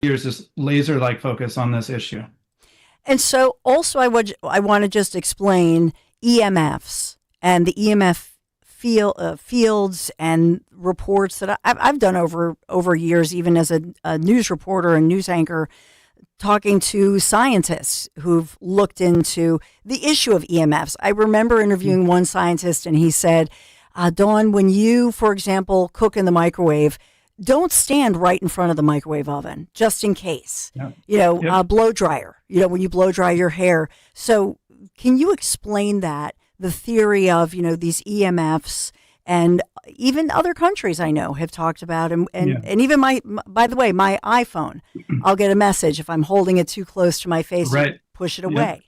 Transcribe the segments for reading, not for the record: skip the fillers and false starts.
years, this laser-like focus on this issue. And so also I want to just explain EMFs and the EMF fields and reports that I've done over years, even as a news reporter and news anchor, talking to scientists who've looked into the issue of EMFs. I remember interviewing one scientist, and he said, Dawn, when you, for example, cook in the microwave, don't stand right in front of the microwave oven, just in case. Yeah. Blow dryer, when you blow dry your hair. So can you explain that, the theory of, these EMFs, and even other countries I know have talked about, and even by the way, my iPhone, I'll get a message if I'm holding it too close to my face, right. Push it away.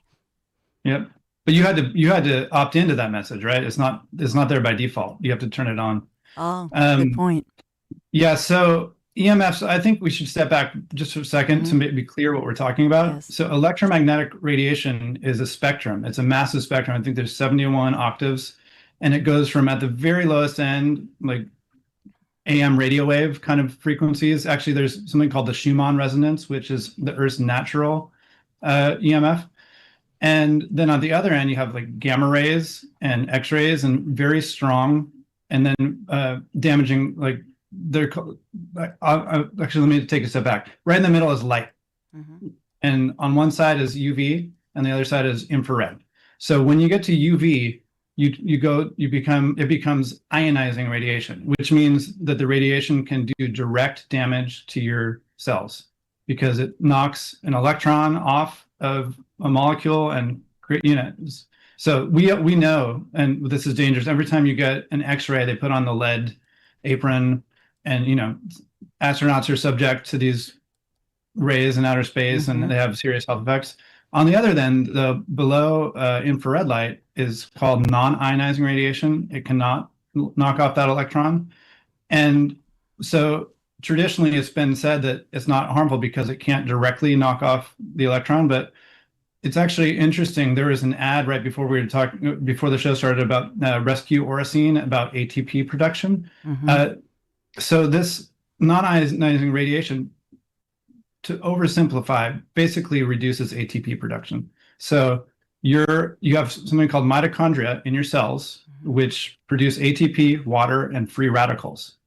Yep. But you had to opt into that message, right? It's not there by default. You have to turn it on. Oh, good point. Yeah. So EMFs, I think we should step back just for a second to be clear what we're talking about. Yes. So electromagnetic radiation is a spectrum. It's a massive spectrum. I think there's 71 octaves, and it goes from at the very lowest end, like AM radio wave kind of frequencies. Actually, there's something called the Schumann resonance, which is the Earth's natural EMF. And then on the other end, you have like gamma rays and X-rays, and very strong, and then damaging, like they're actually, let me take a step back. Right in the middle is light. Mm-hmm. And on one side is UV and the other side is infrared. So when you get to UV, it becomes ionizing radiation, which means that the radiation can do direct damage to your cells because it knocks an electron off of a molecule and units. So we know, and this is dangerous. Every time you get an X-ray, they put on the lead apron, and astronauts are subject to these rays in outer space, and they have serious health effects. On the other end, the below infrared light is called non-ionizing radiation. It cannot knock off that electron, and so traditionally it's been said that it's not harmful because it can't directly knock off the electron. But it's actually interesting. There was an ad right before before the show started about Rescue Oracene, about ATP production. So this non-ionizing radiation, to oversimplify, basically reduces ATP production. So you have something called mitochondria in your cells, which produce ATP, water, and free radicals.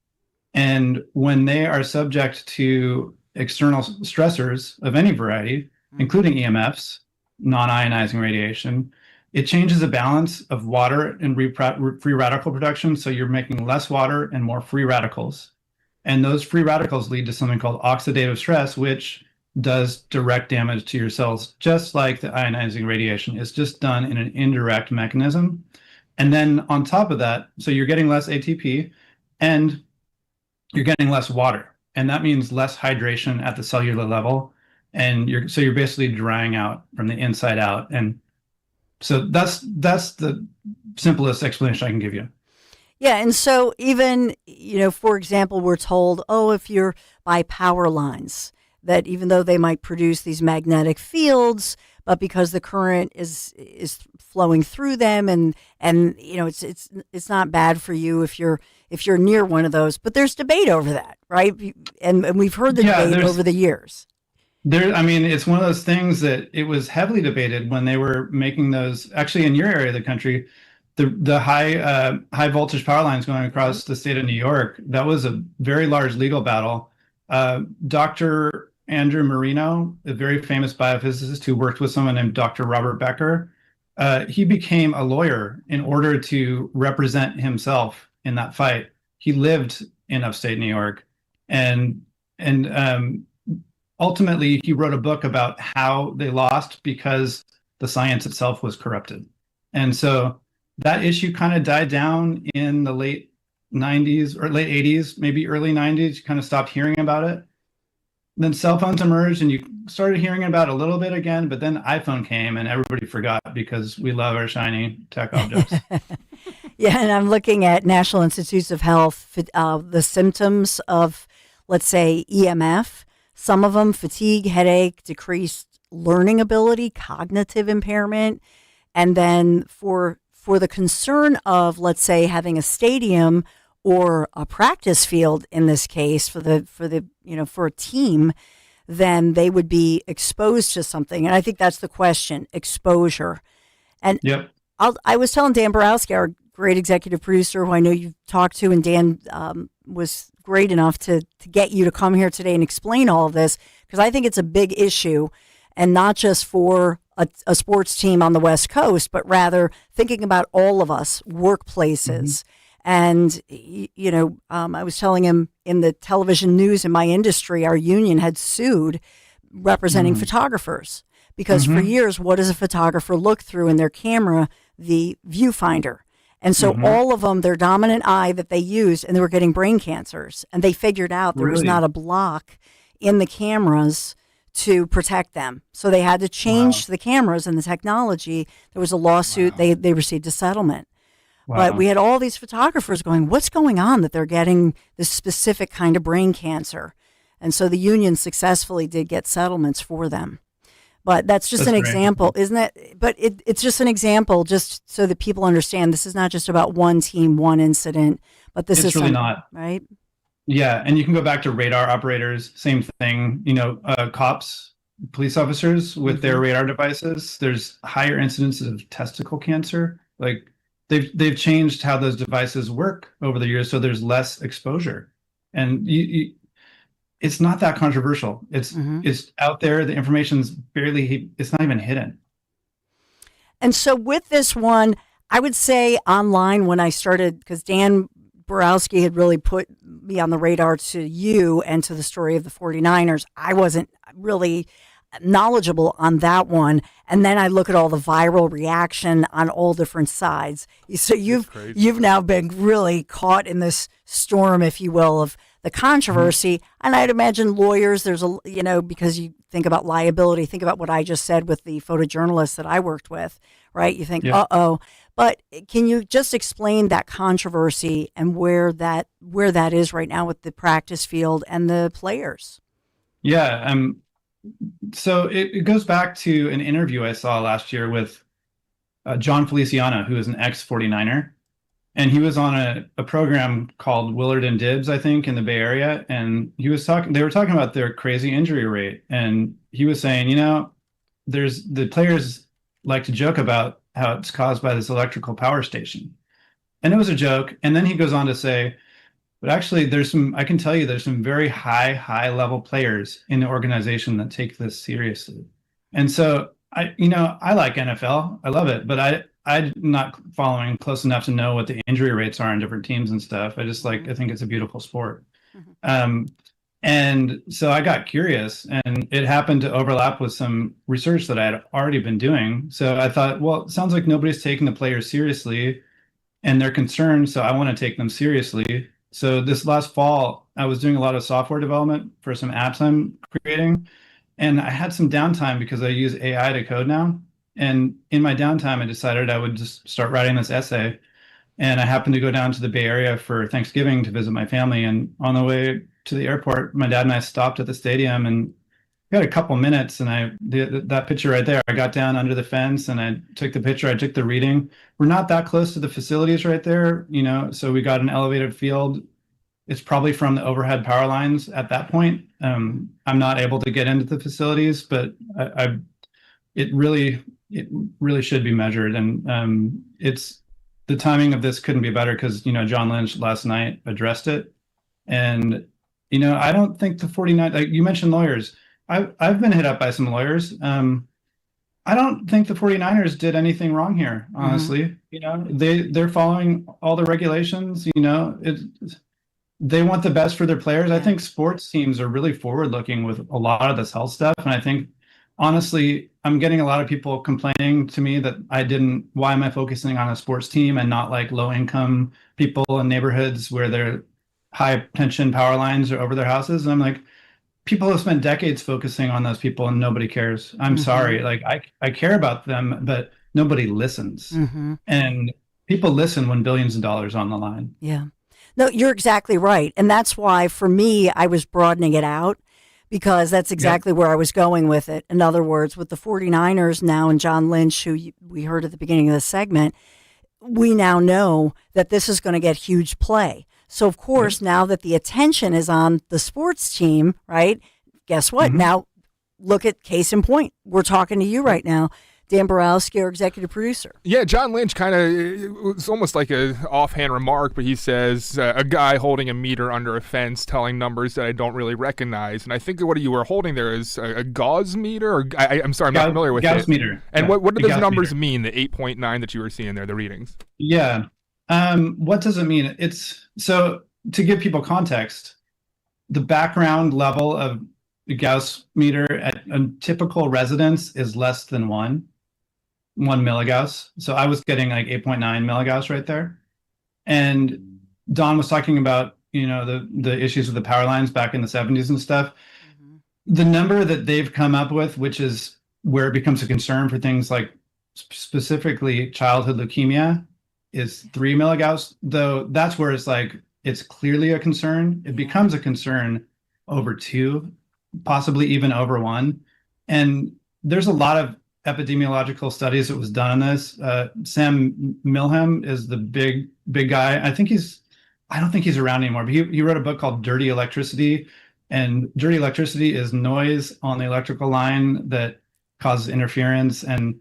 And when they are subject to external stressors of any variety, including EMFs, non-ionizing radiation, it changes the balance of water and free radical production. So you're making less water and more free radicals. And those free radicals lead to something called oxidative stress, which does direct damage to your cells, just like the ionizing radiation. It's just done in an indirect mechanism. And then on top of that, so you're getting less ATP and you're getting less water. And that means less hydration at the cellular level. And you're basically drying out from the inside out. And so that's the simplest explanation I can give you. Yeah, and so even, for example, we're told, if you're by power lines, that even though they might produce these magnetic fields, but because the current is flowing through them, and it's not bad for you if you're near one of those. But there's debate over that, right? And we've heard the debate over the years. It's one of those things that it was heavily debated when they were making those. Actually, in your area of the country, the high voltage power lines going across the state of New York, that was a very large legal battle. Dr. Andrew Marino, a very famous biophysicist who worked with someone named Dr. Robert Becker, he became a lawyer in order to represent himself in that fight. He lived in upstate New York, and ultimately he wrote a book about how they lost because the science itself was corrupted. And so that issue kind of died down in the late 90s or late 80s, maybe early 90s. You kind of stopped hearing about it. Then cell phones emerged and you started hearing about it a little bit again, but then iPhone came and everybody forgot because we love our shiny tech objects. Yeah, and I'm looking at National Institutes of Health, the symptoms of, let's say, EMF. Some of them: fatigue, headache, decreased learning ability, cognitive impairment. And then for the concern of, let's say, having a stadium or a practice field in this case for a team, then they would be exposed to something. And I think that's the question, exposure. And Yep. I was telling Dan Borowski, our great executive producer, who I know you've talked to, and Dan was great enough to get you to come here today and explain all of this, because I think it's a big issue, and not just for a sports team on the West Coast, but rather thinking about all of us, workplaces. And, I was telling him in the television news in my industry, our union had sued representing photographers, because for years, what does a photographer look through in their camera? The viewfinder. And so all of them, their dominant eye that they used, and they were getting brain cancers. And they figured out there was not a block in the cameras to protect them. So they had to change the cameras and the technology. There was a lawsuit. They received a settlement. But we had all these photographers going, what's going on that they're getting this specific kind of brain cancer? And so the union successfully did get settlements for them. But that's an example, isn't it? But it's just an example, just so that people understand this is not just about one team, one incident, but this is really not. Right? Yeah, and you can go back to radar operators, same thing. Cops, police officers with their radar devices. There's higher incidences of testicle cancer. Like they've changed how those devices work over the years, so there's less exposure. And it's not that controversial. It's out there. The information's it's not even hidden. And so with this one, I would say online when I started, because Dan Borowski had really put me on the radar to you and to the story of the 49ers. I wasn't really knowledgeable on that one. And then I look at all the viral reaction on all different sides. So you've now been really caught in this storm, if you will, of the controversy. And I'd imagine lawyers, because you think about liability, think about what I just said with the photojournalist that I worked with, right? You think, uh-oh. But can you just explain that controversy and where that is right now with the practice field and the players? Yeah. So it goes back to an interview I saw last year with John Feliciano, who is an ex-49er. And he was on a program called Willard and Dibbs, I think, in the Bay Area. And they were talking about their crazy injury rate. And he was saying, the players like to joke about how it's caused by this electrical power station. And it was a joke. And then he goes on to say, but actually I can tell you there's some very high level players in the organization that take this seriously. And so I like NFL. I love it, but I'm not following close enough to know what the injury rates are on different teams and stuff. I think it's a beautiful sport. And so I got curious, and it happened to overlap with some research that I had already been doing. So I thought, well, it sounds like nobody's taking the players seriously and they're concerned. So I want to take them seriously. So this last fall, I was doing a lot of software development for some apps I'm creating. And I had some downtime because I use AI to code now. And in my downtime, I decided I would just start writing this essay. And I happened to go down to the Bay Area for Thanksgiving to visit my family. And on the way to the airport, my dad and I stopped at the stadium and we had a couple minutes. And that picture right there, I got down under the fence and I took the picture. I took the reading. We're not that close to the facilities right there, so we got an elevated field. It's probably from the overhead power lines at that point. I'm not able to get into the facilities, but it really should be measured. And it's the timing of this couldn't be better because, John Lynch last night addressed it. And, I don't think the 49, like you mentioned lawyers, I've been hit up by some lawyers. I don't think the 49ers did anything wrong here, honestly. They're following all the regulations, they want the best for their players. I think sports teams are really forward looking with a lot of this health stuff. And I think, honestly, I'm getting a lot of people complaining to me that why am I focusing on a sports team and not like low income people in neighborhoods where their high tension power lines are over their houses? And I'm like, people have spent decades focusing on those people and nobody cares. I'm sorry. Like I care about them, but nobody listens. And people listen when billions of dollars on the line. Yeah. No, you're exactly right. And that's why, for me, I was broadening it out because that's exactly where I was going with it. In other words, with the 49ers now and John Lynch, who we heard at the beginning of the segment, we now know that this is going to get huge play. So, of course, now that the attention is on the sports team, right, guess what? Now, look at case in point. We're talking to you right now. Dan Borowski, our executive producer. Yeah, John Lynch it's almost like a offhand remark, but he says a guy holding a meter under a fence telling numbers that I don't really recognize. And I think what you were holding there is a gauze meter, or I'm sorry, I'm not familiar with Gauss it. meter. And yeah, what do those numbers meter. mean, the 8.9 that you were seeing there, the readings? Yeah. What does it mean? So to give people context, the background level of the Gauss meter at a typical residence is less than one milligauss. So I was getting like 8.9 milligauss right there. And Don was talking about, the issues with the power lines back in the 70s and stuff. The number that they've come up with, which is where it becomes a concern for things like specifically childhood leukemia, is 3 milligauss, though that's where it's clearly a concern. It becomes a concern over 2, possibly even over 1. And there's a lot of epidemiological studies that was done on this. Sam Milham is the big guy. I don't think he's around anymore, but he wrote a book called Dirty Electricity. And dirty electricity is noise on the electrical line that causes interference. And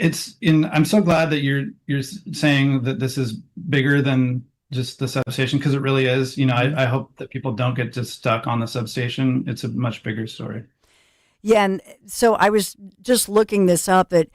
I'm so glad that you're saying that this is bigger than just the substation, because it really is. I hope that people don't get just stuck on the substation. It's a much bigger story. Yeah, and so I was just looking this up at,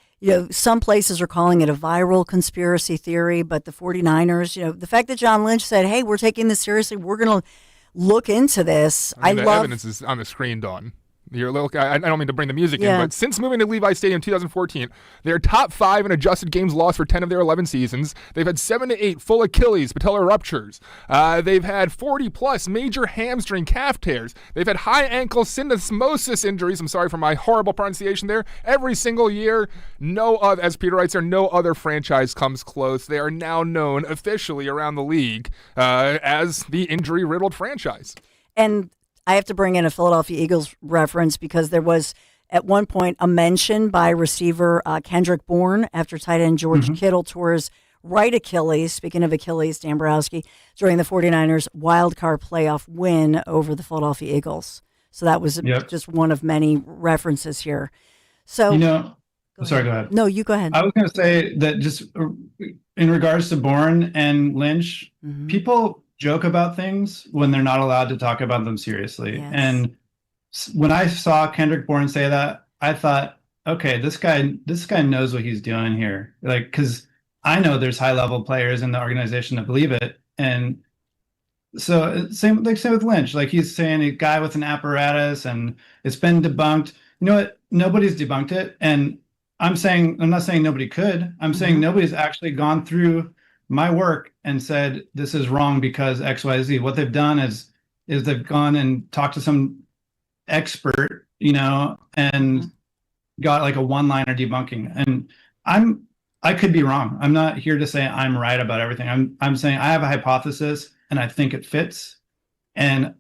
some places are calling it a viral conspiracy theory, but the 49ers, the fact that John Lynch said, hey, we're taking this seriously, we're going to look into this. The evidence is on the screen, Dawn. You're a little. I don't mean to bring the music in, but since moving to Levi Stadium in 2014, they're top 5 in adjusted games lost for 10 of their 11 seasons. They've had 7 to 8 full Achilles patellar ruptures. They've had 40+ major hamstring calf tears. They've had high ankle syndesmosis injuries. I'm sorry for my horrible pronunciation there. Every single year, as Peter writes there, no other franchise comes close. They are now known officially around the league as the injury-riddled franchise. And I have to bring in a Philadelphia Eagles reference because there was at one point a mention by receiver Kendrick Bourne after tight end George Kittle tore his right Achilles. Speaking of Achilles, Dan Borowski, during the 49ers wildcard playoff win over the Philadelphia Eagles. So that was just one of many references here. So, go ahead. No, you go ahead. I was going to say that just in regards to Bourne and Lynch, people joke about things when they're not allowed to talk about them seriously. Yes. And when I saw Kendrick Bourne say that, I thought, okay, this guy knows what he's doing here. Because I know there's high level players in the organization that believe it. And so same with Lynch. He's saying a guy with an apparatus and it's been debunked. You know what? Nobody's debunked it. And I'm not saying nobody could. I'm saying nobody's actually gone through my work and said this is wrong because XYZ. What they've done is they've gone and talked to some expert, and got a one-liner debunking. And I could be wrong. I'm not here to say I'm right about everything. I'm saying I have a hypothesis and I think it fits. And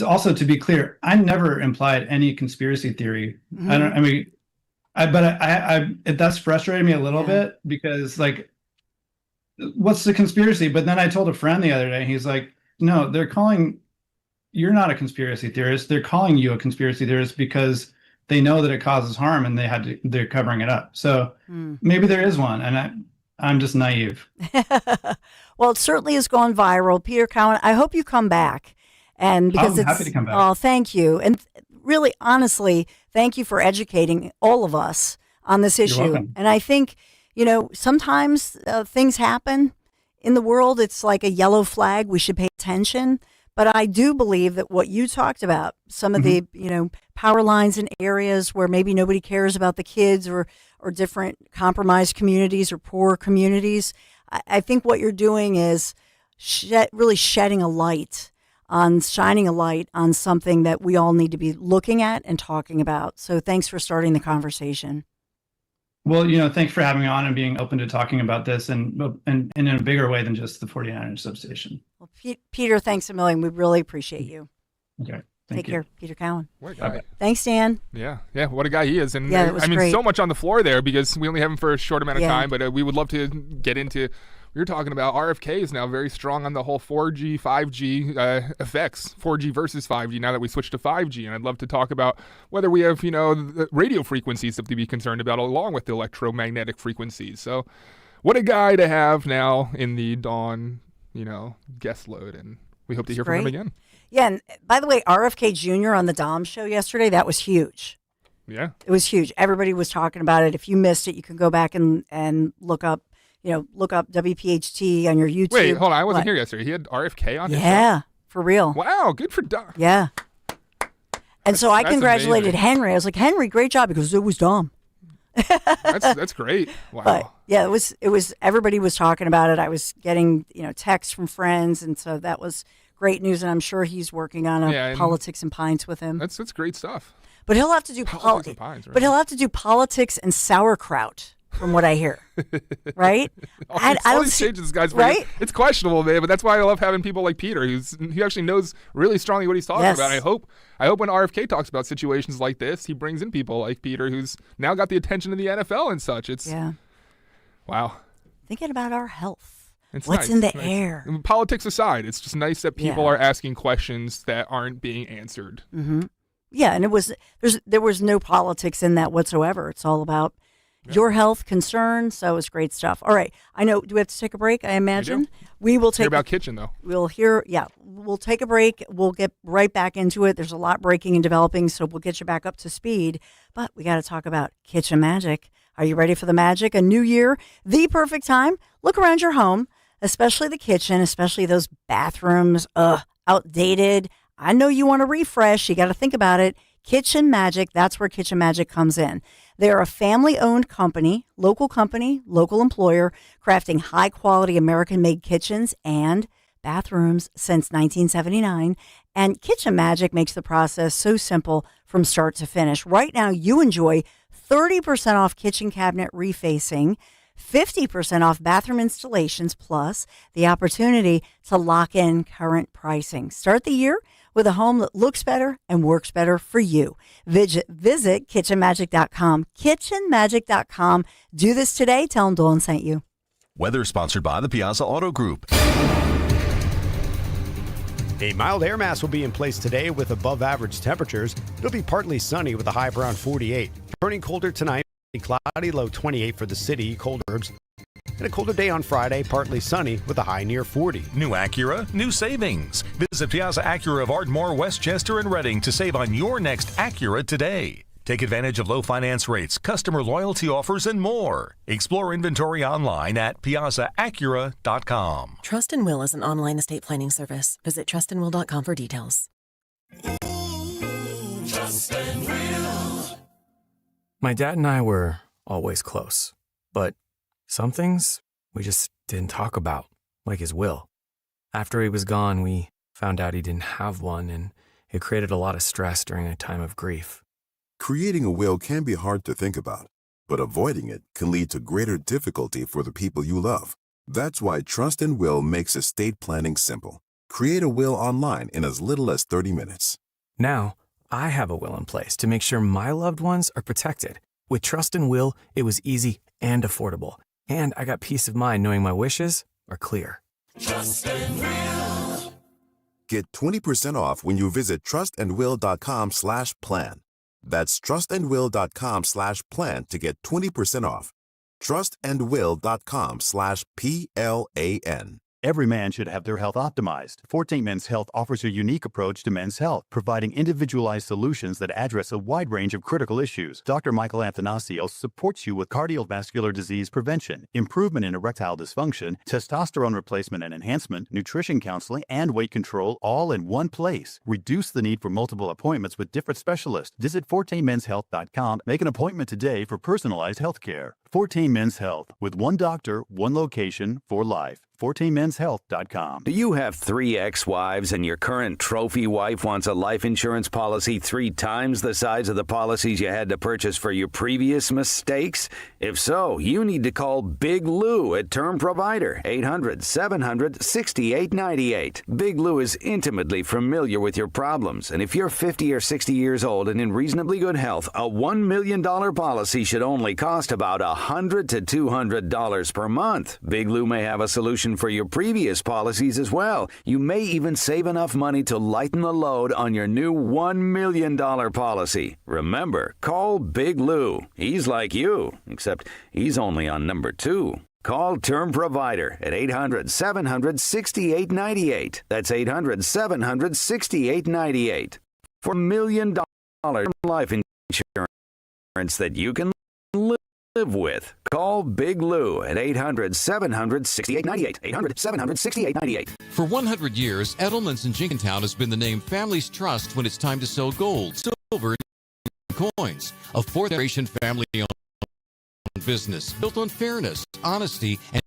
also, to be clear, I never implied any conspiracy theory. That's frustrated me a little bit because what's the conspiracy? But then I told a friend the other day, he's like, no, you're not a conspiracy theorist. They're calling you a conspiracy theorist because they know that it causes harm and they're covering it up. So maybe there is one, and I'm just naive. Well, it certainly has gone viral. Peter Cowan, I hope you come back. And because I'm happy to come back. Oh, thank you. And really, honestly, thank you for educating all of us on this issue. You're welcome. And I think, sometimes things happen in the world. It's like a yellow flag. We should pay attention. But I do believe that what you talked about, some of the, power lines in areas where maybe nobody cares about the kids or different compromised communities or poor communities, I think what you're doing is really shining a light on something that we all need to be looking at and talking about. So thanks for starting the conversation. Well, thanks for having me on and being open to talking about this and in a bigger way than just the 49ers substation. Well, Peter, thanks a million. We really appreciate you. Okay. Take care, Peter Cowan. What a guy. Thanks, Dan. Yeah, what a guy he is. And it was great. so much on the floor there because we only have him for a short amount of time, but we would love to get into we were talking about RFK is now very strong on the whole 4G, 5G effects, 4G versus 5G now that we switched to 5G. And I'd love to talk about whether we have, the radio frequencies to be concerned about along with the electromagnetic frequencies. So what a guy to have now in the Dawn, guest load. And we hope to hear from him again. Yeah. And by the way, RFK Jr. on the Dom show yesterday, that was huge. Yeah. It was huge. Everybody was talking about it. If you missed it, you can go back and look up WPHT on your YouTube. Wait, hold on. I wasn't here yesterday. He had RFK on his show? Yeah, for real. Wow, good for Dom. Yeah. And so I congratulated amazing. Henry. I was like, Henry, great job, because it was Dom. That's great. Wow. But yeah, it was everybody was talking about it. I was getting, texts from friends, and so that was great news, and I'm sure he's working on a Politics and Pints with him. That's great stuff. But he'll have to do But he'll have to do politics and sauerkraut, from what I hear. Right? I don't see this guy's right. It's questionable, man. But that's why I love having people like Peter, who actually knows really strongly what he's talking about. I hope when RFK talks about situations like this, he brings in people like Peter, who's now got the attention of the NFL and such. Wow. Thinking about our health. It's What's nice. in the air? And politics aside, it's just nice that people are asking questions that aren't being answered. Mm-hmm. Yeah, and there was no politics in that whatsoever. It's all about your health concerns. So it's great stuff. All right, I know. Do we have to take a break? I imagine we will take. Hear about kitchen though. We'll hear. Yeah, we'll take a break. We'll get right back into it. There's a lot breaking and developing, so we'll get you back up to speed. But we got to talk about kitchen magic. Are you ready for the magic? A new year, the perfect time. Look around your home, especially the kitchen, especially those bathrooms. Outdated. I know you want to refresh. You got to think about it. Kitchen Magic, that's where Kitchen Magic comes in. They're a family-owned company, local employer, crafting high-quality American-made kitchens and bathrooms since 1979. And Kitchen Magic makes the process so simple from start to finish. Right now, you enjoy 30% off kitchen cabinet refacing, 50% off bathroom installations, plus the opportunity to lock in current pricing. Start the year with a home that looks better and works better for you. Visit kitchenmagic.com. Kitchenmagic.com. Do this today. Tell them Dawn sent you. Weather sponsored by the Piazza Auto Group. A mild air mass will be in place today with above average temperatures. It'll be partly sunny with a high of around 48. Turning colder tonight, cloudy, low 28 for the city, cold herbs. And a colder day on Friday, partly sunny with a high near 40. New Acura, new savings. Visit Piazza Acura of Ardmore, Westchester, and Reading to save on your next Acura today. Take advantage of low finance rates, customer loyalty offers, and more. Explore inventory online at piazzaacura.com. Trust and Will is an online estate planning service. Visit trustandwill.com for details. Trust and Will. My dad and I were always close, but some things we just didn't talk about, like his will. After he was gone, we found out he didn't have one, and it created a lot of stress during a time of grief. Creating a will can be hard to think about, but avoiding it can lead to greater difficulty for the people you love. That's why Trust and Will makes estate planning simple. Create a will online in as little as 30 minutes. Now, I have a will in place to make sure my loved ones are protected. With Trust and Will, it was easy and affordable. And I got peace of mind knowing my wishes are clear. Trust and Will. Get 20% off when you visit trustandwill.com/plan. That's trustandwill.com/plan to get 20% off. trustandwill.com/PLAN. Every man should have their health optimized. 14 Men's Health offers a unique approach to men's health, providing individualized solutions that address a wide range of critical issues. Dr. Michael Athanasios supports you with cardiovascular disease prevention, improvement in erectile dysfunction, testosterone replacement and enhancement, nutrition counseling, and weight control, all in one place. Reduce the need for multiple appointments with different specialists. Visit 14menshealth.com. Make an appointment today for personalized health care. 14 Men's Health, with one doctor, one location, for life. 14menshealth.com. Do you have 3 ex-wives and your current trophy wife wants a life insurance policy 3 times the size of the policies you had to purchase for your previous mistakes? If so, you need to call Big Lou at Term Provider, 800-700-6898. Big Lou is intimately familiar with your problems, and if you're 50 or 60 years old and in reasonably good health, a $1 million policy should only cost about $100 to $200 per month. Big Lou may have a solution for your previous policies as well. You may even save enough money to lighten the load on your new $1 million policy. Remember, call Big Lou. He's like you, except he's only on number 2. Call Term Provider at 800-700-6898. That's 800-700-6898. For $1 million life insurance that you can live with. Call Big Lou at 800-700-6898. 800-700-6898. For 100 years, Edelman's in Jenkintown has been the name families trust when it's time to sell gold, silver, and coins. A fourth-generation family-owned business built on fairness, honesty, and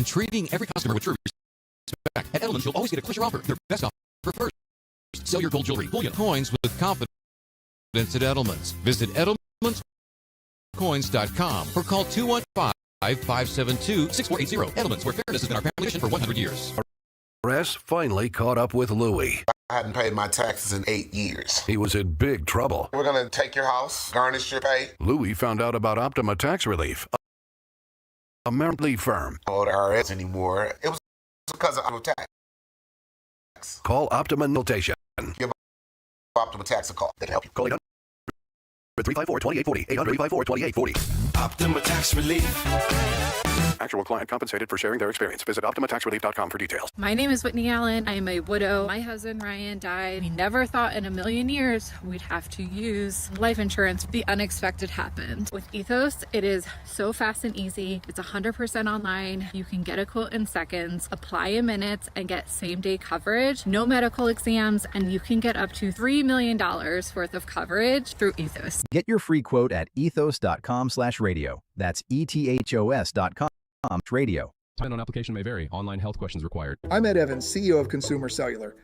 treating every customer with true respect. At Edelman's, you'll always get a clear offer. Their best offer first. Sell your gold jewelry, bullion, coins with confidence at Edelman's. Visit edelmanscoins.com or call 215-572-6480. Edelman's, where fairness has been our family mission for 100 years. IRS finally caught up with Louie. I hadn't paid my taxes in 8 years. He was in big trouble. We're going to take your house, garnish your pay. Louie found out about Optima Tax Relief, a memberly firm. I don't owe the IRS anymore. It was because of tax. Call Optima Notation. Give Optima Tax a call. They can help you. Call 800-354-2840. 800-354-2840. Optima Tax Relief. Actual client compensated for sharing their experience. Visit OptimaTaxRelief.com for details. My name is Whitney Allen. I am a widow. My husband Ryan died. We never thought in a million years we'd have to use life insurance. The unexpected happened. With Ethos, it is so fast and easy. It's 100% online. You can get a quote in seconds, apply in minutes, and get same-day coverage. No medical exams, and you can get up to $3 million worth of coverage through Ethos. Get your free quote at ethos.com/radio. That's ethos.com/radio. Time on application may vary. Online health questions required. I'm Ed Evans, CEO of Consumer Cellular.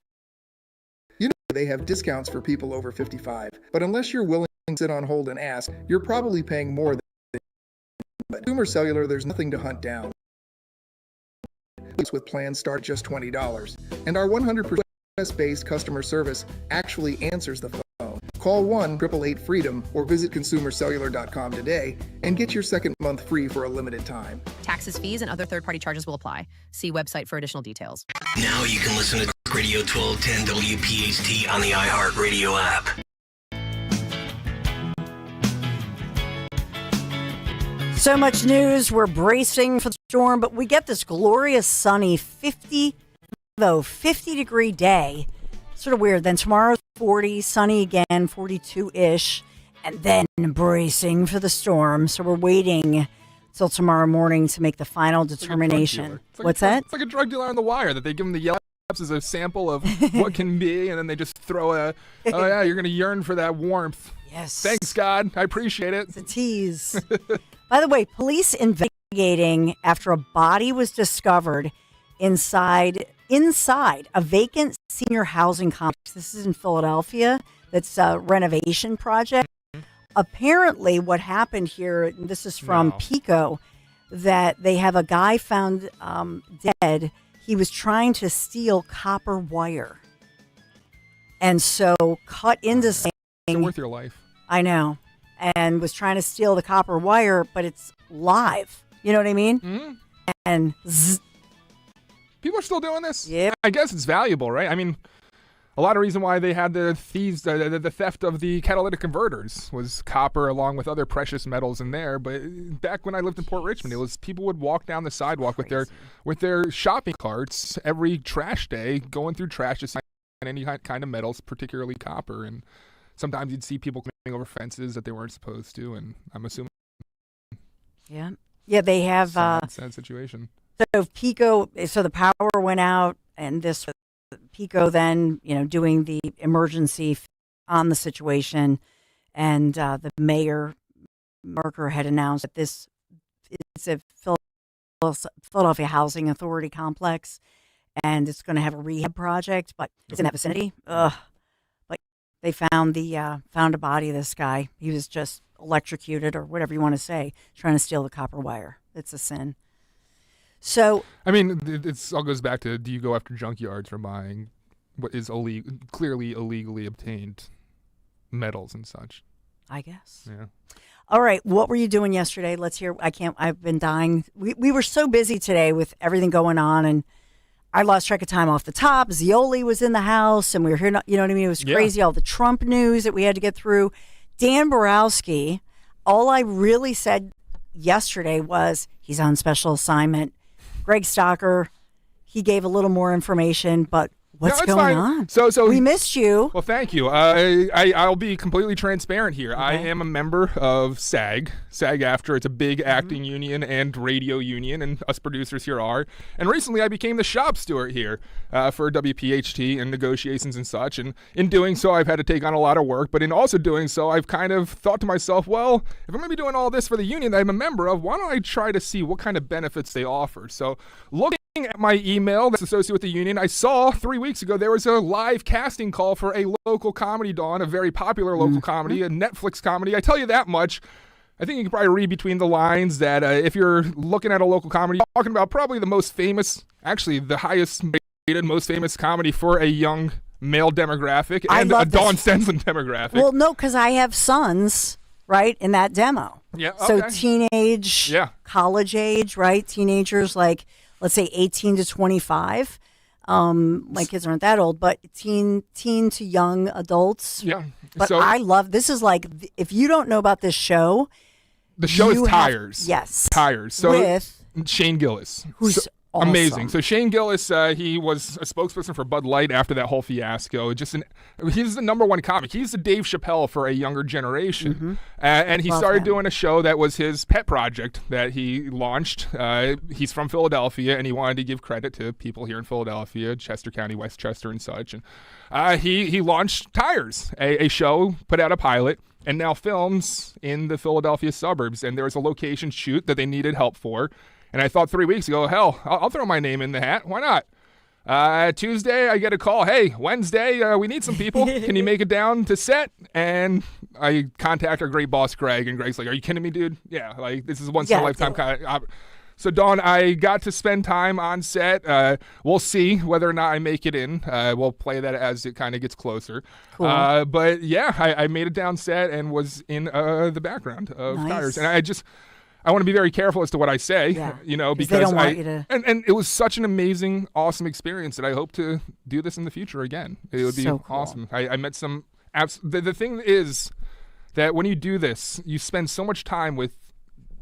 You know they have discounts for people over 55, but unless you're willing to sit on hold and ask, you're probably paying more than. But Consumer Cellular, there's nothing to hunt down. With plans start just $20, and our 100% US-based customer service actually answers the phone. Call 1-888-FREEDOM or visit consumercellular.com today and get your second month free for a limited time. Taxes, fees, and other third-party charges will apply. See website for additional details. Now you can listen to Radio 1210 WPHT on the iHeartRadio app. So much news. We're bracing for the storm, but we get this glorious sunny 50-degree day. Sort of weird. Then tomorrow's 40, sunny again, 42-ish, and then bracing for the storm. So we're waiting till tomorrow morning to make the final determination. What's that? It's like a drug dealer on the wire that they give them the yellow caps as a sample of what can be, and then they just throw oh yeah, you're going to yearn for that warmth. Yes. Thanks, God. I appreciate it. It's a tease. By the way, police investigating after a body was discovered inside a vacant senior housing complex. This is in Philadelphia. That's a renovation project. Apparently, what happened here, and this is from Pico, that they have a guy found dead. He was trying to steal copper wire. And so cut into something. It's worth your life. I know. And was trying to steal the copper wire, but it's live. You know what I mean? Mm-hmm. And people are still doing this? Yeah. I guess it's valuable, right? I mean, a lot of reason why they had the thieves, the theft of the catalytic converters was copper along with other precious metals in there. But back when I lived in Port Richmond, it was people would walk down the sidewalk with their shopping carts every trash day, going through trash to find any kind of metals, particularly copper. And sometimes you'd see people climbing over fences that they weren't supposed to. And I'm assuming. Yeah, they have sad situation. So the power went out, and this was Pico then, doing the emergency on the situation, and the mayor, Merker, had announced that this is a Philadelphia Housing Authority complex, and it's going to have a rehab project, but it's in that vicinity. Ugh. But they found a body of this guy. He was just electrocuted, or whatever you want to say, trying to steal the copper wire. It's a sin. So I mean, it all goes back to, do you go after junkyards for buying what is clearly illegally obtained metals and such? I guess. Yeah. All right. What were you doing yesterday? Let's hear. I've been dying. We were so busy today with everything going on, and I lost track of time off the top. Zioli was in the house, and we were here. You know what I mean? It was crazy. All the Trump news that we had to get through. Dan Borowski, all I really said yesterday was he's on special assignment. Greg Stocker, he gave a little more information, but what's going on? So we missed you. Well, thank you. I'll be completely transparent here. Okay. I am a member of SAG-AFTRA. It's a big acting union and radio union, and us producers here are. And recently I became the shop steward here for WPHT and negotiations and such. And in doing so, I've had to take on a lot of work. But in also doing so, I've kind of thought to myself, well, if I'm going to be doing all this for the union that I'm a member of, why don't I try to see what kind of benefits they offer? So looking at my email that's associated with the union, I saw 3 weeks ago there was a live casting call for a local comedy, Dawn, a very popular local comedy, a Netflix comedy. I tell you that much. I think you can probably read between the lines that if you're looking at a local comedy, you're talking about probably the most famous, actually the highest rated, most famous comedy for a young male demographic and a Dawn Stenson demographic. Well, no, because I have sons, right, in that demo. Yeah, okay. So teenage, college age, right? Teenagers like, let's say 18 to 25. My kids aren't that old, but teen to young adults. Yeah. But so, I love, this is like, if you don't know about this show. The show is Tires. Yes. Tires. So with Shane Gillis. Who's awesome. Amazing. So Shane Gillis, he was a spokesperson for Bud Light after that whole fiasco. He's the number one comic. He's the Dave Chappelle for a younger generation. And he started doing a show that was his pet project that he launched. He's from Philadelphia, and he wanted to give credit to people here in Philadelphia, Chester County, Westchester, and such. And he launched Tires, a show, put out a pilot, and now films in the Philadelphia suburbs. And there was a location shoot that they needed help for. And I thought 3 weeks ago, hell, I'll throw my name in the hat. Why not? Tuesday, I get a call. Hey, Wednesday, we need some people. Can you make it down to set? And I contact our great boss, Greg. And Greg's like, are you kidding me, dude? Yeah, like this is a once-in-a-lifetime kind of... So, Dawn, I got to spend time on set. We'll see whether or not I make it in. We'll play that as it kind of gets closer. Cool. But, yeah, I made it down set and was in the background of Tires. And I want to be very careful as to what I say, because they don't want you to... and it was such an amazing, awesome experience that I hope to do this in the future again. It would be so cool. awesome. I met some the thing is that when you do this, you spend so much time with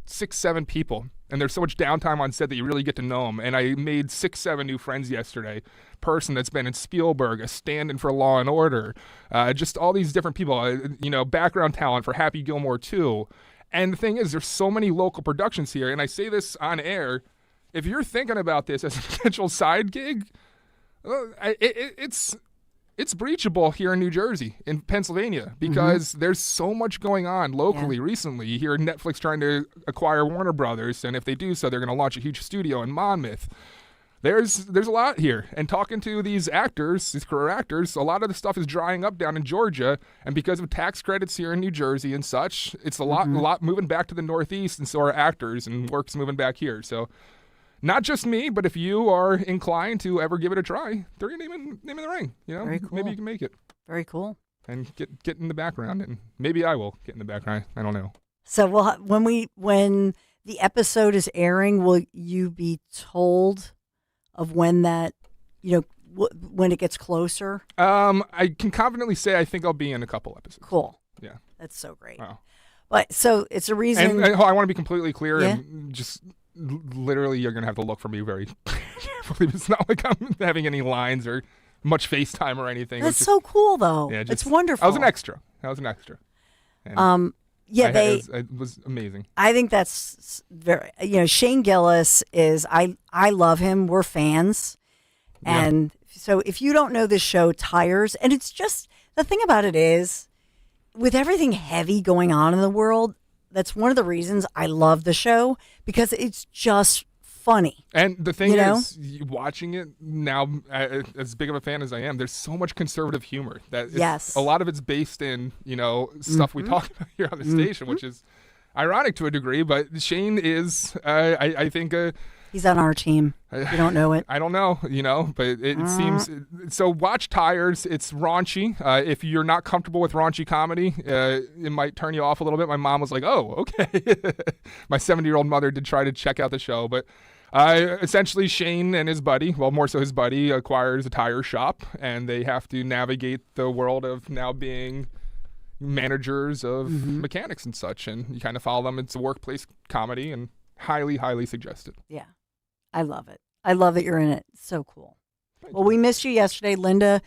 6-7 people, and there's so much downtime on set that you really get to know them. And I made 6-7 new friends yesterday. Person that's been in Spielberg, a stand-in for Law and Order, just all these different people. Background talent for Happy Gilmore too. And the thing is, there's so many local productions here, and I say this on air. If you're thinking about this as a potential side gig, it's breachable here in New Jersey, in Pennsylvania, because there's so much going on locally recently. You hear Netflix trying to acquire Warner Brothers, and if they do so, they're going to launch a huge studio in Monmouth. There's a lot here. And talking to these actors, these career actors, a lot of the stuff is drying up down in Georgia, and because of tax credits here in New Jersey and such, it's a lot moving back to the Northeast, and so are actors, and work's moving back here. So not just me, but if you are inclined to ever give it a try, throw your name in the ring. Very cool. Maybe you can make it. Very cool. And get in the background, and maybe I will get in the background. I don't know. So when the episode is airing, will you be told of when that, when it gets closer? I can confidently say I think I'll be in a couple episodes. Cool. Yeah. That's so great. Wow. But so it's a reason. And I want to be completely clear, and just literally you're going to have to look for me very carefully. It's not like I'm having any lines or much FaceTime or anything. That's so cool, though. Yeah, it's wonderful. I was an extra. And it was amazing. I think that's very, Shane Gillis is, I love him. We're fans. And so if you don't know this show, Tires, and it's just, the thing about it is, with everything heavy going on in the world, that's one of the reasons I love the show, because it's just funny. And the thing you know? is, watching it now, as big of a fan as I am, there's so much conservative humor that Yes. a lot of it's based in, stuff we talk about here on the station, which is ironic to a degree. But Shane is, I think, he's on our team. You don't know it. I don't know, but it seems so. Watch Tires. It's raunchy. If you're not comfortable with raunchy comedy, it might turn you off a little bit. My mom was like, "Oh, okay." My 70-year-old mother did try to check out the show, but essentially Shane and his buddy, well, more so his buddy, acquires a tire shop, and they have to navigate the world of now being managers of mechanics and such. And you kind of follow them. It's a workplace comedy, and highly, highly suggested. Yeah. I love it. I love that you're in it. So cool. Well, we missed you yesterday. Linda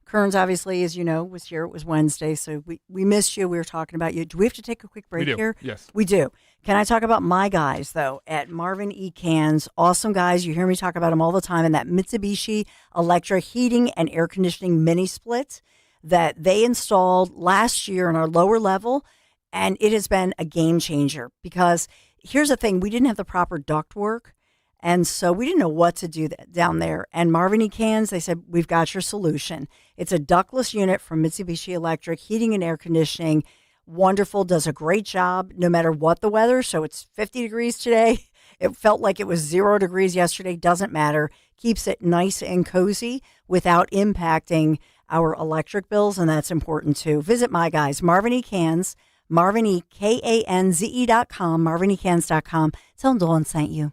Kearns, obviously, as you know, was here. It was Wednesday, so we missed you. We were talking about you. Do we have to take a quick break We do. here? Yes. We do. Can I talk about my guys, though, at Marvin E. Cans? Awesome guys. You hear me talk about them all the time. And that Mitsubishi electric heating and air conditioning mini split that they installed last year in our lower level. And it has been a game changer because here's the thing. We didn't have the proper duct work. And so we didn't know what to do down there. And Marvin E. Cans, they said, we've got your solution. It's a ductless unit from Mitsubishi Electric, heating and air conditioning. Wonderful, does a great job no matter what the weather. So it's 50 degrees today. It felt like it was 0 degrees yesterday. Doesn't matter. Keeps it nice and cozy without impacting our electric bills. And that's important too. Visit my guys, Marvin E. Cans, MarvinEKanze.com, MarvinEKans.com. Tell them Dawn sent you.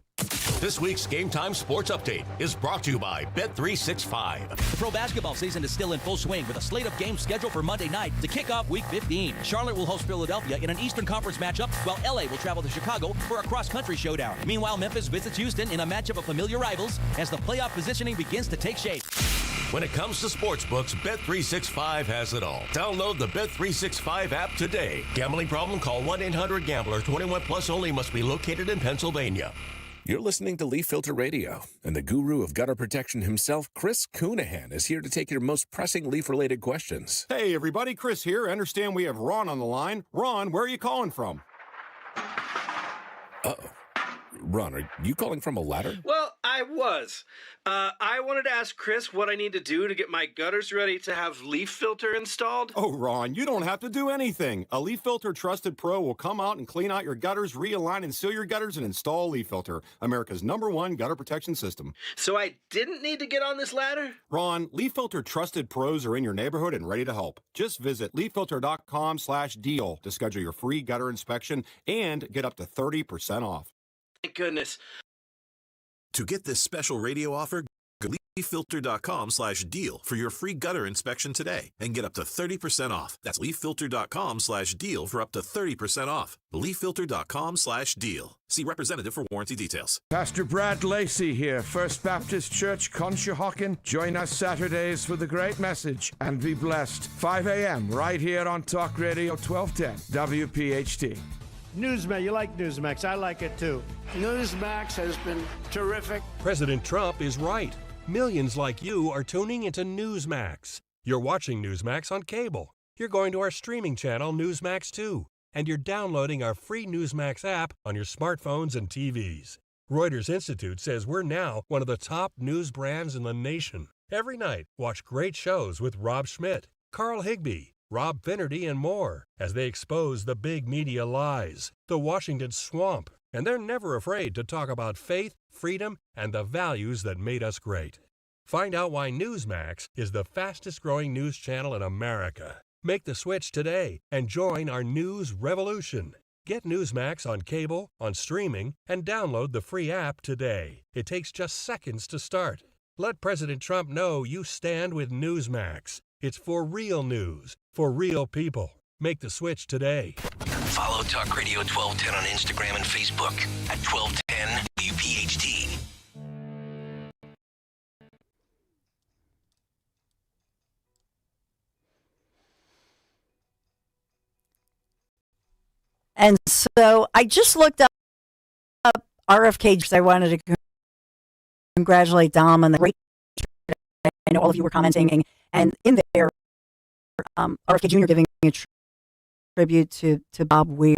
This week's Game Time Sports Update is brought to you by Bet365. The pro basketball season is still in full swing with a slate of games scheduled for Monday night to kick off Week 15. Charlotte will host Philadelphia in an Eastern Conference matchup, while LA will travel to Chicago for a cross-country showdown. Meanwhile, Memphis visits Houston in a matchup of familiar rivals as the playoff positioning begins to take shape. When it comes to sportsbooks, Bet365 has it all. Download the Bet365 app today. Gambling problem? Call 1-800-GAMBLER. 21 plus only. Must be located in Pennsylvania. You're listening to Leaf Filter Radio, and the guru of gutter protection himself, Chris Coonahan, is here to take your most pressing leaf-related questions. Hey, everybody, Chris here. I understand we have Ron on the line. Ron, where are you calling from? Uh-oh. Ron, are you calling from a ladder? Well, I was. I wanted to ask Chris what I need to do to get my gutters ready to have leaf filter installed. Oh, Ron, you don't have to do anything. A Leaf Filter Trusted Pro will come out and clean out your gutters, realign and seal your gutters, and install Leaf Filter, America's #1 gutter protection system. So I didn't need to get on this ladder? Ron, Leaf Filter Trusted Pros are in your neighborhood and ready to help. Just visit leaffilter.com/deal to schedule your free gutter inspection and get up to 30% off. Thank goodness. To get this special radio offer, go to leaffilter.com/deal for your free gutter inspection today and get up to 30% off. That's leaffilter.com/deal for up to 30% off. leaffilter.com/deal. See representative for warranty details. Pastor Brad Lacey here, First Baptist Church, Conshohocken. Join us Saturdays for the great message and be blessed. 5 a.m. right here on Talk Radio 1210 WPHT. Newsmax, you like Newsmax. I like it too. Newsmax has been terrific. President Trump is right. Millions like you are tuning into Newsmax. You're watching Newsmax on cable. You're going to our streaming channel, Newsmax 2. And you're downloading our free Newsmax app on your smartphones and TVs. Reuters Institute says we're now one of the top news brands in the nation. Every night, watch great shows with Rob Schmidt, Carl Higbie, Rob Finnerty, and more as they expose the big media lies, the Washington swamp, and they're never afraid to talk about faith, freedom, and the values that made us great. Find out why Newsmax is the fastest growing news channel in America. Make the switch today and join our news revolution. Get Newsmax on cable, on streaming, and download the free app today. It takes just seconds to start. Let President Trump know you stand with Newsmax. It's for real news, for real people. Make the switch today. Follow Talk Radio 1210 on Instagram and Facebook at 1210 WPHT. And so I just looked up RFK because I wanted to congratulate Dom on the great. I know all of you were commenting, and in there, RFK Jr. giving a tribute to Bob Weir.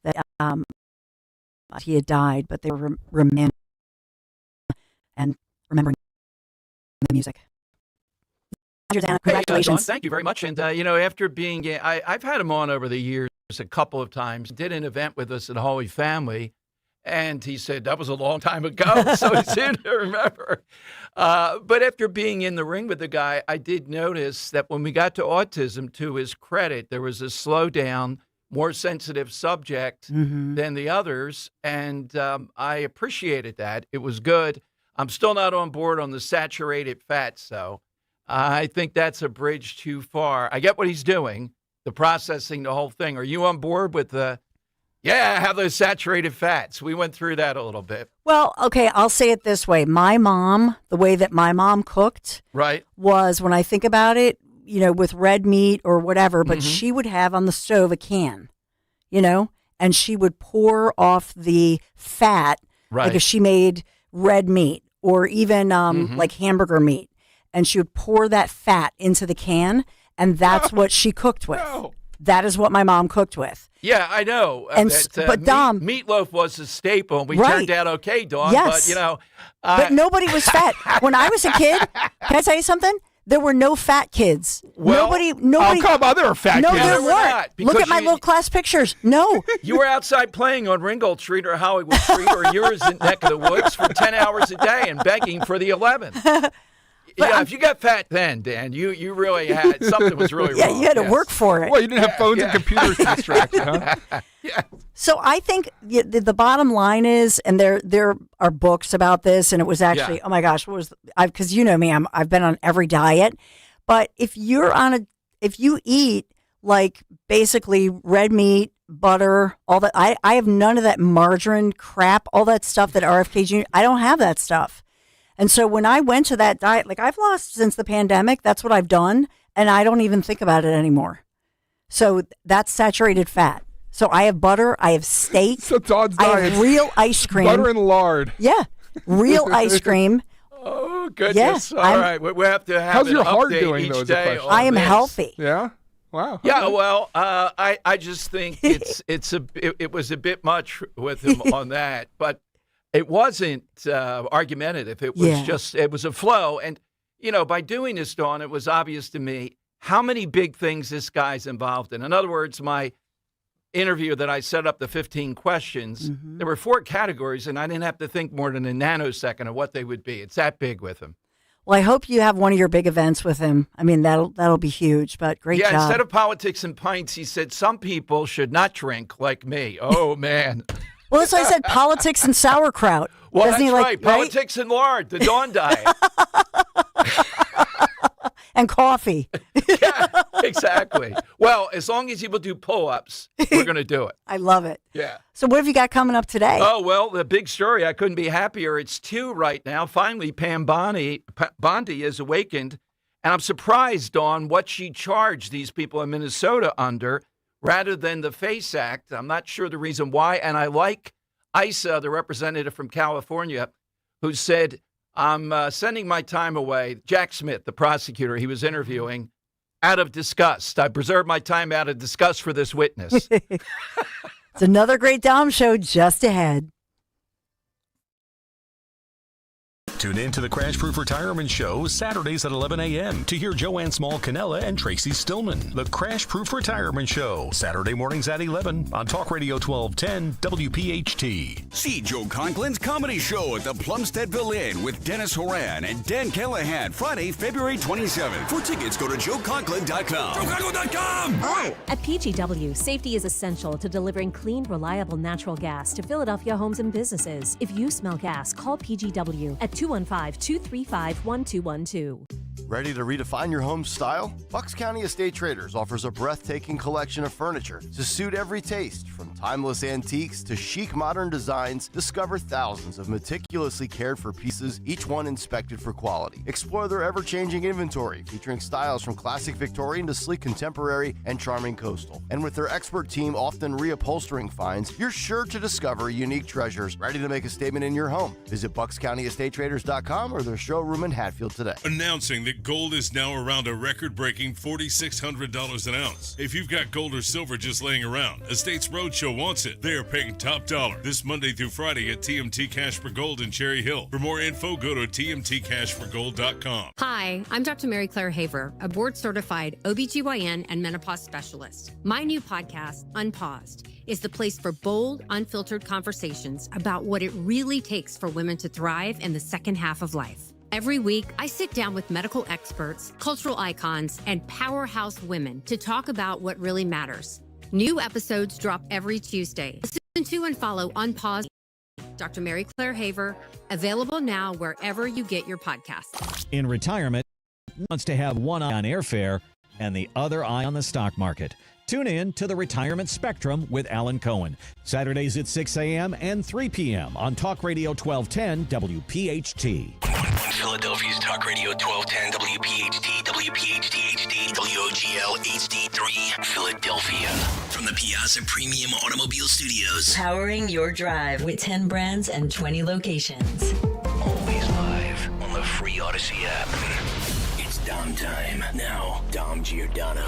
That he had died, but they were remembering and remembering the music. Giordano, congratulations. Thank you very much. And, after being, I've had him on over the years a couple of times, did an event with us at Holy Family, and he said that was a long time ago, so it's soon to remember. But after being in the ring with the guy, I did notice that when we got to autism, to his credit, there was a slowdown, more sensitive subject than the others, and I appreciated that. It was good. I'm still not on board on the saturated fats, though. I think that's a bridge too far. I get what he's doing, the processing, the whole thing. Are you on board with have those saturated fats? We went through that a little bit. Well, okay, I'll say it this way. My mom, the way that my mom cooked was, when I think about it, with red meat or whatever, but she would have on the stove a can, and she would pour off the fat, like if she made red meat or even like hamburger meat. And she would pour that fat into the can, and that's what she cooked with. No. That is what my mom cooked with. Yeah, I know. And but Dom, meatloaf was a staple, and we turned out okay, Dawn. Yes. But but nobody was fat when I was a kid. Can I tell you something? There were no fat kids. Well, nobody. Oh, come on, there were fat no, kids. No, there weren't. Look at my little class pictures. No. You were outside playing on Ringgold Street or Hollywood Street or yours in neck of the woods for 10 hours a day and begging for the 11th. If you got fat then, Dan, you really had something was really wrong. Yeah, you had to work for it. Well, you didn't have phones and computers to distract you, huh? Yeah. So I think the bottom line is, and there are books about this, and it was actually, oh my gosh, because you know me, I've been on every diet, but if you eat like basically red meat, butter, all that, I have none of that margarine crap, all that stuff that RFK Jr., I don't have that stuff. And so when I went to that diet, like I've lost since the pandemic, that's what I've done. And I don't even think about it anymore. So that's saturated fat. So I have butter, I have steak, so Dawn's I have real ice cream. Butter and lard. Yeah, real ice cream. Oh, goodness. Yeah, all right. We have to have how's an your heart update doing, each though, day. I am healthy. Yeah? Wow. Yeah, well, I just think it was a bit much with him on that. But it wasn't argumentative. It was it was a flow. And, by doing this, Dawn, it was obvious to me how many big things this guy's involved in. In other words, my interview that I set up the 15 questions, there were 4 categories, and I didn't have to think more than a nanosecond of what they would be. It's that big with him. Well, I hope you have one of your big events with him. I mean, that'll be huge, but great job. Yeah, instead of politics and pints, he said some people should not drink like me. Oh, man. Well, that's why I said politics and sauerkraut. Well, Doesn't that's he right. Politics and lard, the Dawn diet. And coffee. Yeah, exactly. Well, as long as you will do pull-ups, we're going to do it. I love it. Yeah. So what have you got coming up today? Oh, well, the big story. I couldn't be happier. It's 2 right now. Finally, Pam Bondi is awakened. And I'm surprised on what she charged these people in Minnesota under rather than the FACE Act. I'm not sure the reason why. And I like Isa, the representative from California, who said, I'm sending my time away. Jack Smith, the prosecutor he was interviewing, out of disgust. I preserve my time out of disgust for this witness. It's another great Dom show just ahead. Tune in to the Crash Proof Retirement Show Saturdays at 11 a.m. to hear Joanne Small-Canella and Tracy Stillman. The Crash Proof Retirement Show, Saturday mornings at 11 on Talk Radio 1210 WPHT. See Joe Conklin's comedy show at the Plumsteadville Inn with Dennis Horan and Dan Callahan, Friday, February 27th. For tickets, go to joeconklin.com. JoeConklin.com! At PGW, safety is essential to delivering clean, reliable natural gas to Philadelphia homes and businesses. If you smell gas, call PGW at 215-235-1212. Ready to redefine your home style? Bucks County Estate Traders offers a breathtaking collection of furniture to suit every taste. From timeless antiques to chic modern designs, discover thousands of meticulously cared for pieces, each one inspected for quality. Explore their ever-changing inventory, featuring styles from classic Victorian to sleek contemporary and charming coastal. And with their expert team often reupholstering finds, you're sure to discover unique treasures ready to make a statement in your home. Visit buckscountyestatetraders.com DonJonesGutters.com or their showroom in Hatfield today. Announcing that gold is now around a record-breaking $4,600 an ounce. If you've got gold or silver just laying around, Estates Roadshow wants it. They are paying top dollar this Monday through Friday at TMT Cash for Gold in Cherry Hill. For more info, go to tmtcashforgold.com. Hi, I'm Dr. Mary Claire Haver, a board-certified OBGYN and menopause specialist. My new podcast, Unpaused, is the place for bold, unfiltered conversations about what it really takes for women to thrive in the second half of life. Every week, I sit down with medical experts, cultural icons, and powerhouse women to talk about what really matters. New episodes drop every Tuesday. Listen to and follow Unpaused. Dr. Mary Claire Haver, available now wherever you get your podcasts. In retirement, wants to have one eye on airfare and the other eye on the stock market. Tune in to the Retirement Spectrum with Alan Cohen. Saturdays at 6 a.m. and 3 p.m. on Talk Radio 1210 WPHT. On Philadelphia's Talk Radio 1210 WPHT, WPHT HD, WOGL HD3, Philadelphia. From the Piazza Premium Automobile Studios. Powering your drive with 10 brands and 20 locations. Always live on the free Odyssey app. It's Dom time. Now, Dom Giordano.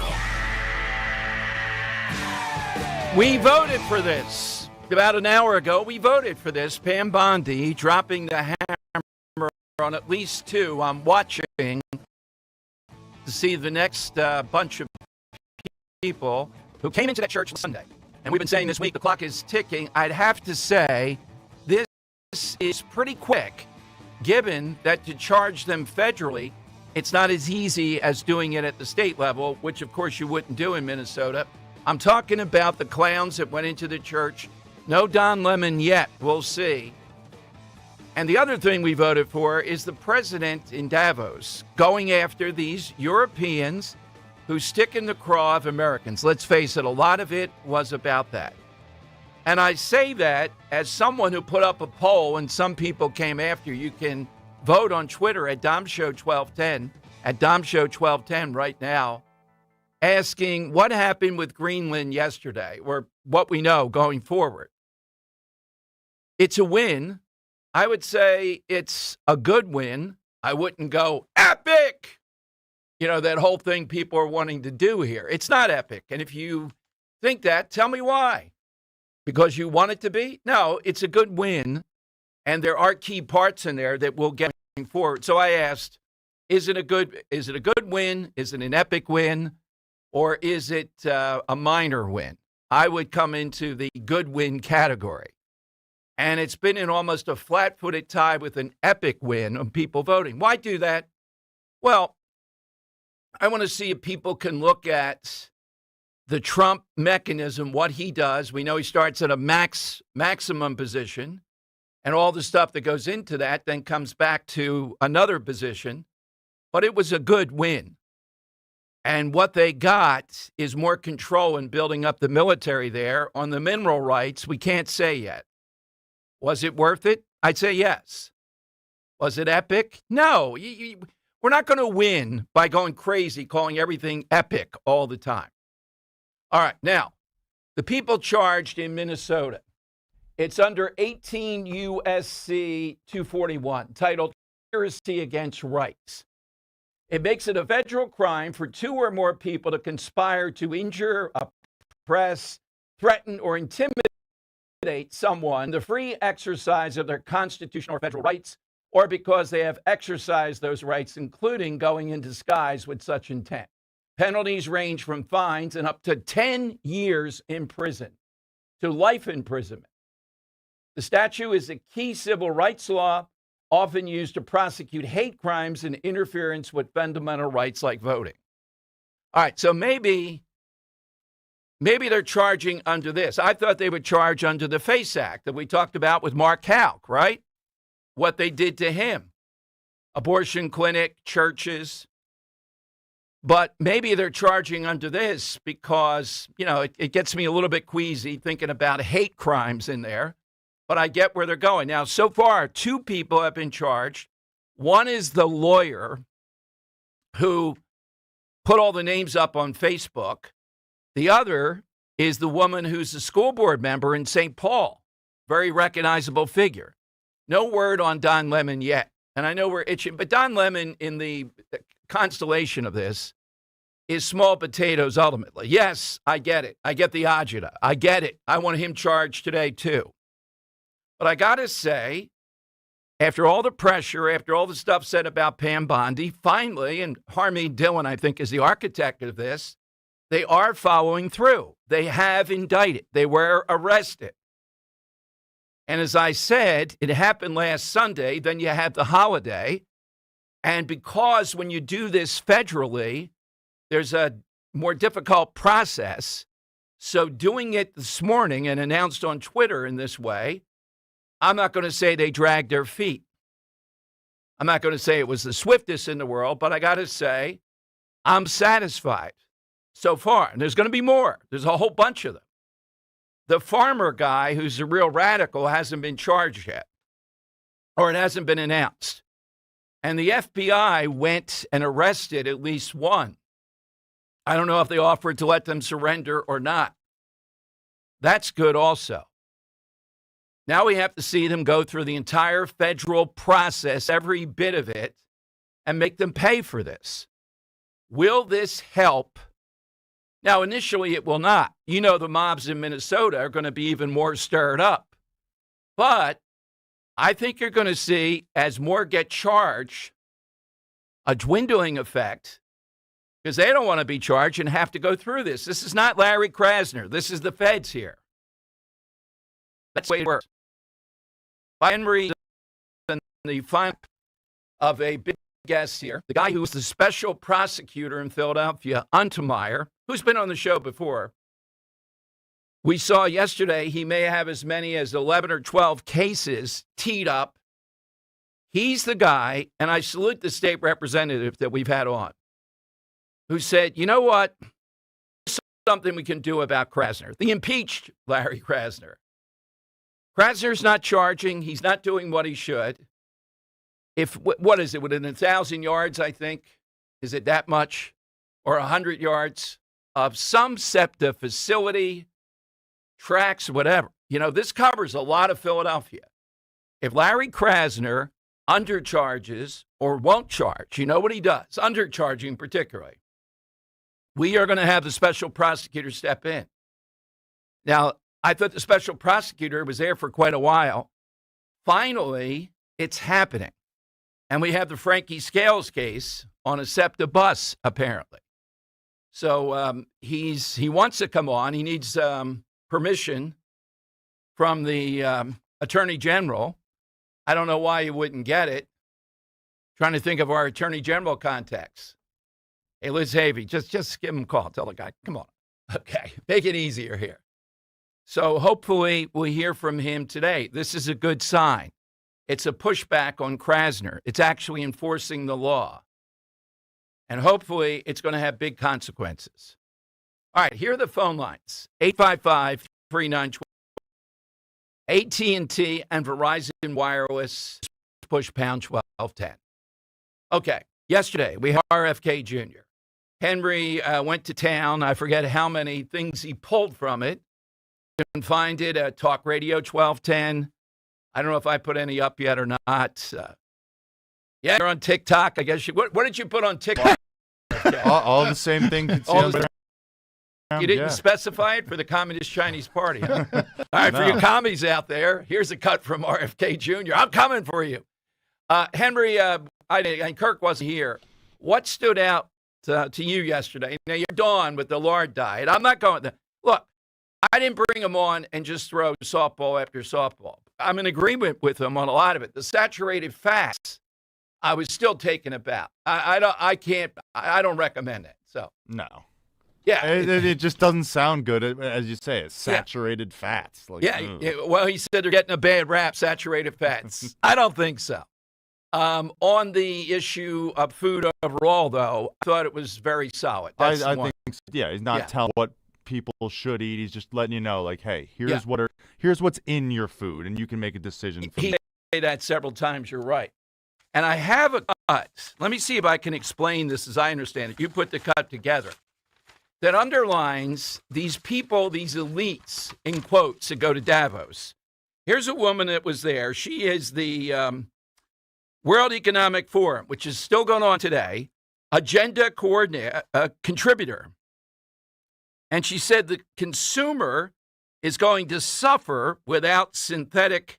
We voted for this. About an hour ago, we voted for this. Pam Bondi dropping the hammer on at least two. I'm watching to see the next bunch of people who came into that church on Sunday. And we've been saying this week the clock is ticking. I'd have to say this is pretty quick, given that to charge them federally, it's not as easy as doing it at the state level, which, of course, you wouldn't do in Minnesota. I'm talking about the clowns that went into the church. No Don Lemon yet. We'll see. And the other thing we voted for is the president in Davos going after these Europeans who stick in the craw of Americans. Let's face it, a lot of it was about that. And I say that as someone who put up a poll, and some people came after. You can vote on Twitter at DomShow1210, at DomShow1210 right now, asking what happened with Greenland yesterday, or what we know going forward. It's a win. I would say it's a good win. I wouldn't go epic. You know, that whole thing people are wanting to do here. It's not epic. And if you think that, tell me why. Because you want it to be? No, it's a good win. And there are key parts in there that we'll get forward. So I asked, is it a good win? Is it an epic win? Or is it a minor win? I would come into the good win category. And it's been in almost a flat-footed tie with an epic win of people voting. Why do that? Well, I want to see if people can look at the Trump mechanism, what he does. We know he starts at a maximum position, and all the stuff that goes into that then comes back to another position. But it was a good win. And what they got is more control in building up the military there. On the mineral rights, we can't say yet. Was it worth it? I'd say yes. Was it epic? No. We're not going to win by going crazy, calling everything epic all the time. All right. Now, the people charged in Minnesota. It's under 18 U.S.C. 241, titled Conspiracy Against Rights. It makes it a federal crime for two or more people to conspire to injure, oppress, threaten, or intimidate someone, the free exercise of their constitutional or federal rights, or because they have exercised those rights, including going in disguise with such intent. Penalties range from fines and up to 10 years in prison to life imprisonment. The statute is a key civil rights law often used to prosecute hate crimes and interference with fundamental rights like voting. All right, so maybe they're charging under this. I thought they would charge under the FACE Act that we talked about with Mark Houck, right? What they did to him. Abortion clinic, churches. But maybe they're charging under this because, you know, it gets me a little bit queasy thinking about hate crimes in there. But I get where they're going. Now, so far, two people have been charged. One is the lawyer who put all the names up on Facebook. The other is the woman who's a school board member in St. Paul. Very recognizable figure. No word on Don Lemon yet. and I know we're itching, but Don Lemon in the constellation of this is small potatoes ultimately. Yes, I get it. I get the agita. I get it. I want him charged today too. But I got to say, after all the pressure, after all the stuff said about Pam Bondi, finally, and Harmeet Dillon, I think, is the architect of this, they are following through. They have indicted. They were arrested. And as I said, it happened last Sunday. Then you had the holiday. And because when you do this federally, there's a more difficult process. So doing it this morning and announced on Twitter in this way, I'm not going to say they dragged their feet. I'm not going to say it was the swiftest in the world, but I got to say I'm satisfied so far. And there's going to be more. There's a whole bunch of them. The farmer guy who's a real radical hasn't been charged yet, or it hasn't been announced. And the FBI went and arrested at least one. I don't know if they offered to let them surrender or not. That's good also. Now we have to see them go through the entire federal process, every bit of it, and make them pay for this. Will this help? Now, initially, it will not. You know, the mobs in Minnesota are going to be even more stirred up. But I think you're going to see, as more get charged, a dwindling effect, because they don't want to be charged and have to go through this. This is not Larry Krasner. This is the feds here. That's the way it works. Henry, the final of a big guest here, the guy who was the special prosecutor in Philadelphia, Untermeyer, who's been on the show before. We saw yesterday he may have as many as 11 or 12 cases teed up. He's the guy, and I salute the state representative that we've had on, who said, you know what? There's something we can do about Krasner, the impeached Larry Krasner. Krasner's not charging. He's not doing what he should. What is it, within 1,000 yards, I think? Is it that much? Or 100 yards of some SEPTA facility, tracks, whatever. You know, this covers a lot of Philadelphia. If Larry Krasner undercharges or won't charge, you know what he does, undercharging particularly, we are going to have the special prosecutor step in. Now, I thought the special prosecutor was there for quite a while. Finally, it's happening. And we have the Frankie Scales case on a SEPTA bus, apparently. So he wants to come on. He needs permission from the Attorney General. I don't know why he wouldn't get it. Trying to think of our Attorney General contacts. Hey, Liz Havey, just give him a call. Tell the guy, come on. Okay, make it easier here. So hopefully we'll hear from him today. This is a good sign. It's a pushback on Krasner. It's actually enforcing the law. And hopefully it's going to have big consequences. All right, here are the phone lines. 855-3920. AT&T and Verizon Wireless push pound 1210. Okay, yesterday we had RFK Jr. Henry went to town. I forget how many things he pulled from it. You can find it at Talk Radio 1210. I don't know if I put any up yet or not. Yeah, you're on TikTok. I guess what did you put on TikTok? all the same thing. You didn't specify it for the Communist Chinese Party. Huh? All right, for you commies out there, here's a cut from RFK Jr. I'm coming for you. Henry, and Kirk wasn't here. What stood out to you yesterday? Now, you're Dawn with the lard diet. I'm not going there. Look, I didn't bring him on and just throw softball after softball. I'm in agreement with him on a lot of it. The saturated fats, I was still taken aback. I don't recommend it. So no. Yeah. It just doesn't sound good, as you say. It's saturated fats. Like, yeah. Well, he said they're getting a bad rap, saturated fats. I don't think so. On the issue of food overall, though, I thought it was very solid. I think, he's not telling what people should eat. He's just letting you know, like, hey, here's what's in your food, and you can make a decision. He said that several times. You're right. And I have a cut. Let me see if I can explain this as I understand it. You put the cut together. That underlines these people, these elites, in quotes, that go to Davos. Here's a woman that was there. She is the World Economic Forum, which is still going on today, agenda contributor. And she said the consumer is going to suffer without synthetic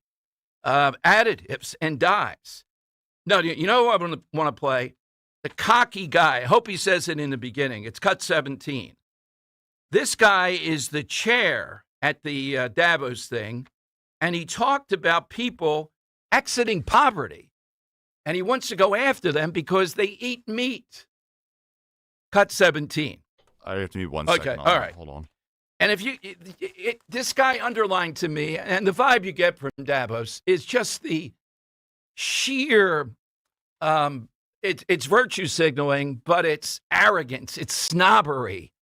additives and dyes. No, you know what I want to play? The cocky guy. I hope he says it in the beginning. It's cut 17. This guy is the chair at the Davos thing, and he talked about people exiting poverty, and he wants to go after them because they eat meat. Cut 17. I have to be 1 second. Okay, all right. Hold on. And if this guy underlined to me, and the vibe you get from Davos is just the sheer, it's virtue signaling, but it's arrogance, it's snobbery.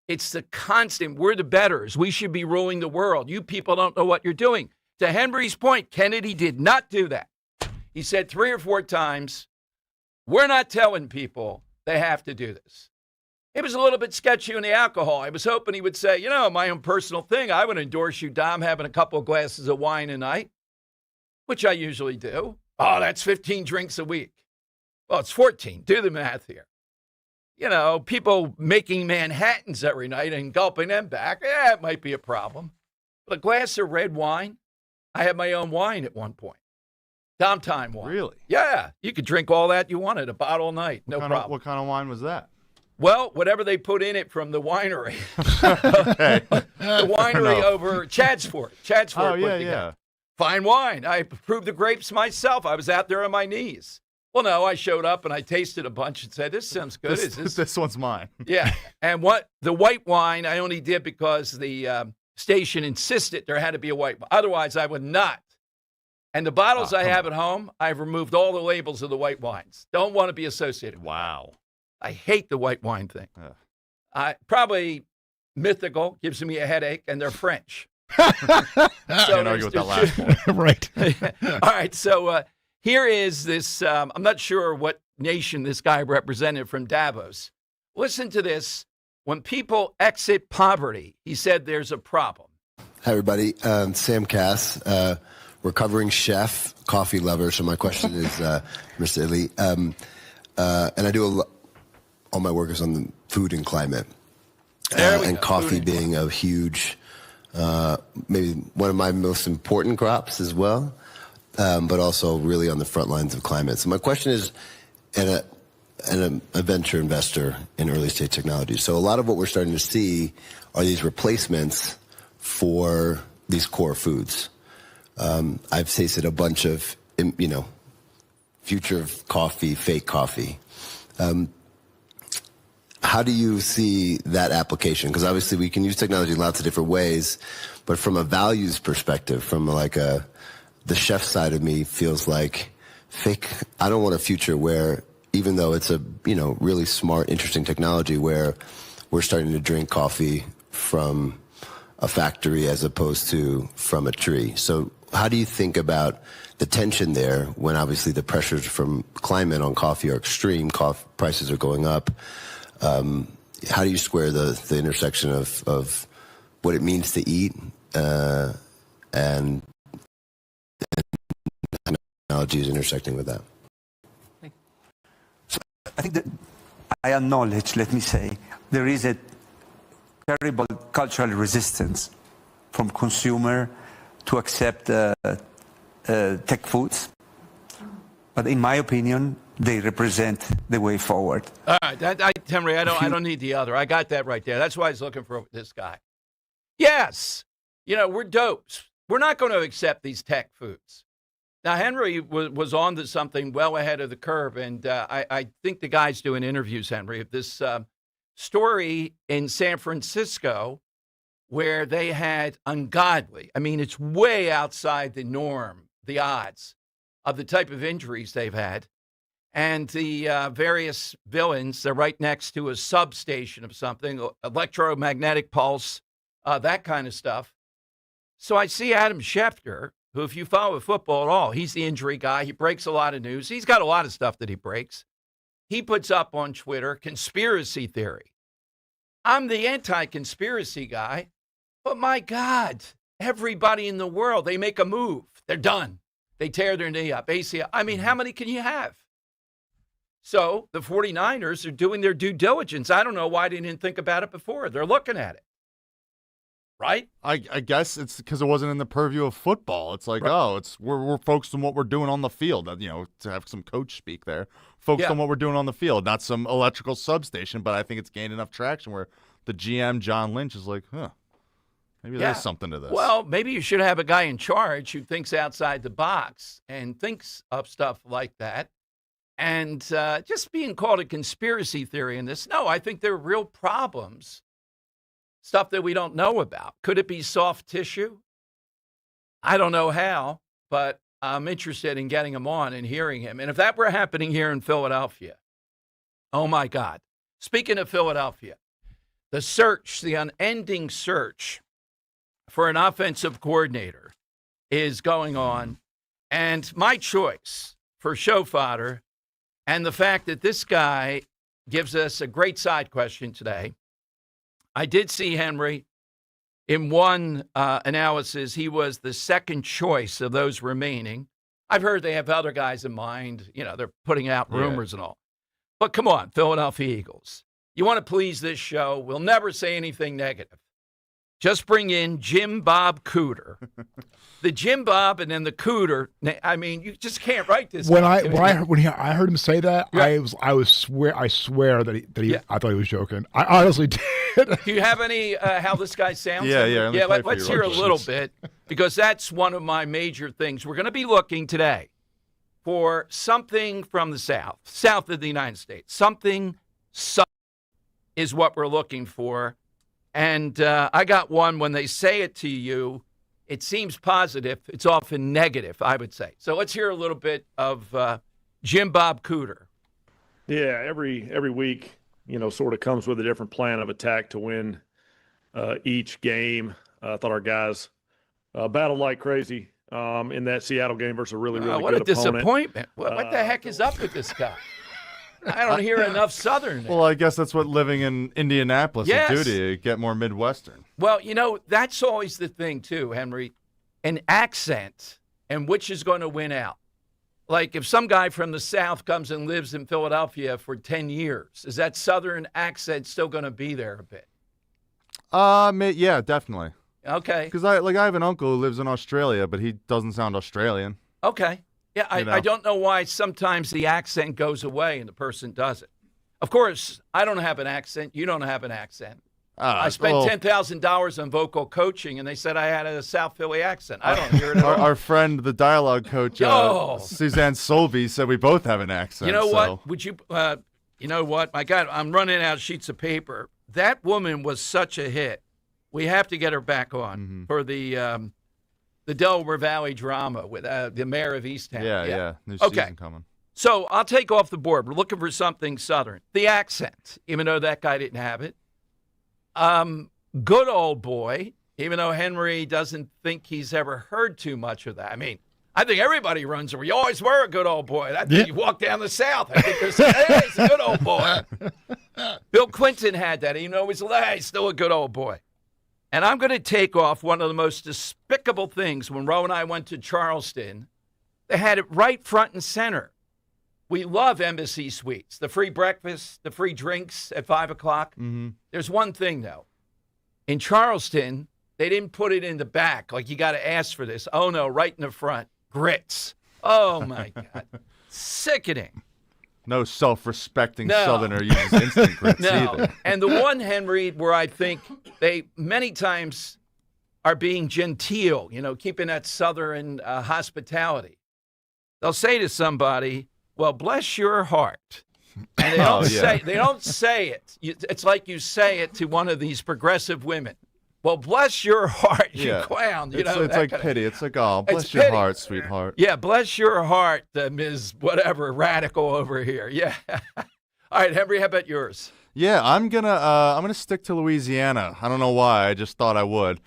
It's the constant, we're the betters. We should be ruling the world. You people don't know what you're doing. To Henry's point, Kennedy did not do that. He said 3 or 4 times, we're not telling people they have to do this. It was a little bit sketchy on the alcohol. I was hoping he would say, my own personal thing, I would endorse you, Dom, having a couple of glasses of wine a night, which I usually do. Oh, that's 15 drinks a week. Well, it's 14. Do the math here. People making Manhattans every night and gulping them back, it might be a problem. But a glass of red wine, I had my own wine at one point. Dom time wine. Really? Yeah. You could drink all that you wanted, a bottle a night. No problem. What kind of wine was that? Well, whatever they put in it from the winery. Okay. The winery over Chadsford. Oh, yeah. Fine wine. I approved the grapes myself. I was out there on my knees. Well, no, I showed up and I tasted a bunch and said, this sounds good. This one's mine. Yeah. And the white wine I only did because the station insisted there had to be a white wine. Otherwise, I would not. And the bottles I have at home, I've removed all the labels of the white wines. Don't want to be associated with Wow. I hate the white wine thing. Probably mythical, gives me a headache, and they're French. Can't argue with that last one. Right. All right, so here is this, I'm not sure what nation this guy represented from Davos. Listen to this. When people exit poverty, he said there's a problem. Hi, everybody. Sam Cass, recovering chef, coffee lover. So my question is, Mr. Italy, and I do all my work is on the food and climate, and coffee being a huge, maybe one of my most important crops as well, but also really on the front lines of climate. So my question is, and a venture investor in early stage technology. So a lot of what we're starting to see are these replacements for these core foods. I've tasted a bunch of, future of coffee, fake coffee. How do you see that application? Because obviously we can use technology in lots of different ways, but from a values perspective, from the chef side of me feels like fake. I don't want a future where, even though it's a really smart, interesting technology, where we're starting to drink coffee from a factory as opposed to from a tree. So how do you think about the tension there when obviously the pressures from climate on coffee are extreme, coffee prices are going up? How do you square the intersection of what it means to eat and technology is intersecting with that? So I think that I acknowledge, let me say, there is a terrible cultural resistance from consumer to accept tech foods. But in my opinion, they represent the way forward. All right, Henry, I don't need the other. I got that right there. That's why I was looking for this guy. Yes, we're dopes. We're not going to accept these tech foods. Now, Henry was on to something well ahead of the curve, and I think the guy's doing interviews, Henry, of this story in San Francisco where they had ungodly, it's way outside the norm, the odds of the type of injuries they've had. And the various villains, they're right next to a substation of something, electromagnetic pulse, that kind of stuff. So I see Adam Schefter, who, if you follow football at all, he's the injury guy. He breaks a lot of news. He's got a lot of stuff that he breaks. He puts up on Twitter conspiracy theory. I'm the anti-conspiracy guy, but my God, everybody in the world, they make a move. They're done. They tear their knee up, ACL. I mean, how many can you have? So the 49ers are doing their due diligence. I don't know why they didn't think about it before. They're looking at it. Right? I guess it's because it wasn't in the purview of football. It's like, we're focused on what we're doing on the field. To have some coach speak there. Focused on what we're doing on the field, not some electrical substation. But I think it's gained enough traction where the GM, John Lynch, is like, maybe there's something to this. Well, maybe you should have a guy in charge who thinks outside the box and thinks of stuff like that. And just being called a conspiracy theory in this, no, I think there are real problems. Stuff that we don't know about. Could it be soft tissue? I don't know how, but I'm interested in getting him on and hearing him. And if that were happening here in Philadelphia, oh my God. Speaking of Philadelphia, the search, the unending search for an offensive coordinator is going on. And my choice for show fodder, and the fact that this guy gives us a great side question today. I did see Henry in one analysis. He was the second choice of those remaining. I've heard they have other guys in mind. You know, they're putting out rumors and all. But come on, Philadelphia Eagles. You want to please this show. We'll never say anything negative. Just bring in Jim Bob Cooter. The Jim Bob and then the Cooter. I mean, you just can't write this. When I heard him say that, I swear that he I thought he was joking. I honestly did. Do you have any how this guy sounds? Yeah. Let's hear a little bit, because that's one of my major things. We're going to be looking today for something from the south of the United States. Something is what we're looking for. And I got one, when they say it to you, it seems positive. It's often negative, I would say. So let's hear a little bit of Jim Bob Cooter. Yeah, every week, sort of comes with a different plan of attack to win each game. I thought our guys battled like crazy in that Seattle game versus a really, really what good a opponent. Disappointment. What the heck is up with this guy? I don't hear enough Southern. Well, I guess that's what living in Indianapolis will do to you. Get more Midwestern. Well, that's always the thing, too, Henry. An accent and which is going to win out. Like if some guy from the South comes and lives in Philadelphia for 10 years, is that Southern accent still going to be there a bit? Yeah, definitely. Okay. Because I have an uncle who lives in Australia, but he doesn't sound Australian. Okay. Yeah, I don't know why sometimes the accent goes away and the person doesn't. Of course, I don't have an accent. You don't have an accent. I spent $10,000 on vocal coaching, and they said I had a South Philly accent. I don't hear it at all. Our friend, the dialogue coach, Suzanne Solby, said we both have an accent. You know what? Would you? You know what? My God, I'm running out of sheets of paper. That woman was such a hit. We have to get her back on for the Delaware Valley drama with the mayor of Eastham. Yeah. New season coming. So I'll take off the board. We're looking for something Southern. The accent, even though that guy didn't have it. Good old boy, even though Henry doesn't think he's ever heard too much of that. I mean, I think everybody runs over. You always were a good old boy. I think you walk down the South. I think there's hey, he's a good old boy. Bill Clinton had that. Even though he's still a good old boy. And I'm going to take off one of the most despicable things. When Ro and I went to Charleston, they had it right front and center. We love Embassy Suites, the free breakfast, the free drinks at 5 o'clock. There's one thing, though. In Charleston, they didn't put it in the back, like you got to ask for this. Oh, no, right in the front. Grits. Oh, my God. Sickening. No self-respecting Southerner uses instant grits either. And the one, Henry, where I think they many times are being genteel, keeping that Southern hospitality. They'll say to somebody, well, bless your heart. And they don't say it. It's like you say it to one of these progressive women. Well, bless your heart, you clown. It's like pity. It's like, oh, bless your heart, sweetheart. Yeah, bless your heart, Ms. Whatever, radical over here. Yeah. All right, Henry, how about yours? Yeah, I'm gonna stick to Louisiana. I don't know why. I just thought I would.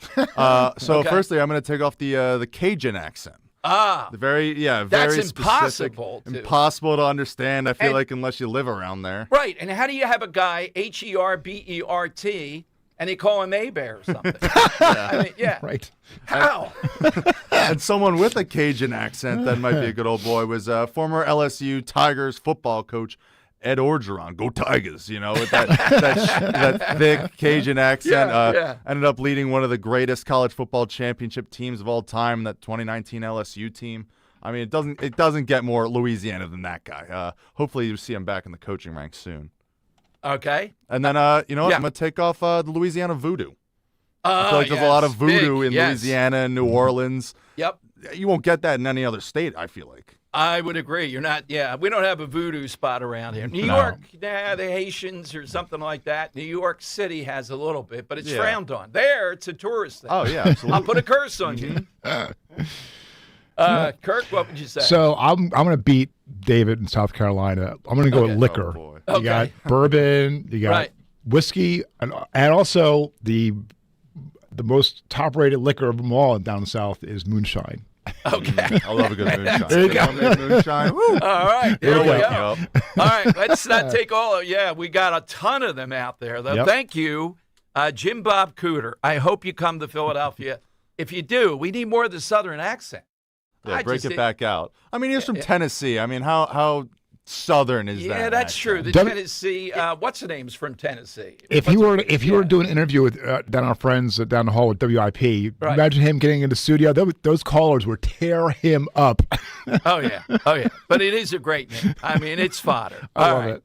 Firstly, I'm gonna take off the Cajun accent. That's very impossible. Impossible to understand. I feel like unless you live around there. Right. And how do you have a guy Herbert and they call him A-Bear or something. I mean, yeah. Right. How? And someone with a Cajun accent that might be a good old boy was former LSU Tigers football coach Ed Orgeron. Go Tigers, with that thick Cajun accent. Ended up leading one of the greatest college football championship teams of all time, that 2019 LSU team. I mean, it doesn't get more Louisiana than that guy. Hopefully you see him back in the coaching ranks soon. Okay. And then, you know what? I'm going to take off the Louisiana voodoo. I feel like there's a lot of voodoo in Louisiana and New Orleans. Yep. You won't get that in any other state, I feel like. I would agree. You're not, we don't have a voodoo spot around here. New York, the Haitians or something like that. New York City has a little bit, but it's frowned on. There, it's a tourist thing. Oh, yeah, absolutely. I'll put a curse on you. Kirk, what would you say? So I'm going to beat David in South Carolina. I'm going to go with liquor. Oh, you got bourbon, you got whiskey, and also the most top-rated liquor of them all down south is moonshine. Okay. I love a good moonshine. There you go. Moonshine. Woo. All right. There we go. Yep. All right. Let's not take all of we got a ton of them out there, though. Yep. Thank you, Jim Bob Cooter. I hope you come to Philadelphia. If you do, we need more of the Southern accent. Yeah, break it back out. I mean, he's from Tennessee. I mean, how Southern is that? Yeah, that's true. The Tennessee, what's the name's from Tennessee? If you were to do an interview with down our friends down the hall with WIP, imagine him getting in the studio. Those callers would tear him up. Oh yeah. But it is a great name. I mean, it's fodder. I love it.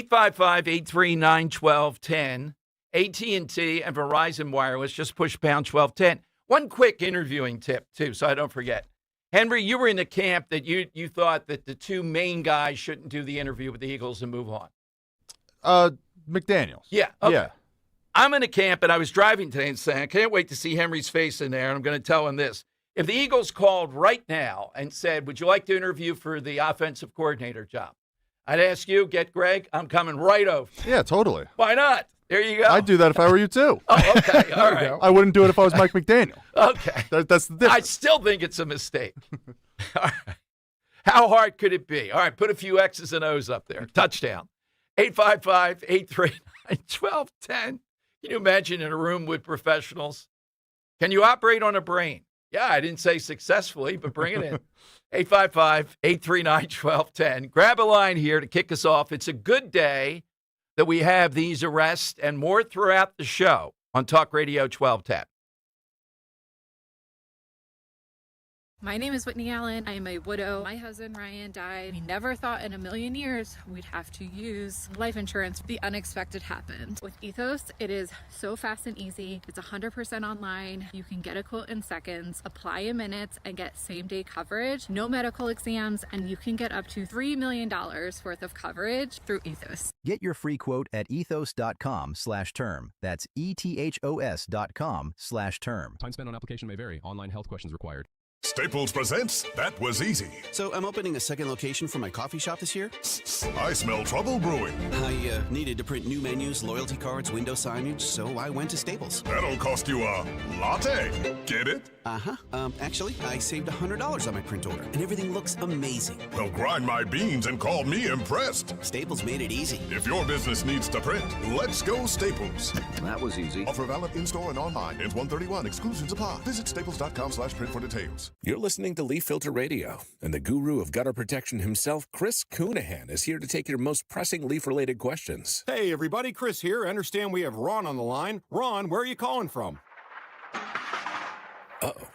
855-839-1210. AT&T and Verizon Wireless. Just push pound 1210. One quick interviewing tip too, so I don't forget. Henry, you were in the camp that you thought that the two main guys shouldn't do the interview with the Eagles and move on. McDaniels. Yeah. Okay. Yeah. I'm in a camp, and I was driving today and saying, I can't wait to see Henry's face in there, and I'm going to tell him this. If the Eagles called right now and said, would you like to interview for the offensive coordinator job? I'd ask you, get Greg, I'm coming right over. Yeah, totally. Why not? There you go. I'd do that if I were you, too. Oh, okay. All right. I wouldn't do it if I was Mike McDaniel. Okay. That's the difference. I still think it's a mistake. All right. How hard could it be? All right, put a few X's and O's up there. Touchdown. 855-839-1210. Can you imagine in a room with professionals? Can you operate on a brain? Yeah, I didn't say successfully, but bring it in. 855-839-1210. Grab a line here to kick us off. It's a good day that we have these arrests and more throughout the show on Talk Radio 1210. My name is Whitney Allen. I am a widow. My husband, Ryan, died. We never thought in a million years we'd have to use life insurance. The unexpected happened. With Ethos, it is so fast and easy. It's 100% online. You can get a quote in seconds, apply in minutes, and get same-day coverage. No medical exams, and you can get up to $3 million worth of coverage through Ethos. Get your free quote at ethos.com/term. That's ETHOS.com/term. Time spent on application may vary. Online health questions required. Staples presents That Was Easy. So I'm opening a second location for my coffee shop this year. I smell trouble brewing. I needed to print new menus, loyalty cards, window signage, so I went to Staples. That'll cost you a latte. Get it? Uh-huh. Actually, I saved $100 on my print order, and everything looks amazing. Well, grind my beans and call me impressed. Staples made it easy. If your business needs to print, let's go Staples. That was easy. Offer valid in-store and online. Ends 1/31. Exclusions apply. Visit staples.com/print for details. You're listening to Leaf Filter Radio, and the guru of gutter protection himself, Chris Coonahan, is here to take your most pressing leaf-related questions. Hey, everybody, Chris here. I understand we have Ron on the line. Ron, where are you calling from? Uh-oh.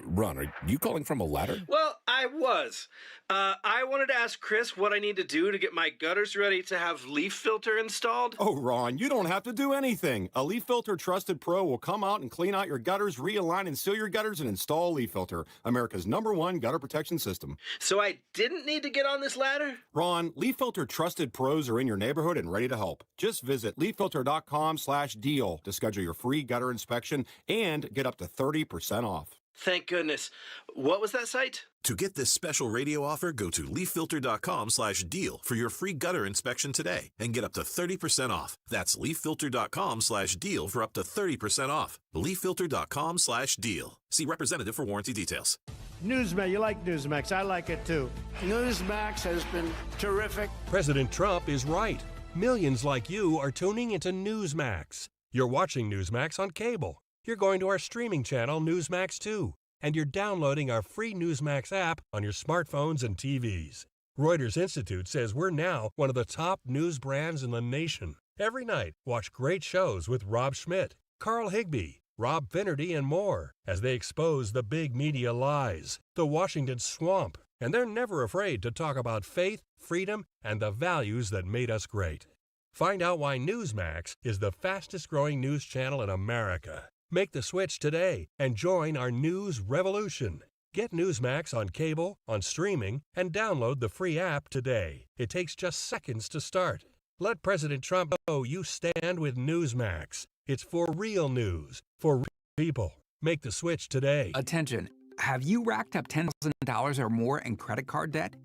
Ron, are you calling from a ladder? Well, I was. I wanted to ask Chris what I need to do to get my gutters ready to have leaf filter installed. Oh, Ron, you don't have to do anything. A Leaf Filter Trusted Pro will come out and clean out your gutters, realign and seal your gutters, and install Leaf Filter, America's #1 gutter protection system. So I didn't need to get on this ladder? Ron, Leaf Filter Trusted Pros are in your neighborhood and ready to help. Just visit leaffilter.com/deal to schedule your free gutter inspection and get up to 30% off. Thank goodness. What was that site? To get this special radio offer, go to leaffilter.com/deal for your free gutter inspection today and get up to 30% off. That's leaffilter.com/deal for up to 30% off. leaffilter.com/deal. See representative for warranty details. Newsmax, you like Newsmax. I like it too. Newsmax has been terrific. President Trump is right. Millions like you are tuning into Newsmax. You're watching Newsmax on cable. You're going to our streaming channel, Newsmax 2. And you're downloading our free Newsmax app on your smartphones and TVs. Reuters Institute says we're now one of the top news brands in the nation. Every night, watch great shows with Rob Schmidt, Carl Higbie, Rob Finnerty, and more as they expose the big media lies, the Washington swamp, and they're never afraid to talk about faith, freedom, and the values that made us great. Find out why Newsmax is the fastest-growing news channel in America. Make the switch today and join our news revolution. Get Newsmax on cable, on streaming, and download the free app today. It takes just seconds to start. Let President Trump know you stand with Newsmax. It's for real news, for real people. Make the switch today. Attention. Have you racked up $10,000 or more in credit card debt?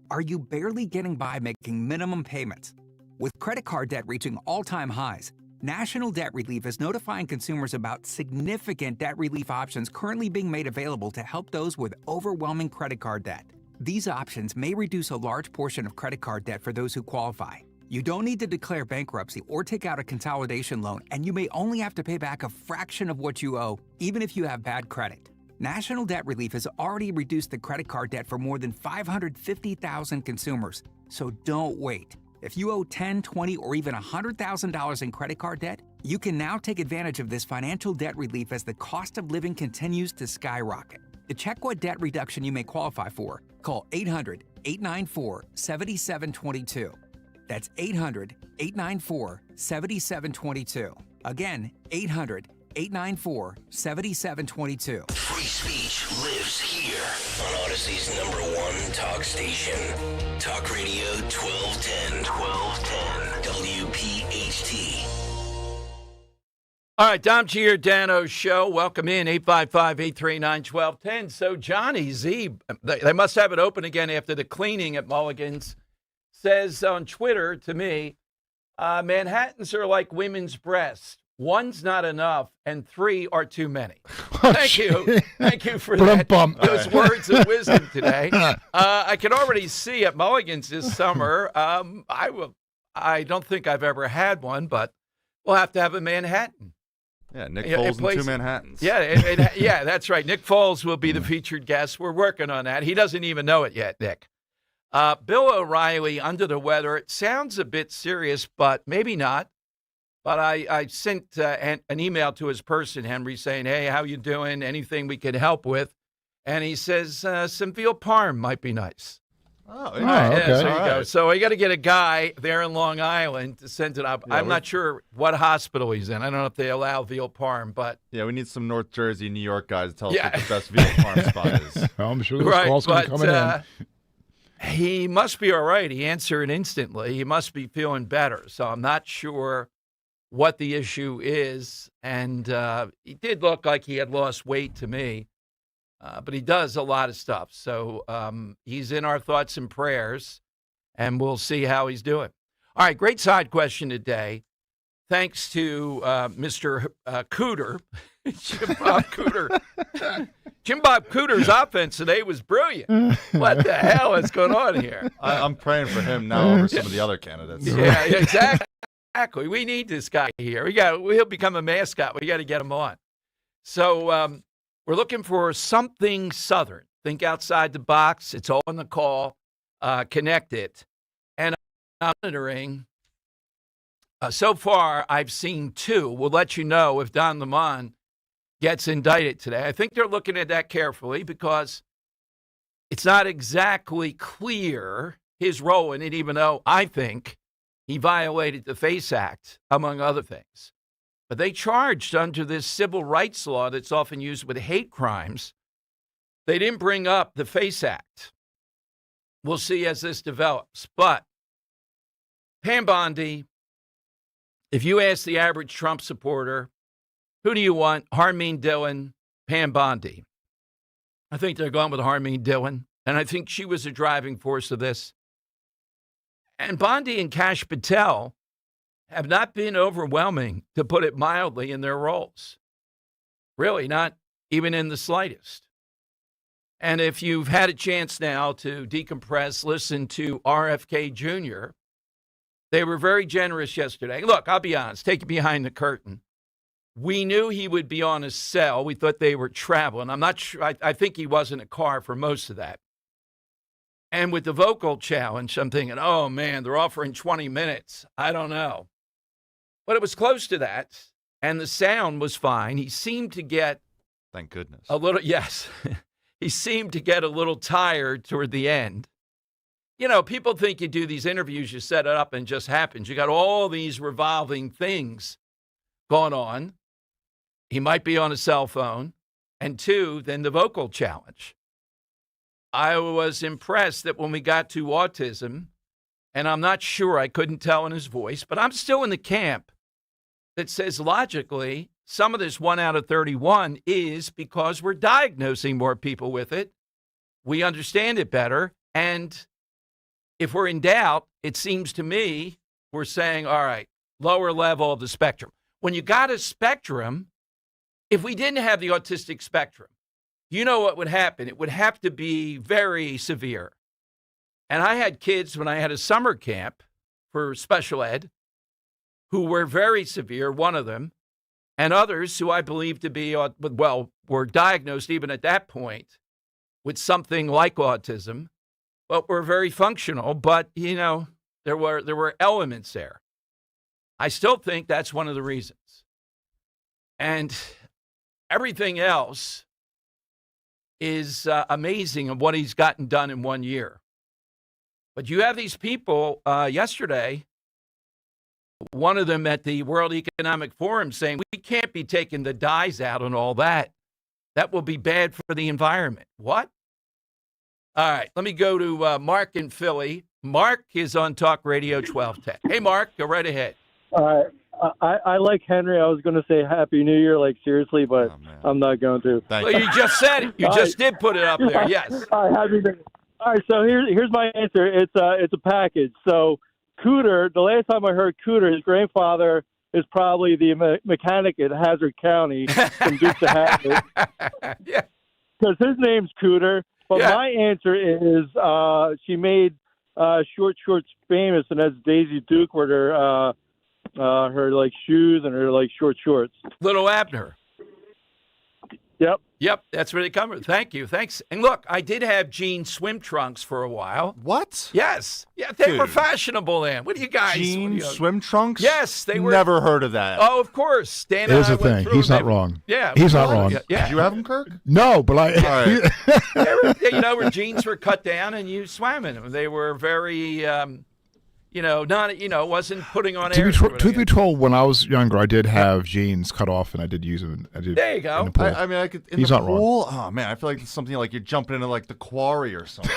Are you barely getting by making minimum payments? With credit card debt reaching all-time highs, National Debt Relief is notifying consumers about significant debt relief options currently being made available to help those with overwhelming credit card debt. These options may reduce a large portion of credit card debt for those who qualify. You don't need to declare bankruptcy or take out a consolidation loan, and you may only have to pay back a fraction of what you owe, even if you have bad credit. National Debt Relief has already reduced the credit card debt for more than 550,000 consumers, so don't wait. If you owe $10,000, $20,000, or even $100,000 in credit card debt, you can now take advantage of this financial debt relief as the cost of living continues to skyrocket. To check what debt reduction you may qualify for, call 800-894-7722. That's 800-894-7722. Again, 800-894-7722. Free speech lives here on Odyssey's #1 talk station. Talk Radio 1210. WPHT. All right, Dom Giordano Show. Welcome in, 855-839-1210. So Johnny Z, they must have it open again after the cleaning at Mulligan's, says on Twitter to me, Manhattans are like women's breasts. 1's not enough, and 3 are too many. Thank you. Thank you for that. Those words of wisdom today. I can already see at Mulligan's this summer. I don't think I've ever had one, but we'll have to have a Manhattan. Yeah, Nick Foles and 2 Manhattans. Yeah, yeah, that's right. Nick Foles will be the featured guest. We're working on that. He doesn't even know it yet, Nick. Bill O'Reilly, under the weather. It sounds a bit serious, but maybe not. But I sent an email to his person, Henry, saying, hey, how you doing? Anything we could help with? And he says some veal parm might be nice. Oh, okay. Yeah, so there you go. So I got to get a guy there in Long Island to send it up. Yeah, I'm not sure what hospital he's in. I don't know if they allow veal parm, but yeah, we need some North Jersey, New York guys to tell us what the best veal parm spot is. I'm sure those calls can be coming in. He must be all right. He answered instantly. He must be feeling better. So I'm not sure what the issue is. And he did look like he had lost weight to me. But he does a lot of stuff. So he's in our thoughts and prayers, and we'll see how he's doing. All right, great side question today. Thanks to Mr. Cooter, Jim Bob Cooter. Jim Bob Cooter's offense today was brilliant. What the hell is going on here? I'm praying for him now over some of the other candidates. Yeah, exactly. We need this guy here. He'll become a mascot. We got to get him on. So we're looking for something Southern. Think outside the box. It's all in the call. Connect it. And I'm monitoring. So far, I've seen 2. We'll let you know if Don Lemon gets indicted today. I think they're looking at that carefully because it's not exactly clear his role in it, even though I think he violated the FACE Act, among other things. But they charged under this civil rights law that's often used with hate crimes. They didn't bring up the FACE Act. We'll see as this develops. But Pam Bondi, if you ask the average Trump supporter, who do you want? Harmeet Dillon, Pam Bondi. I think they're going with Harmeet Dillon, and I think she was a driving force of this. And Bondi and Kash Patel have not been overwhelming, to put it mildly, in their roles. Really, not even in the slightest. And if you've had a chance now to decompress, listen to RFK Jr., they were very generous yesterday. Look, I'll be honest, take it behind the curtain. We knew he would be on a cell. We thought they were traveling. I'm not sure. I think he was in a car for most of that. And with the vocal challenge, I'm thinking, oh, man, they're offering 20 minutes. I don't know. But it was close to that, and the sound was fine. He seemed to get Thank goodness. a little, yes, he seemed to get a little tired toward the end. You know, people think you do these interviews, you set it up and it just happens. You got all these revolving things going on. He might be on a cell phone. And 2, then the vocal challenge. I was impressed that when we got to autism, and I'm not sure, I couldn't tell in his voice, but I'm still in the camp that says logically some of this 1 out of 31 is because we're diagnosing more people with it. We understand it better. And if we're in doubt, it seems to me we're saying, all right, lower level of the spectrum. When you got a spectrum, if we didn't have the autistic spectrum, you know what would happen? It would have to be very severe. And I had kids when I had a summer camp for special ed who were very severe, one of them, and others who I believe to be, well, were diagnosed even at that point with something like autism, but were very functional. But, you know, there were elements there. I still think that's one of the reasons. And everything else is amazing of what he's gotten done in 1 year. But you have these people yesterday, one of them at the World Economic Forum saying, we can't be taking the dyes out and all that. That will be bad for the environment. What? All right, let me go to Mark in Philly. Mark is on Talk Radio 1210. Hey, Mark, go right ahead. All right. I like Henry. I was going to say Happy New Year, like seriously, but I'm not going to. Well, you just said it. You just did put it up there. Yes. All right, Happy New Year. All right, so here's my answer. It's a package. So Cooter, the last time I heard Cooter, his grandfather is probably the mechanic at Hazard County from Dukes of Hazzard. Yeah. Because his name's Cooter. But my answer is she made short shorts famous, and that's Daisy Duke with her like shoes and her like short shorts. Little Abner. Yep, that's where they come from. Thank you. Thanks. And look, I did have jean swim trunks for a while. What? Yes. Yeah, they were fashionable then. What do you guys? Jean swim trunks? Yes, they were. Never heard of that. Oh, of course. Stan Here's and I the went thing. through He's them. not wrong. Yeah. He's not wrong. Yeah. Did you have them, Kirk? No, but I. All right. They were, you know, where jeans were cut down and you swam in them. They were very, wasn't putting on air. Truth be told, when I was younger, I did have jeans cut off, and I did use them. There you go. In the pool. I mean, I could. In He's the not wrong. pool? Oh man, I feel like it's something like you're jumping into like the quarry or something.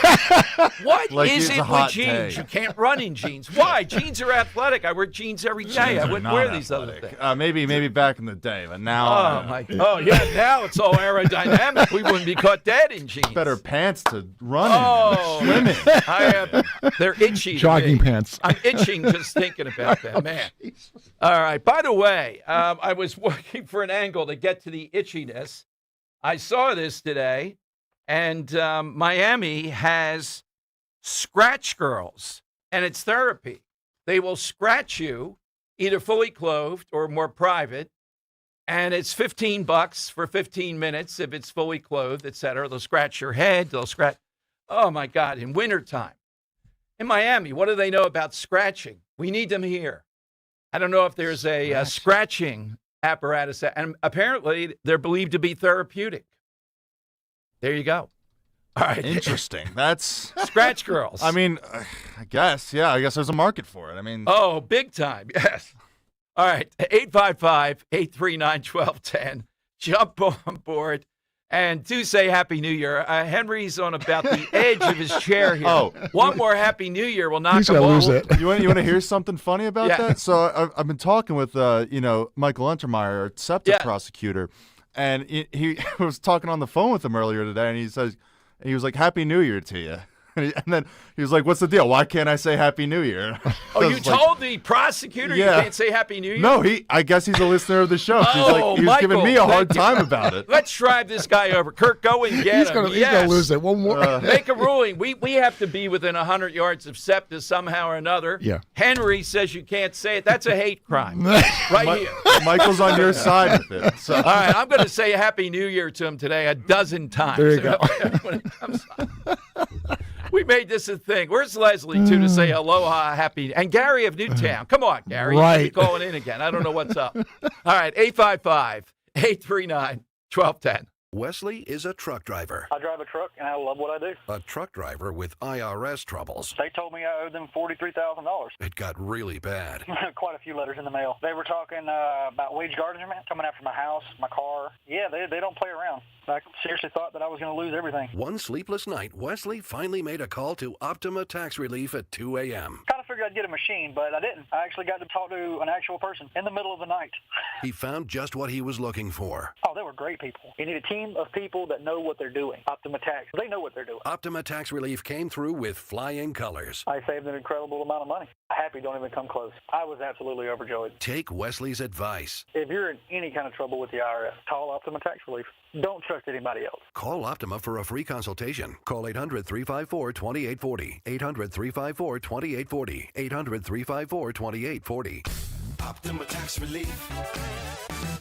What Like is it's it a hot with jeans? day. You can't run in jeans. Why? Jeans are athletic. I wear jeans every day. Jeans I are wouldn't not wear these other athletic. things. Maybe back in the day, but now. Oh yeah, now it's all aerodynamic. We wouldn't be caught dead in jeans. Better pants to run in. Oh, Swimming. They're itchy. to Jogging me. pants. I'm itching just thinking about that, man. All right. By the way, I was looking for an angle to get to the itchiness. I saw this today, and Miami has scratch girls, and it's therapy. They will scratch you, either fully clothed or more private, and it's $15 for 15 minutes if it's fully clothed, etc. They'll scratch your head. They'll scratch. Oh, my God, in wintertime. In Miami, what do they know about scratching? We need them here. I don't know if there's a scratching apparatus, and apparently they're believed to be therapeutic. There you go. All right. Interesting. That's scratch girls. I mean, I guess there's a market for it. I mean, oh, big time. Yes. All right. 855-839-1210. Jump on board. And do say Happy New Year. Henry's on about the edge of his chair here. Oh. One more Happy New Year will knock He's him gonna lose off. it. You want to hear something funny about Yeah. that? So I've been talking with Michael Untermeyer, our SEPTA prosecutor, and he was talking on the phone with him earlier today, and he was like, "Happy New Year to you." And then he was like, "What's the deal? Why can't I say Happy New Year?" Oh, you told the prosecutor you can't say Happy New Year? No, I guess he's a listener of the show. Oh, he was giving me a hard time about it. Let's drive this guy over. Kurt, go and get He's him. gonna lose it. One more. Make a ruling. We have to be within 100 yards of SEPTA somehow or another. Yeah. Henry says you can't say it. That's a hate crime. Right here. Michael's on your side with it. So. All right, I'm going to say Happy New Year to him today 12 times. There you go. When it comes up. We made this a thing. Where's Leslie, too, to say aloha, happy? And Gary of Newtown. Come on, Gary. Right. You should be calling in again. I don't know what's up. All right, 855-839-1210. Wesley is a truck driver. I drive a truck, and I love what I do. A truck driver with IRS troubles. They told me I owed them $43,000. It got really bad. Quite a few letters in the mail. They were talking about wage garnishment, coming after my house, my car. Yeah, they don't play around. I seriously thought that I was going to lose everything. One sleepless night, Wesley finally made a call to Optima Tax Relief at 2 a.m. Kind of figured I'd get a machine, but I didn't. I actually got to talk to an actual person in the middle of the night. He found just what he was looking for. Oh, they were great people. You need a team of people that know what they're doing. Optima Tax, they know what they're doing. Optima Tax Relief came through with flying colors. I saved an incredible amount of money. Happy don't even come close. I was absolutely overjoyed. Take Wesley's advice. If you're in any kind of trouble with the IRS, call Optima Tax Relief. Don't trust anybody else. Call Optima for a free consultation. Call 800-354-2840. 800-354-2840. 800-354-2840. Optima Tax Relief.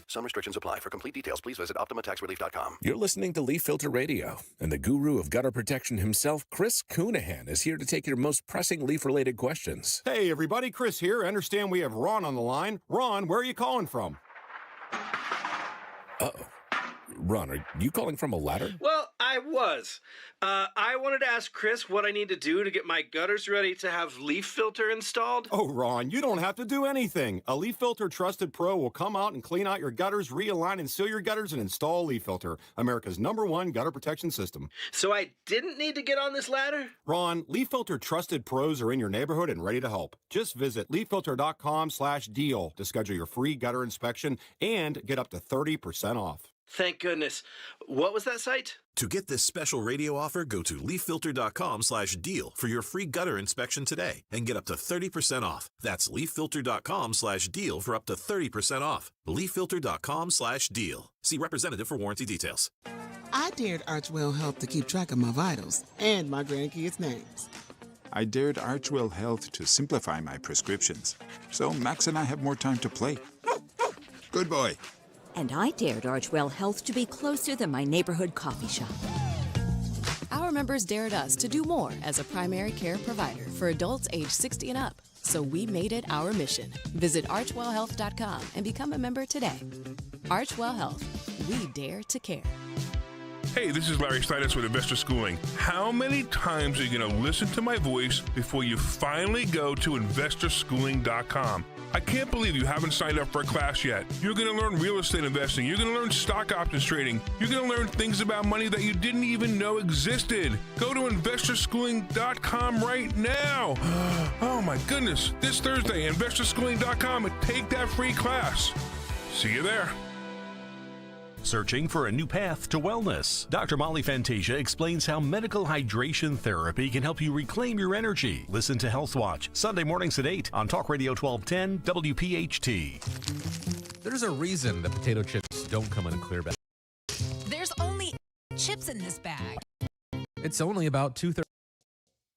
Some restrictions apply. For complete details, please visit OptimaTaxRelief.com. You're listening to Leaf Filter Radio, and the guru of gutter protection himself, Chris Cunahan, is here to take your most pressing leaf-related questions. Hey, everybody, Chris here. I understand we have Ron on the line. Ron, where are you calling from? Uh-oh. Ron, are you calling from a ladder? Well, I was. I wanted to ask Chris what I need to do to get my gutters ready to have leaf filter installed. Oh, Ron, you don't have to do anything. A Leaf Filter Trusted Pro will come out and clean out your gutters, realign and seal your gutters, and install a Leaf Filter, America's #1 gutter protection system. So I didn't need to get on this ladder? Ron, Leaf Filter Trusted Pros are in your neighborhood and ready to help. Just visit leaffilter.com/deal to schedule your free gutter inspection and get up to 30% off. Thank goodness. What was that site? To get this special radio offer, go to leaffilter.com/deal for your free gutter inspection today and get up to 30% off. That's leaffilter.com/deal for up to 30% off. leaffilter.com/deal. See representative for warranty details. I dared Archwell Health to keep track of my vitals and my grandkids' names. I dared Archwell Health to simplify my prescriptions, so Max and I have more time to play. Good boy. And I dared Archwell Health to be closer than my neighborhood coffee shop. Our members dared us to do more as a primary care provider for adults age 60 and up. So we made it our mission. Visit archwellhealth.com and become a member today. Archwell Health. We dare to care. Hey, this is Larry Steinitz with Investor Schooling. How many times are you going to listen to my voice before you finally go to investorschooling.com? I can't believe you haven't signed up for a class yet. You're going to learn real estate investing. You're going to learn stock options trading. You're going to learn things about money that you didn't even know existed. Go to investorschooling.com right now. Oh my goodness. This Thursday, investorschooling.com, and take that free class. See you there. Searching for a new path to wellness? Dr. Molly Fantasia explains how medical hydration therapy can help you reclaim your energy. Listen to Health Watch, Sunday mornings at 8 on Talk Radio 1210 WPHT. There's a reason that potato chips don't come in a clear bag. There's only chips in this bag. It's only about 2/3.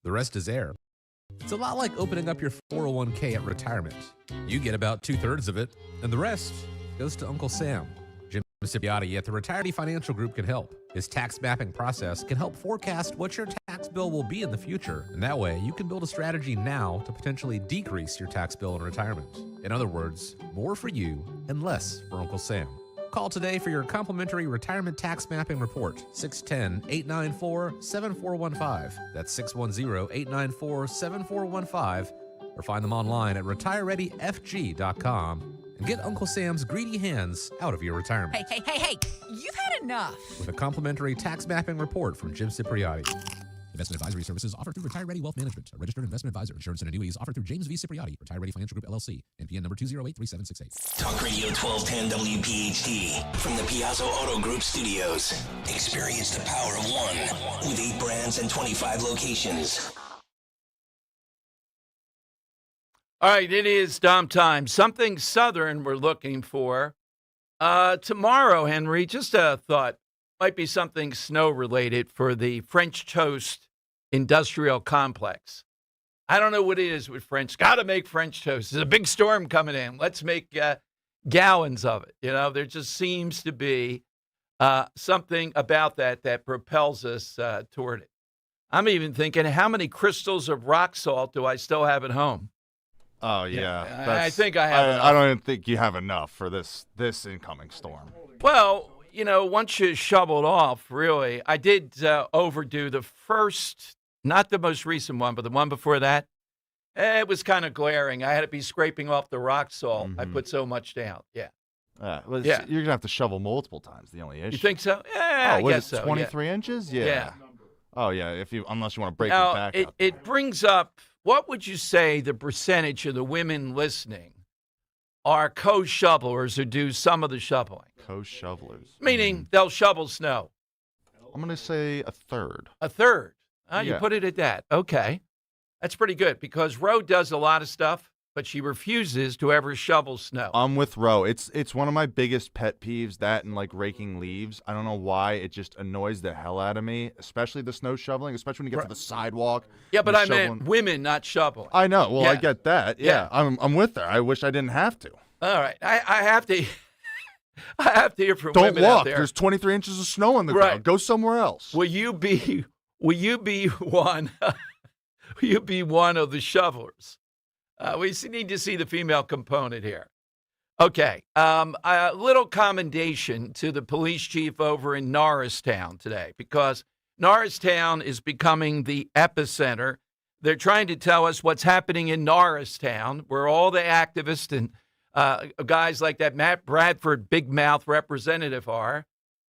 The rest is air. It's a lot like opening up your 401k at retirement. You get about 2/3 of it, and the rest goes to Uncle Sam. Jim Cipriotti at the Retirety Financial Group can help. His tax mapping process can help forecast what your tax bill will be in the future, and that way you can build a strategy now to potentially decrease your tax bill in retirement. In other words, more for you and less for Uncle Sam. Call today for your complimentary retirement tax mapping report, 610-894-7415. That's 610-894-7415, or find them online at retirereadyfg.com. And get Uncle Sam's greedy hands out of your retirement. Hey, you've had enough. With a complimentary tax mapping report from Jim Cipriotti. Investment advisory services offered through Retire Ready Wealth Management, a registered investment advisor. Insurance and annuities offered through James V. Cipriotti, Retire Ready Financial Group, LLC, NPN number 2083768. Talk Radio 1210 WPHT from the Piazza Auto Group studios. Experience the power of one with 8 brands and 25 locations. All right, it is Dom time. Something Southern we're looking for. Tomorrow, Henry, just a thought. Might be something snow-related for the French Toast Industrial Complex. I don't know what it is with French. Got to make French toast. There's a big storm coming in. Let's make gallons of it. You know, there just seems to be something about that propels us toward it. I'm even thinking, how many crystals of rock salt do I still have at home? Oh, yeah. I think I have enough. I don't even think you have enough for this incoming storm. Well, you know, once you shoveled off, really, I did overdo the first, not the most recent one, but the one before that. It was kind of glaring. I had to be scraping off the rock salt. I put so much down. Yeah. You're going to have to shovel multiple times, the only issue. You think so? Yeah, I guess so. 23 inches? Yeah. Oh, yeah, unless you want to break now, it back up. It brings up, what would you say the percentage of the women listening are co-shovelers who do some of the shoveling? Co-shovelers. Meaning they'll shovel snow. I'm going to say a third. A third? You put it at that. Okay. That's pretty good because Ro does a lot of stuff, but she refuses to ever shovel snow. I'm with Ro. It's one of my biggest pet peeves, that and like raking leaves. I don't know why. It just annoys the hell out of me, especially the snow shoveling, especially when you get to the sidewalk. Yeah, but I meant women not shoveling. I know. Well, I get that. Yeah. I'm with her. I wish I didn't have to. All right. I have to I have to hear from women out there. There's 23 inches of snow on the ground. Go somewhere else. Will you be one will you be one of the shovelers? We need to see the female component here. Okay. A little commendation to the police chief over in Norristown today, because Norristown is becoming the epicenter. They're trying to tell us what's happening in Norristown, where all the activists and guys like that Matt Bradford big mouth representative are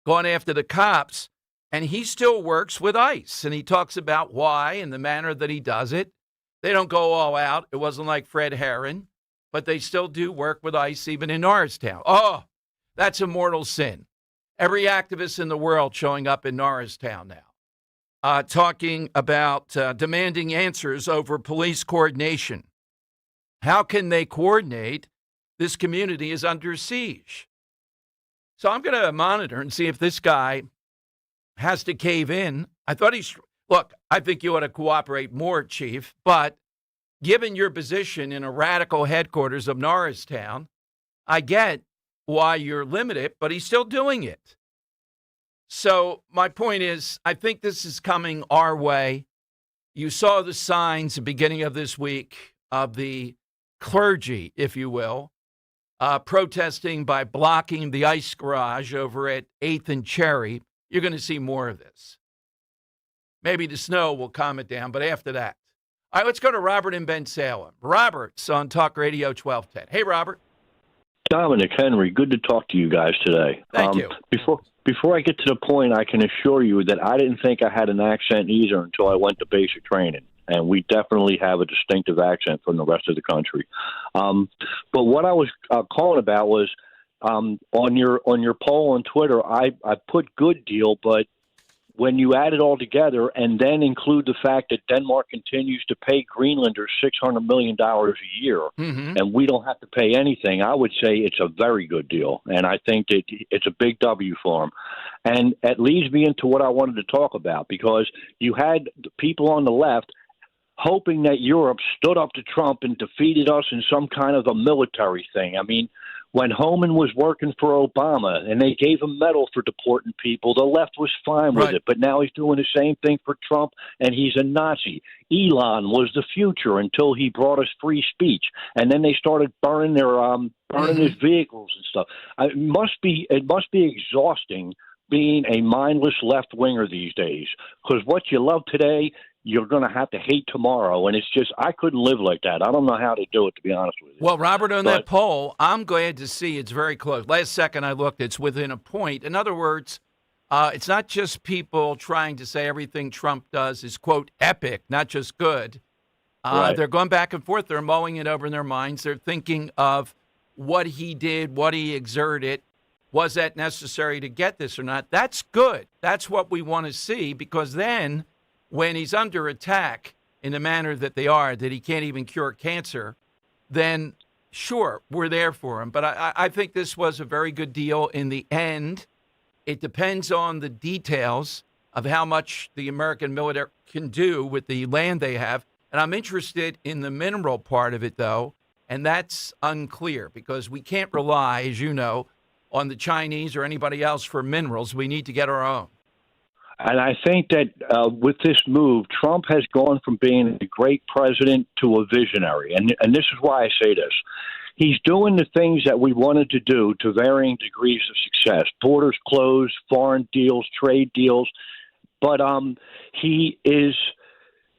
going after the cops. And he still works with ICE. And he talks about why and the manner that he does it. They don't go all out. It wasn't like Fred Herron, but they still do work with ICE even in Norristown. Oh, that's a mortal sin. Every activist in the world showing up in Norristown now, talking about demanding answers over police coordination. How can they coordinate? This community is under siege. So I'm going to monitor and see if this guy has to cave in. I think you ought to cooperate more, Chief, but given your position in a radical headquarters of Norristown, I get why you're limited, but he's still doing it. So my point is, I think this is coming our way. You saw the signs at the beginning of this week of the clergy, if you will, protesting by blocking the ICE garage over at 8th and Cherry. You're going to see more of this. Maybe the snow will calm it down, but after that. All right, let's go to Robert in Ben Salem. Robert's on Talk Radio 1210. Hey, Robert. Dominic, Henry, good to talk to you guys today. Thank you. Before I get to the point, I can assure you that I didn't think I had an accent either until I went to basic training. And we definitely have a distinctive accent from the rest of the country. But what I was calling about was on your poll on Twitter, I put good deal, but when you add it all together and then include the fact that Denmark continues to pay Greenlanders $600 million a year, and we don't have to pay anything, I would say it's a very good deal. And I think it's a big W for them. And it leads me into what I wanted to talk about, because you had people on the left hoping that Europe stood up to Trump and defeated us in some kind of a military thing. I mean, when Homan was working for Obama and they gave him a medal for deporting people, the left was fine with it. But now he's doing the same thing for Trump, and he's a Nazi. Elon was the future until he brought us free speech, and then they started burning his vehicles and stuff. It must be exhausting being a mindless left winger these days, because what you love today, you're going to have to hate tomorrow. And it's just, I couldn't live like that. I don't know how to do it, to be honest with you. Well, Robert, on that poll, I'm glad to see it's very close. Last second I looked, it's within a point. In other words, It's not just people trying to say everything Trump does is, quote, epic, not just good. Right. They're going back and forth. They're mulling it over in their minds. They're thinking of what he did, what he exerted. Was that necessary to get this or not? That's good. That's what we want to see, because then when he's under attack in the manner that they are, that he can't even cure cancer, then sure, we're there for him. But I think this was a very good deal in the end. It depends on the details of how much the American military can do with the land they have. And I'm interested in the mineral part of it, though, and that's unclear because we can't rely, as you know, on the Chinese or anybody else for minerals. We need to get our own. And I think that with this move, Trump has gone from being a great president to a visionary. And this is why I say this. He's doing the things that we wanted to do to varying degrees of success. Borders closed, foreign deals, trade deals. But he is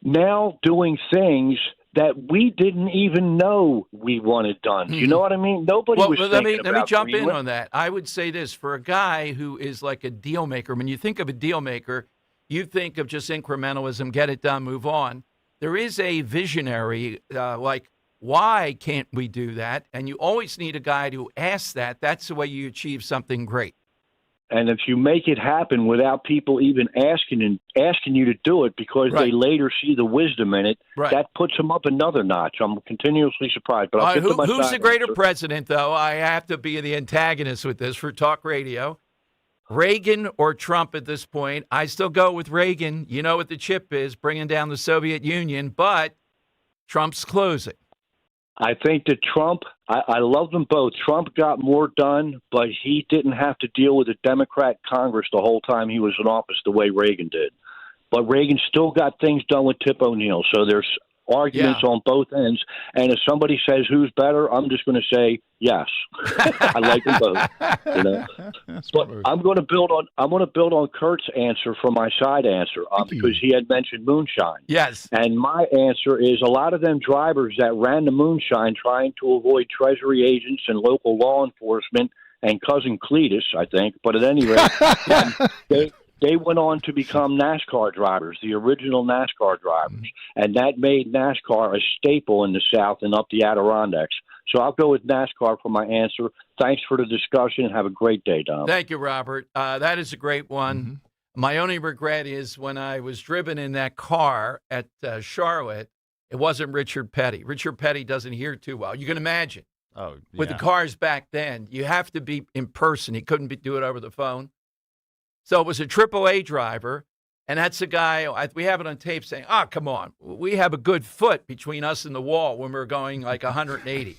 now doing things that we didn't even know we wanted done. You know what I mean? Nobody was let thinking me about jump in Greenland. on that. I would say this, for a guy who is like a deal maker, when you think of a deal maker, you think of just incrementalism, get it done, move on. There is a visionary, like, why can't we do that? And you always need a guy to ask that. That's the way you achieve something great. And if you make it happen without people even asking you to do it because they later see the wisdom in it, that puts them up another notch. I'm continuously surprised. But I'll get to my who's side the greater answer. president, though? I have to be the antagonist with this for talk radio. Reagan or Trump at this point? I still go with Reagan. You know what the chip is, bringing down the Soviet Union, but Trump's closing. I think that Trump, I love them both. Trump got more done, but he didn't have to deal with a Democrat Congress the whole time he was in office the way Reagan did. But Reagan still got things done with Tip O'Neill. So there's arguments on both ends. And if somebody says who's better, I'm just going to say yes. I like them both. You know? But I'm going to build on Kurt's answer for my side answer because he had mentioned moonshine. Yes. And my answer is a lot of them drivers that ran the moonshine trying to avoid Treasury agents and local law enforcement and cousin Cletus, I think. But at any rate, they went on to become NASCAR drivers, the original NASCAR drivers. And that made NASCAR a staple in the South and up the Adirondacks. So I'll go with NASCAR for my answer. Thanks for the discussion. Have a great day, Dom. Thank you, Robert. That is a great one. My only regret is when I was driven in that car at Charlotte, it wasn't Richard Petty. Richard Petty doesn't hear too well. You can imagine. Oh, yeah. With the cars back then, you have to be in person. He couldn't do it over the phone. So it was a AAA driver, and that's a guy, we have it on tape saying, come on, we have a good foot between us and the wall when we're going like 180.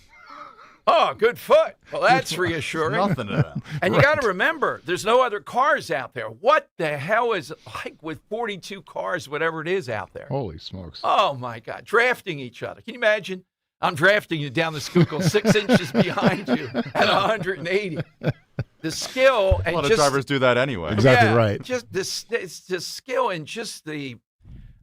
Oh, good foot. Well, that's reassuring. Nothing to that. And you got to remember, there's no other cars out there. What the hell is it like with 42 cars, whatever it is out there? Holy smokes. Oh, my God. Drafting each other. Can you imagine? I'm drafting you down the Schuylkill 6 inches behind you at 180. The skill and a lot just of drivers do that anyway. Exactly right. Just this, it's the skill and just the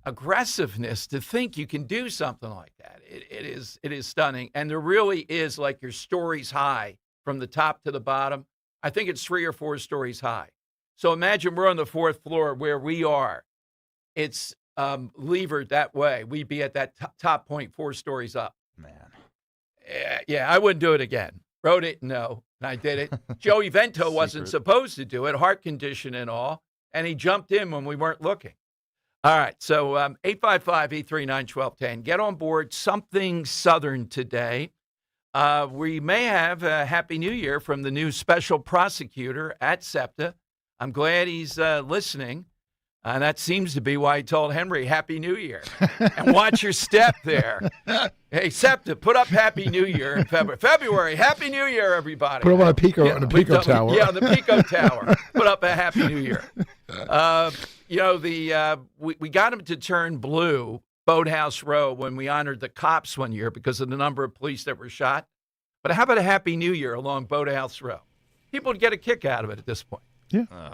aggressiveness to think you can do something like that. It is stunning, and there really is like your stories high from the top to the bottom. I think it's 3 or 4 stories high. So imagine we're on the 4th floor where we are. It's levered that way. We'd be at that top point 4 stories up. Man. Yeah, I wouldn't do it again. Wrote it, no. And I did it. Joey Vento wasn't supposed to do it, heart condition and all, and he jumped in when we weren't looking. All right, so 855-839-1210. Get on board something Southern today. We may have a Happy New Year from the new special prosecutor at SEPTA. I'm glad he's listening. And that seems to be why he told Henry, Happy New Year. And watch your step there. Hey, SEPTA, put up Happy New Year in February. February, Happy New Year, everybody. Put up on a Pico, on a Pico tower. Yeah, on the Pico tower. Put up a Happy New Year. We got him to turn blue, Boathouse Row, when we honored the cops one year because of the number of police that were shot. But how about a Happy New Year along Boathouse Row? People would get a kick out of it at this point. Yeah.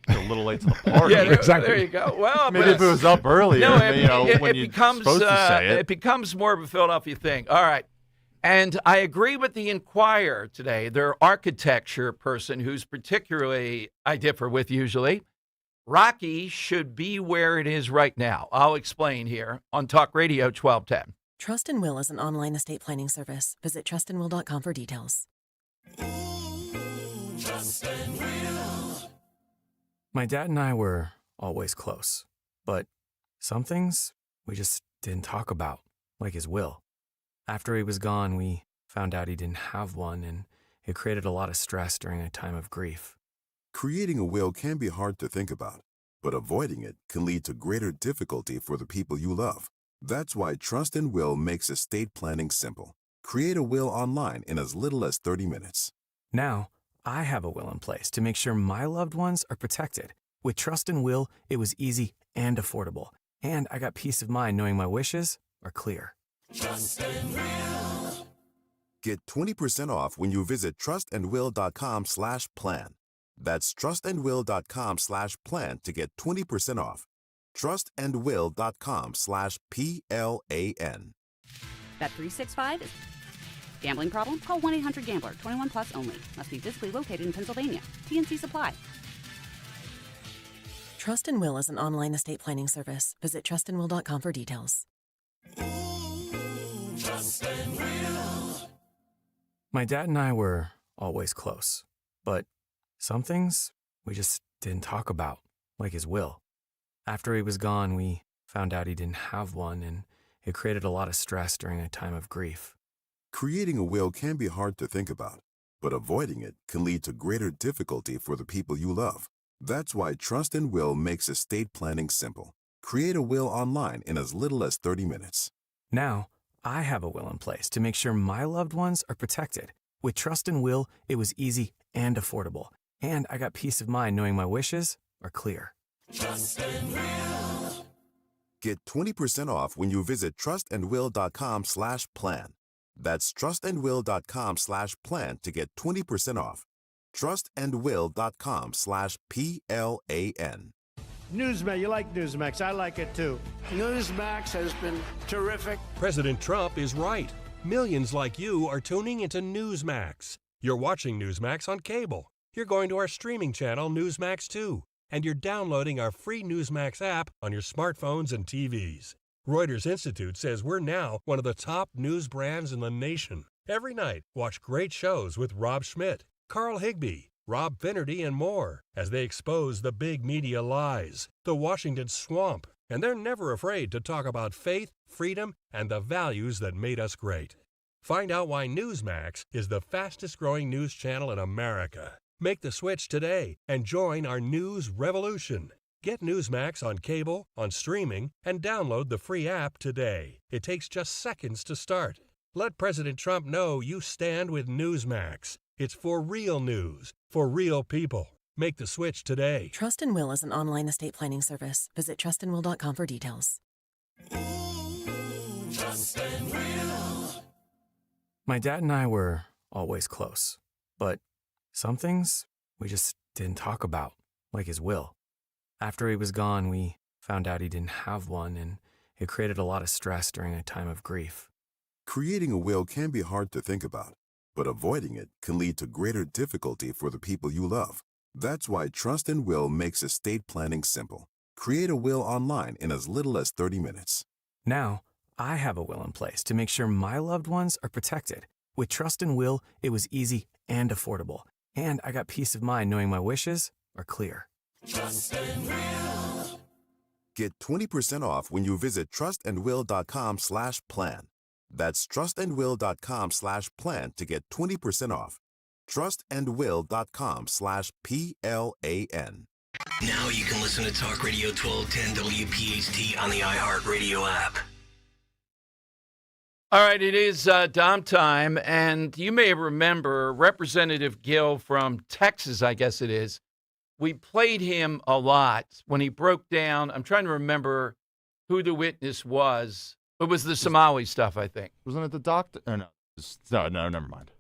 A little late to the party. Yeah, exactly. There you go. Well, maybe if it was up earlier, when you're supposed to say it. It becomes more of a Philadelphia thing. All right. And I agree with the Inquirer today, their architecture person, who's particularly, I differ with usually. Rocky should be where it is right now. I'll explain here on Talk Radio 1210. Trust and Will is an online estate planning service. Visit trustandwill.com for details. My dad and I were always close, but some things we just didn't talk about, like his will. After he was gone, we found out he didn't have one, and it created a lot of stress during a time of grief. Creating a will can be hard to think about, but avoiding it can lead to greater difficulty for the people you love. That's why Trust and Will makes estate planning simple. Create a will online in as little as 30 minutes. Now, I have a will in place to make sure my loved ones are protected. With Trust and Will, it was easy and affordable, and I got peace of mind knowing my wishes are clear. Trust and Will. Get 20% off when you visit trustandwill.com/plan. That's trustandwill.com/plan to get 20% off. trustandwill.com/PLAN. Bet365 is gambling problem? Call 1-800-GAMBLER. 21 plus only. Must be physically located in Pennsylvania. TNC Supply. Trust and Will is an online estate planning service. Visit trustandwill.com for details. Trust and Will. My dad and I were always close, but some things we just didn't talk about, like his will. After he was gone, we found out he didn't have one, and it created a lot of stress during a time of grief. Creating a will can be hard to think about, but avoiding it can lead to greater difficulty for the people you love. That's why Trust and Will makes estate planning simple. Create a will online in as little as 30 minutes. Now, I have a will in place to make sure my loved ones are protected. With Trust and Will, it was easy and affordable, and I got peace of mind knowing my wishes are clear. Trust and Will. Get 20% off when you visit trustandwill.com/plan. That's trustandwill.com/plan to get 20% off. trustandwill.com/PLAN. Newsmax, you like Newsmax. I like it too. Newsmax has been terrific. President Trump is right. Millions like you are tuning into Newsmax. You're watching Newsmax on cable. You're going to our streaming channel, Newsmax 2. And you're downloading our free Newsmax app on your smartphones and TVs. Reuters Institute says we're now one of the top news brands in the nation. Every night, watch great shows with Rob Schmidt, Carl Higbie, Rob Finnerty, and more as they expose the big media lies, the Washington swamp, and they're never afraid to talk about faith, freedom, and the values that made us great. Find out why Newsmax is the fastest-growing news channel in America. Make the switch today and join our news revolution. Get Newsmax on cable, on streaming, and download the free app today. It takes just seconds to start. Let President Trump know you stand with Newsmax. It's for real news, for real people. Make the switch today. Trust and Will is an online estate planning service. Visit trustandwill.com for details. Trust and Will. My dad and I were always close, but some things we just didn't talk about, like his will. After he was gone, we found out he didn't have one, and it created a lot of stress during a time of grief. Creating a will can be hard to think about, but avoiding it can lead to greater difficulty for the people you love. That's why Trust and Will makes estate planning simple. Create a will online in as little as 30 minutes. Now, I have a will in place to make sure my loved ones are protected. With Trust and Will, it was easy and affordable, and I got peace of mind knowing my wishes are clear. Trust and Will. Get 20% off when you visit trustandwill.com/plan. That's trustandwill.com/plan to get 20% off. trustandwill.com/PLAN. Now you can listen to Talk Radio 1210 WPHT on the iHeartRadio app. All right, it is Dom time, and you may remember Representative Gill from Texas, I guess it is. We played him a lot when he broke down. I'm trying to remember who the witness was. It was the Somali stuff, I think. Wasn't it the doctor? Oh, no. No, never mind.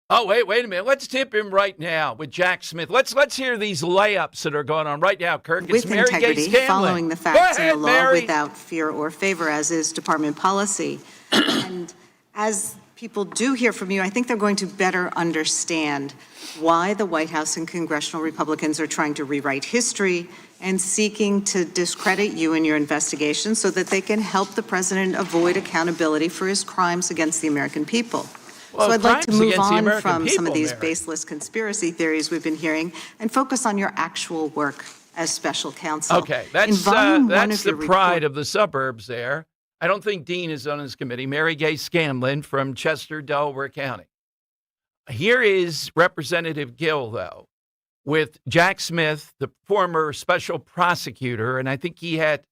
Oh, wait a minute. Let's tip him right now with Jack Smith. Let's hear these layups that are going on right now, Kirk. It's with Mary integrity, Gay Scanlon. following the facts and the law Mary. without fear or favor, as is department policy. And as people do hear from you, I think they're going to better understand why the White House and congressional Republicans are trying to rewrite history and seeking to discredit you in your investigation so that they can help the president avoid accountability for his crimes against the American people. Well, So I'd like to crimes move against the on American from some of people, these Mary. baseless conspiracy theories we've been hearing and focus on your actual work as special counsel. Okay, In that's volume one that's of the your pride report- of the suburbs there. I don't think Dean is on his committee. Mary Gay Scanlon from Chester, Delaware County. Here is Representative Gill, though, with Jack Smith, the former special prosecutor, and I think he had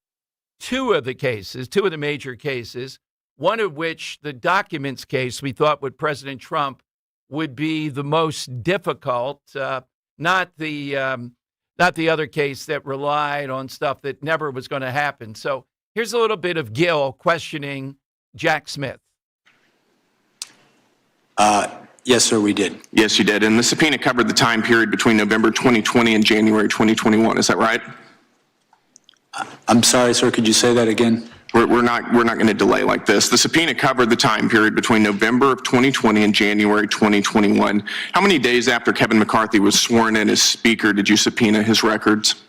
two of the major cases, one of which, the documents case, we thought with President Trump would be the most difficult, not the other case that relied on stuff that never was going to happen. So here's a little bit of Gill questioning Jack Smith. Yes, sir, we did. Yes, you did. And the subpoena covered the time period between November 2020 and January 2021. Is that right? I'm sorry, sir. Could you say that again? We're not going to delay like this. The subpoena covered the time period between November of 2020 and January 2021. How many days after Kevin McCarthy was sworn in as Speaker did you subpoena his records?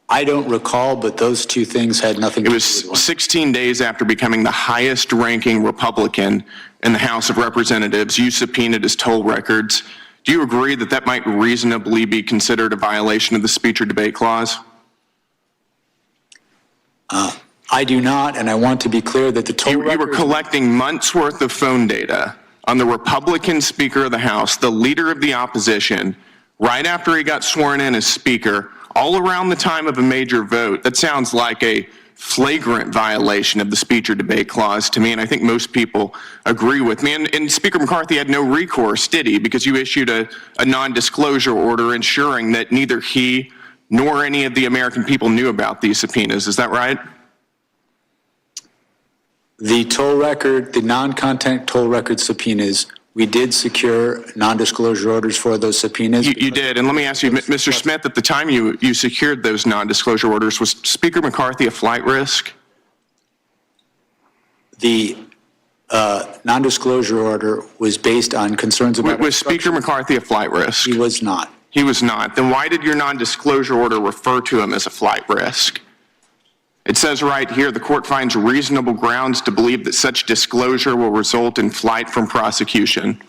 I don't recall, but those two things had nothing to do with It was 16 days after becoming the highest ranking Republican in the House of Representatives. You subpoenaed his toll records. Do you agree that that might reasonably be considered a violation of the speech or debate clause? I do not, and I want to be clear that the toll You were collecting months' worth of phone data on the Republican Speaker of the House, the leader of the opposition, right after he got sworn in as Speaker, all around the time of a major vote. That sounds like a flagrant violation of the speech or debate clause to me, and I think most people agree with me. And Speaker McCarthy had no recourse, did he? Because you issued a non-disclosure order ensuring that neither he nor any of the American people knew about these subpoenas. Is that right? The toll record, the non-content toll record subpoenas, we did secure non-disclosure orders for those subpoenas. You did. And let me ask you, Mr. Smith, at the time you secured those non-disclosure orders, was Speaker McCarthy a flight risk? The non-disclosure order was based on concerns about... Was Speaker McCarthy a flight risk? He was not. He was not. Then why did your non-disclosure order refer to him as a flight risk? It says right here, the court finds reasonable grounds to believe that such disclosure will result in flight from prosecution.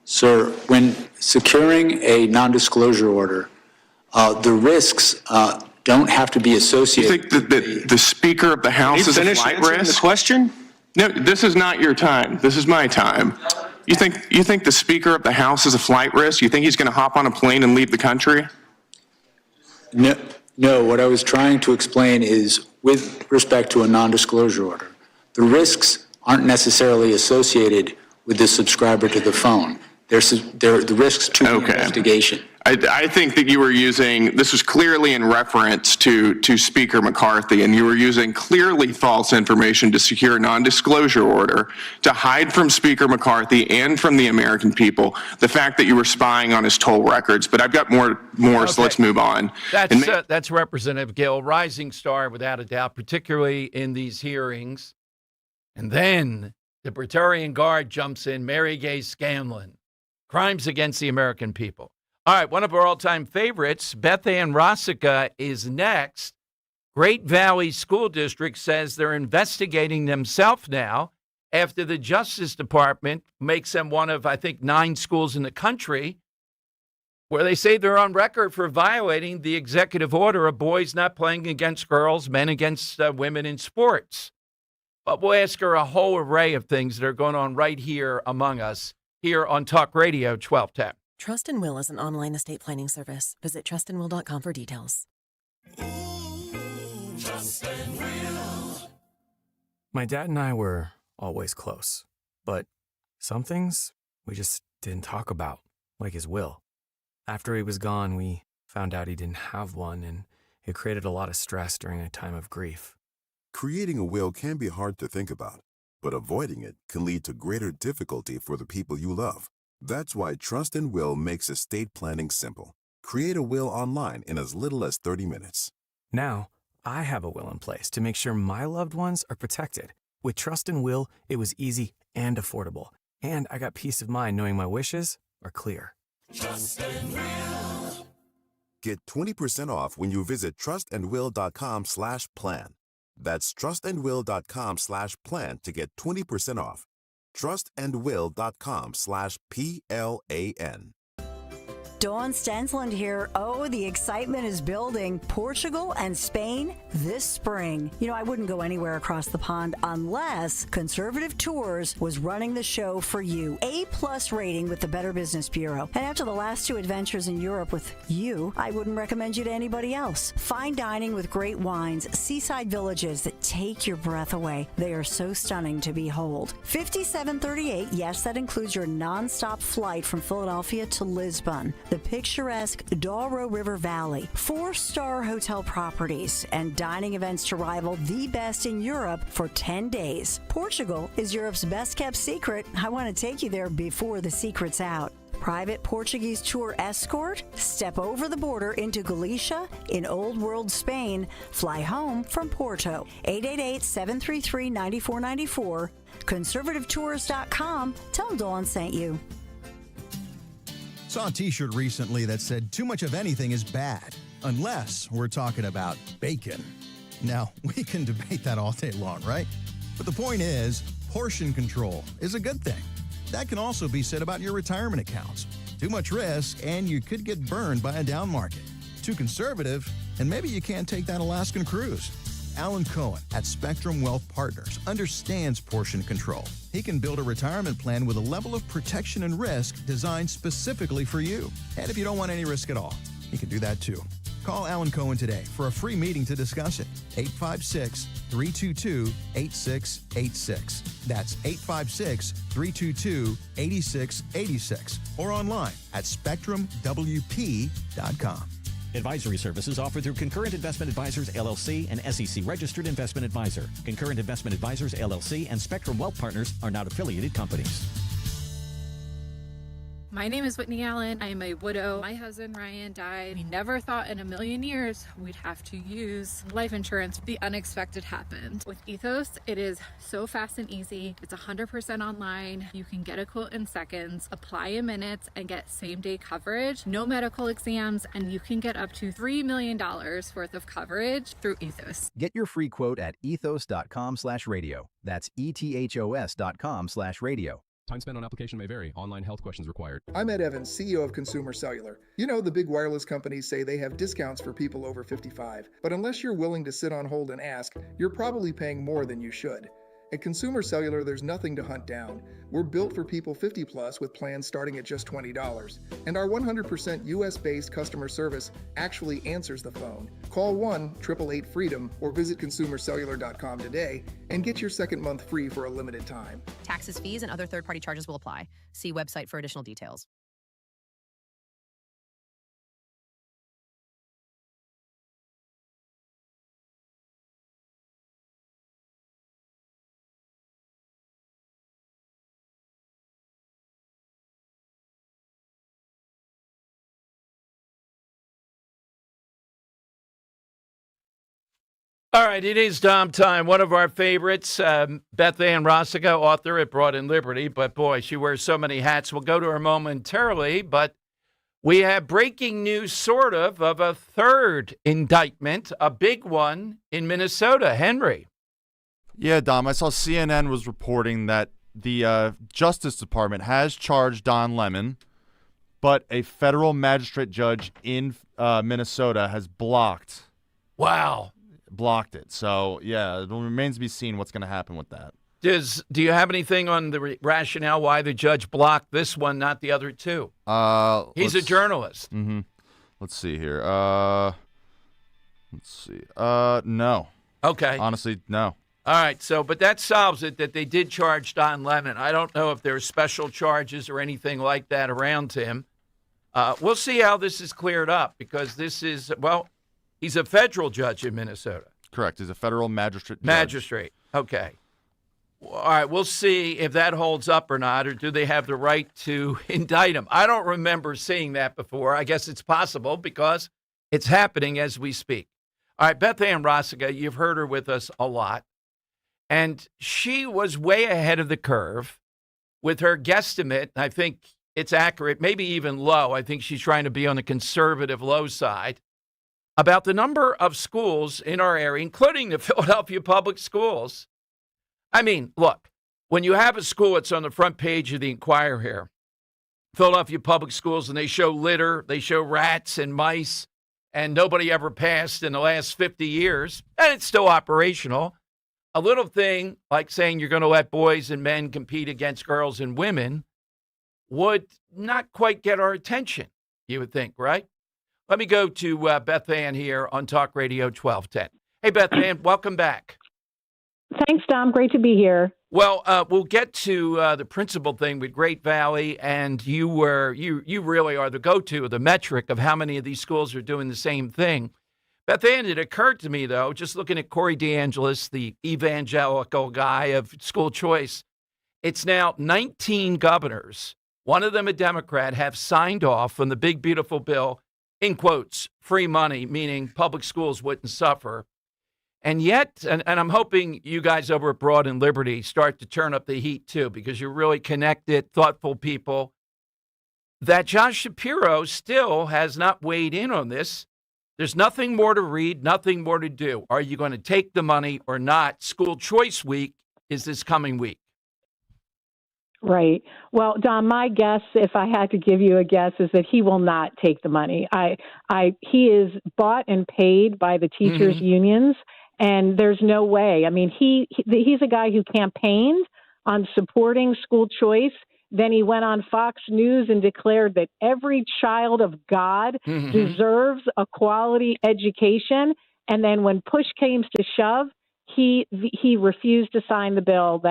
Sir, when securing a non-disclosure order, the risks don't have to be associated... You think that the Speaker of the House is a flight risk? The question? No, this is not your time. This is my time. You think the Speaker of the House is a flight risk? You think he's going to hop on a plane and leave the country? No, what I was trying to explain is with respect to a non-disclosure order, the risks aren't necessarily associated with the subscriber to the phone. They're the risks to the investigation. I think that you were using, this was clearly in reference to Speaker McCarthy, and you were using clearly false information to secure a non-disclosure order to hide from Speaker McCarthy and from the American people the fact that you were spying on his toll records. But I've got more, so let's move on. That's Representative Gill, rising star without a doubt, particularly in these hearings. And then the Praetorian Guard jumps in, Mary Gay Scanlon, crimes against the American people. All right, one of our all-time favorites, Beth Ann Rossica, is next. Great Valley School District says they're investigating themselves now after the Justice Department makes them one of, I think, 9 schools in the country where they say they're on record for violating the executive order of boys not playing against girls, men against women in sports. But we'll ask her a whole array of things that are going on right here among us here on Talk Radio 1210. Trust and Will is an online estate planning service. Visit trustandwill.com for details. My dad and I were always close, but some things we just didn't talk about, like his will. After he was gone, we found out he didn't have one, and it created a lot of stress during a time of grief. Creating a will can be hard to think about, but avoiding it can lead to greater difficulty for the people you love. That's why Trust and Will makes estate planning simple. Create a will online in as little as 30 minutes. Now, I have a will in place to make sure my loved ones are protected. With Trust and Will, it was easy and affordable. And I got peace of mind knowing my wishes are clear. Trust and Will. Get 20% off when you visit trustandwill.com/plan. That's trustandwill.com/plan to get 20% off. trustandwill.com/PLAN. Dawn Stensland here. Oh, the excitement is building. Portugal and Spain this spring. You know, I wouldn't go anywhere across the pond unless Conservative Tours was running the show for you. A+ rating with the Better Business Bureau. And after the last 2 adventures in Europe with you, I wouldn't recommend you to anybody else. Fine dining with great wines, seaside villages that take your breath away. They are so stunning to behold. 5738, yes, that includes your nonstop flight from Philadelphia to Lisbon. The picturesque Douro River Valley, 4-star hotel properties, and dining events to rival the best in Europe for 10 days. Portugal is Europe's best-kept secret. I want to take you there before the secret's out. Private Portuguese tour escort, step over the border into Galicia in Old World Spain, fly home from Porto. 888-733-9494, conservativetours.com. Tell them Dawn sent you. Saw a t-shirt recently that said too much of anything is bad, unless we're talking about bacon. Now, we can debate that all day long, right? But the point is, portion control is a good thing. That can also be said about your retirement accounts. Too much risk, and you could get burned by a down market. Too conservative, and maybe you can't take that Alaskan cruise. Alan Cohen at Spectrum Wealth Partners understands portion control. He can build a retirement plan with a level of protection and risk designed specifically for you. And if you don't want any risk at all, he can do that too. Call Alan Cohen today for a free meeting to discuss it. 856-322-8686. That's 856-322-8686. Or online at SpectrumWP.com. Advisory services offered through Concurrent Investment Advisors, LLC, and SEC Registered Investment Advisor. Concurrent Investment Advisors, LLC, and Spectrum Wealth Partners are not affiliated companies. My name is Whitney Allen. I am a widow. My husband, Ryan, died. We never thought in a million years we'd have to use life insurance. The unexpected happened. With Ethos, it is so fast and easy. It's 100% online. You can get a quote in seconds, apply in minutes, and get same-day coverage. No medical exams, and you can get up to $3 million worth of coverage through Ethos. Get your free quote at ethos.com/radio. That's ethos.com/radio. Time spent on application may vary. Online health questions required. I'm Ed Evans, CEO of Consumer Cellular. You know, the big wireless companies say they have discounts for people over 55. But unless you're willing to sit on hold and ask, you're probably paying more than you should. At Consumer Cellular, there's nothing to hunt down. We're built for people 50 plus with plans starting at just $20. And our 100% US-based customer service actually answers the phone. Call 1-888-FREEDOM or visit consumercellular.com today and get your second month free for a limited time. Taxes, fees, and other third-party charges will apply. See website for additional details. All right, it is Dom time. One of our favorites, Beth Ann Rossica, author at Broad and Liberty. But boy, she wears so many hats. We'll go to her momentarily. But we have breaking news, sort of a third indictment, a big one in Minnesota. Henry. Yeah, Dom, I saw CNN was reporting that the Justice Department has charged Don Lemon, but a federal magistrate judge in Minnesota has blocked. Wow. Blocked it. So, yeah, it remains to be seen what's going to happen with that. Do you have anything on the rationale why the judge blocked this one, not the other two? He's a journalist. Mm-hmm. Let's see here. Let's see. No. Okay. Honestly, no. All right. So, but that solves it that they did charge Don Lemon. I don't know if there are special charges or anything like that around him. We'll see how this is cleared up because this is, well, he's a federal judge in Minnesota. Correct. He's a federal magistrate judge. Magistrate. Okay. All right. We'll see if that holds up or not, or do they have the right to indict him? I don't remember seeing that before. I guess it's possible because it's happening as we speak. All right, Beth Ann Rossiga, you've heard her with us a lot. And she was way ahead of the curve with her guesstimate. I think it's accurate, maybe even low. I think she's trying to be on the conservative low side about the number of schools in our area, including the Philadelphia public schools. I mean, look, when you have a school that's on the front page of the Inquirer here, Philadelphia public schools, and they show litter, they show rats and mice, and nobody ever passed in the last 50 years, and it's still operational. A little thing like saying you're going to let boys and men compete against girls and women would not quite get our attention, you would think, right? Let me go to Beth Ann here on Talk Radio 1210. Hey, Beth Ann, welcome back. Thanks, Dom. Great to be here. Well, we'll get to the principal thing with Great Valley, and you really are the go-to, the metric of how many of these schools are doing the same thing. Beth Ann, it occurred to me, though, just looking at Corey DeAngelis, the evangelical guy of school choice, it's now 19 governors, one of them a Democrat, have signed off on the big, beautiful bill, in quotes, free money, meaning public schools wouldn't suffer. And yet, and I'm hoping you guys over at Broad and Liberty start to turn up the heat, too, because you're really connected, thoughtful people, that Josh Shapiro still has not weighed in on this. There's nothing more to read, nothing more to do. Are you going to take the money or not? School Choice Week is this coming week. Right. Well, Don, my guess, if I had to give you a guess, is that he will not take the money. He is bought and paid by the teachers' unions, and there's no way. I mean, he's a guy who campaigned on supporting school choice. Then he went on Fox News and declared that every child of God deserves a quality education. And then when push came to shove, he refused to sign the bill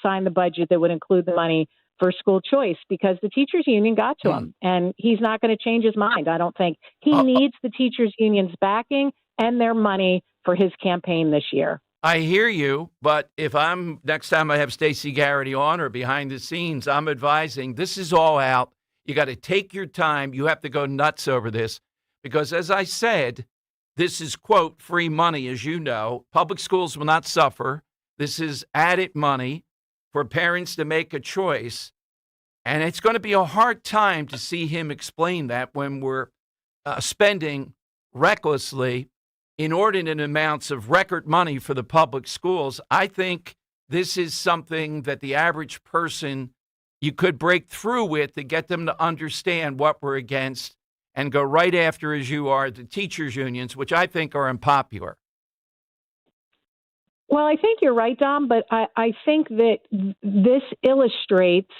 sign the budget that would include the money for school choice because the teachers union got to him, and he's not going to change his mind. I don't think he needs the teachers union's backing and their money for his campaign this year. I hear you, but if next time I have Stacey Garrity on or behind the scenes, I'm advising this is all out. You got to take your time. You have to go nuts over this because, as I said, this is, quote, free money, as you know. Public schools will not suffer. This is added money for parents to make a choice. And it's going to be a hard time to see him explain that when we're spending recklessly inordinate amounts of record money for the public schools. I think this is something that the average person you could break through with to get them to understand what we're against and go right after, as you are, the teachers' unions, which I think are unpopular. Well, I think you're right, Dom, but I think that this illustrates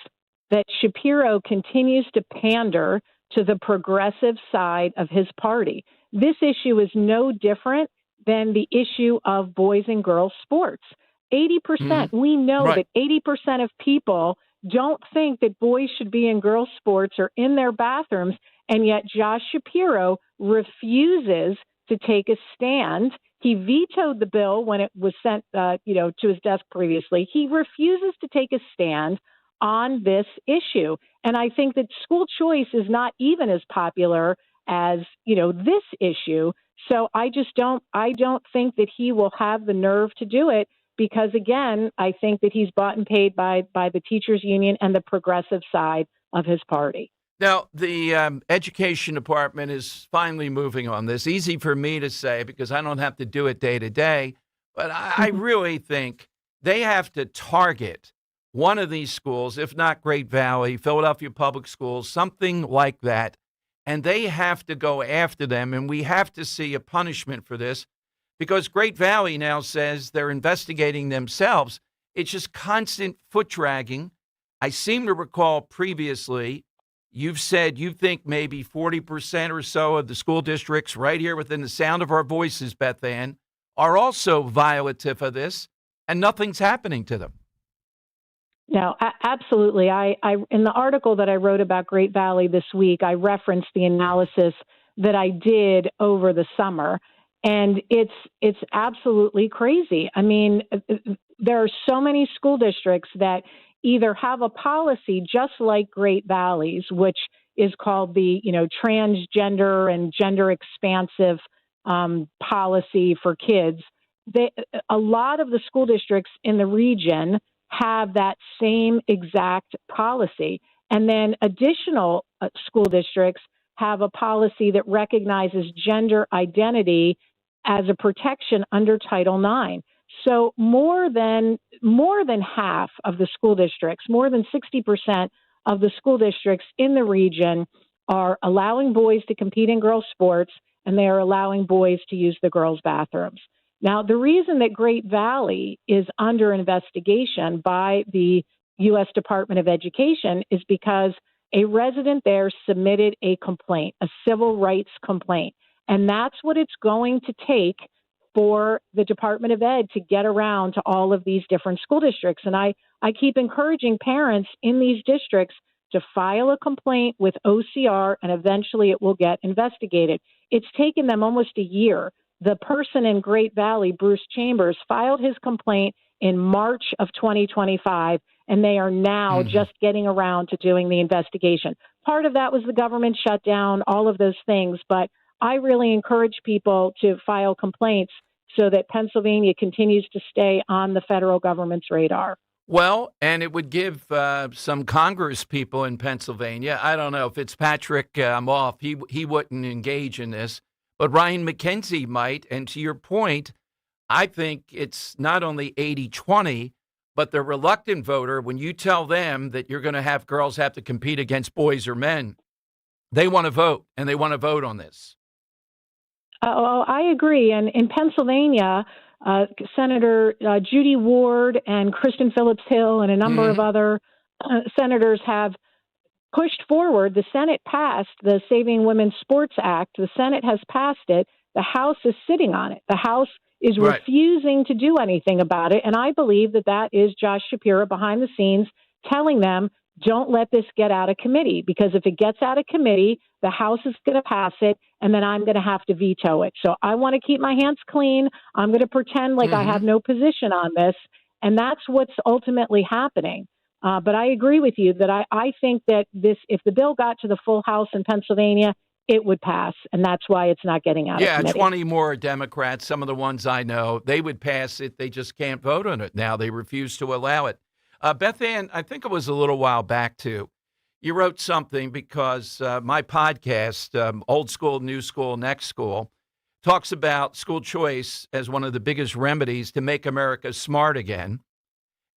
that Shapiro continues to pander to the progressive side of his party. This issue is no different than the issue of boys and girls sports. 80%, we know that 80% of people don't think that boys should be in girls sports or in their bathrooms, and yet Josh Shapiro refuses to take a stand. He vetoed the bill when it was sent to his desk previously. He refuses to take a stand on this issue. And I think that school choice is not even as popular as, this issue. So I don't think that he will have the nerve to do it because, again, I think that he's bought and paid by the teachers union and the progressive side of his party. Now, the education department is finally moving on this. Easy for me to say because I don't have to do it day to day, but I really think they have to target one of these schools, if not Great Valley, Philadelphia Public Schools, something like that, and they have to go after them, and we have to see a punishment for this because Great Valley now says they're investigating themselves. It's just constant foot dragging. I seem to recall previously you've said you think maybe 40% or so of the school districts right here within the sound of our voices, Beth Ann, are also violative of this, and nothing's happening to them. No, absolutely. I in the article that I wrote about Great Valley this week, I referenced the analysis that I did over the summer, and it's absolutely crazy. I mean, there are so many school districts that either have a policy just like Great Valley's, which is called the transgender and gender expansive policy for kids. A lot of the school districts in the region have that same exact policy. And then additional school districts have a policy that recognizes gender identity as a protection under Title IX. So more than half of the school districts, more than 60% of the school districts in the region are allowing boys to compete in girls' sports, and they are allowing boys to use the girls' bathrooms. Now, the reason that Great Valley is under investigation by the U.S. Department of Education is because a resident there submitted a complaint, a civil rights complaint. And that's what it's going to take for the Department of Ed to get around to all of these different school districts. And I keep encouraging parents in these districts to file a complaint with OCR, and eventually it will get investigated. It's taken them almost a year. The person in Great Valley, Bruce Chambers, filed his complaint in March of 2025, and they are now just getting around to doing the investigation. Part of that was the government shutdown, all of those things, but I really encourage people to file complaints so that Pennsylvania continues to stay on the federal government's radar. Well, and it would give some Congress people in Pennsylvania, I don't know, Fitzpatrick, I'm off, he wouldn't engage in this, but Ryan McKenzie might. And to your point, I think it's not only 80-20, but the reluctant voter, when you tell them that you're going to have girls have to compete against boys or men, they want to vote, and they want to vote on this. Oh, I agree. And in Pennsylvania, Senator Judy Ward and Kristen Phillips Hill and a number of other senators have pushed forward. The Senate passed the Saving Women's Sports Act. The Senate has passed it. The House is sitting on it. The House is refusing to do anything about it. And I believe that that is Josh Shapiro behind the scenes telling them, don't let this get out of committee, because if it gets out of committee, the House is going to pass it, and then I'm going to have to veto it. So I want to keep my hands clean. I'm going to pretend like I have no position on this, and that's what's ultimately happening. But I agree with you that I think that if the bill got to the full House in Pennsylvania, it would pass, and that's why it's not getting out of committee. 20 more Democrats, some of the ones I know, they would pass it. They just can't vote on it now. They refuse to allow it. Beth Ann, I think it was a little while back, too. You wrote something because my podcast, Old School, New School, Next School, talks about school choice as one of the biggest remedies to make America smart again.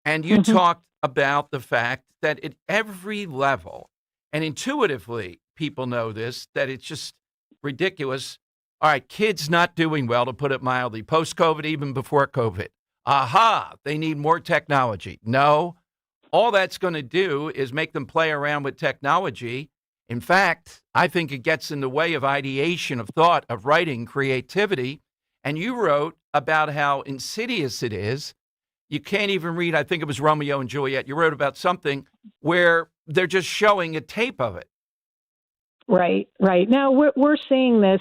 And you talked about the fact that at every level, and intuitively people know this, that it's just ridiculous. All right, kids not doing well, to put it mildly, post-COVID, even before COVID. Aha, they need more technology. No, all that's going to do is make them play around with technology. In fact, I think it gets in the way of ideation, of thought, of writing, creativity. And you wrote about how insidious it is. You can't even read, I think it was Romeo and Juliet. You wrote about something where they're just showing a tape of it. Right. Now, we're seeing this.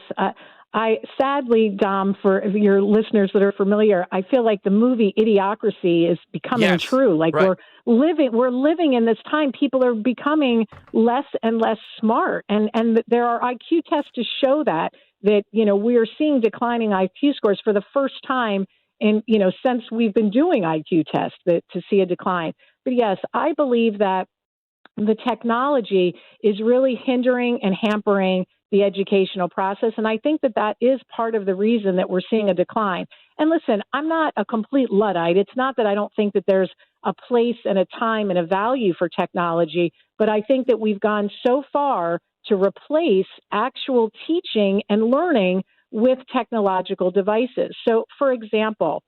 I sadly, Dom, for your listeners that are familiar, I feel like the movie Idiocracy is becoming true. Like we're living in this time. People are becoming less and less smart, and there are IQ tests to show that we are seeing declining IQ scores for the first time in since we've been doing IQ tests to see a decline. But yes, I believe that the technology is really hindering and hampering the educational process. And I think that is part of the reason that we're seeing a decline. And listen, I'm not a complete Luddite. It's not that I don't think that there's a place and a time and a value for technology, but I think that we've gone so far to replace actual teaching and learning with technological devices. So, for example,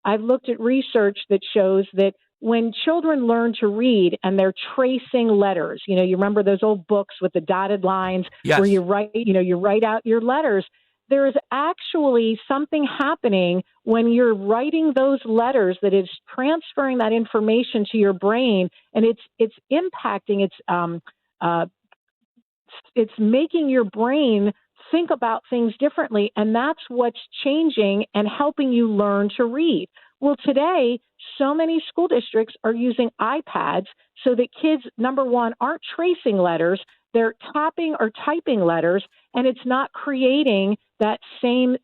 I've looked at research that shows that when children learn to read and they're tracing letters, you remember those old books with the dotted lines where you write out your letters. There is actually something happening when you're writing those letters that is transferring that information to your brain, and it's impacting, it's making your brain think about things differently, and that's what's changing and helping you learn to read. Well, today, so many school districts are using iPads so that kids, number one, aren't tracing letters, they're tapping or typing letters, and it's not creating that same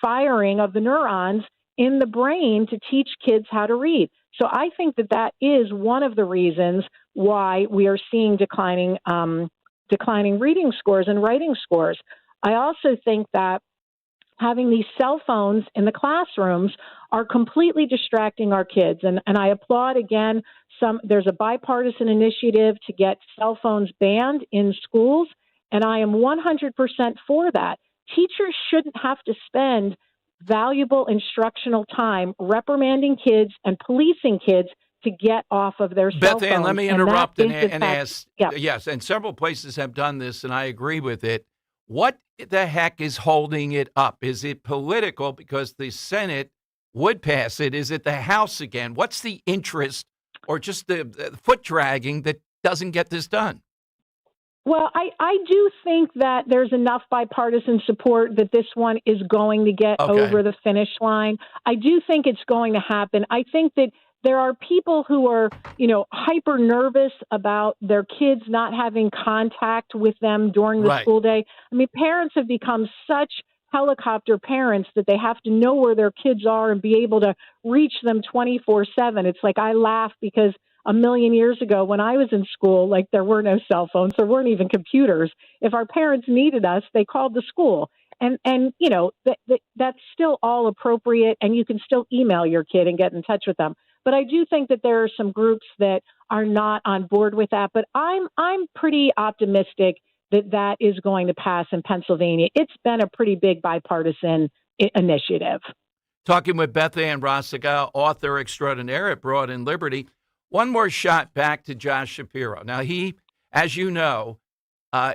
firing of the neurons in the brain to teach kids how to read. So I think that is one of the reasons why we are seeing declining reading scores and writing scores. I also think that having these cell phones in the classrooms are completely distracting our kids. And I applaud, again, there's a bipartisan initiative to get cell phones banned in schools, and I am 100% for that. Teachers shouldn't have to spend valuable instructional time reprimanding kids and policing kids to get off of their cell phones. Beth Ann, let me interrupt and ask. Yeah. Yes, and several places have done this, and I agree with it. What the heck is holding it up? Is it political because the Senate would pass it? Is it the House again? What's the interest or just the foot dragging that doesn't get this done? Well, I do think that there's enough bipartisan support that this one is going to get over the finish line. I do think it's going to happen. I think that there are people who are, hyper nervous about their kids not having contact with them during the school day. I mean, parents have become such helicopter parents that they have to know where their kids are and be able to reach them 24/7. It's like I laugh because a million years ago when I was in school, like there were no cell phones, there weren't even computers. If our parents needed us, they called the school. And that's still all appropriate, and you can still email your kid and get in touch with them. But I do think that there are some groups that are not on board with that. But I'm pretty optimistic that is going to pass in Pennsylvania. It's been a pretty big bipartisan initiative. Talking with Beth Ann Rossiga, author extraordinaire at Broad and Liberty. One more shot back to Josh Shapiro. Now, he, as you know,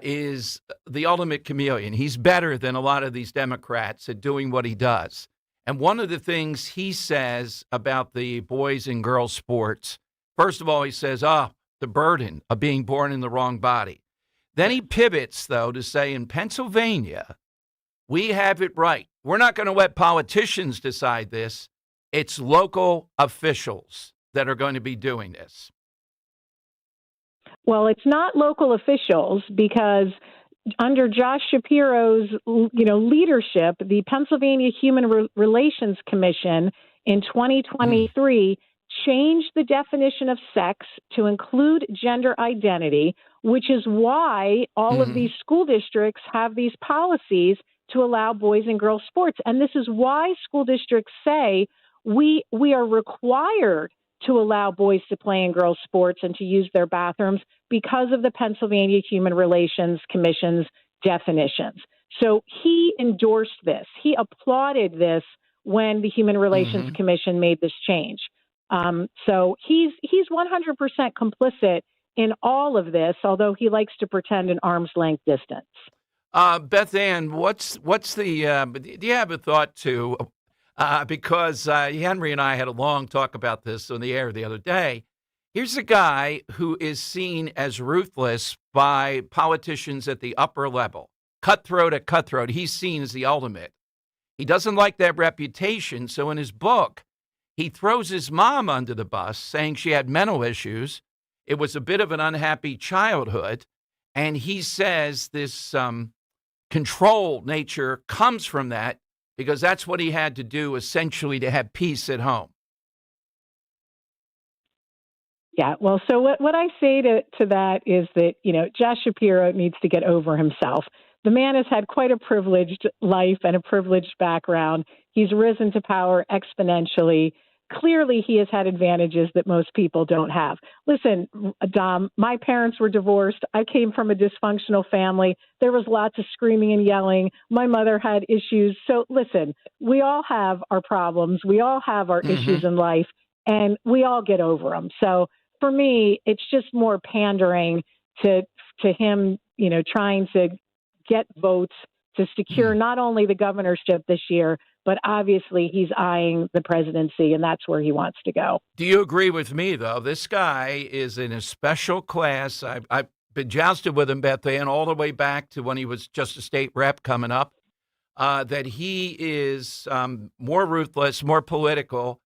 is the ultimate chameleon. He's better than a lot of these Democrats at doing what he does. And one of the things he says about the boys and girls sports, first of all, he says, the burden of being born in the wrong body. Then he pivots, though, to say in Pennsylvania, we have it right. We're not going to let politicians decide this. It's local officials that are going to be doing this. Well, it's not local officials because under Josh Shapiro's, leadership, the Pennsylvania Human Relations Commission in 2023 changed the definition of sex to include gender identity, which is why all of these school districts have these policies to allow boys and girls sports. And this is why school districts say we are required to allow boys to play in girls sports and to use their bathrooms because of the Pennsylvania Human Relations Commission's definitions. So he endorsed this. He applauded this when the Human Relations Commission made this change. So he's 100% complicit in all of this, although he likes to pretend an arm's length distance. Beth Ann, what's the do you have a thought to? Because Henry and I had a long talk about this on the air the other day. Here's a guy who is seen as ruthless by politicians at the upper level, cutthroat at cutthroat. He's seen as the ultimate. He doesn't like that reputation, so in his book, he throws his mom under the bus, saying she had mental issues. It was a bit of an unhappy childhood, and he says this control nature comes from that, because that's what he had to do, essentially, to have peace at home. Yeah, well, so what I say to that is that, Josh Shapiro needs to get over himself. The man has had quite a privileged life and a privileged background. He's risen to power exponentially. Clearly, he has had advantages that most people don't have. Listen, Dom, my parents were divorced. I came from a dysfunctional family. There was lots of screaming and yelling. My mother had issues. So listen, we all have our problems. We all have our issues in life, and we all get over them. So for me, it's just more pandering to him, trying to get votes to secure not only the governorship this year, but obviously he's eyeing the presidency, and that's where he wants to go. Do you agree with me, though? This guy is in a special class. I've been jousted with him, Beth Ann, all the way back to when he was just a state rep coming up, that he is more ruthless, more political.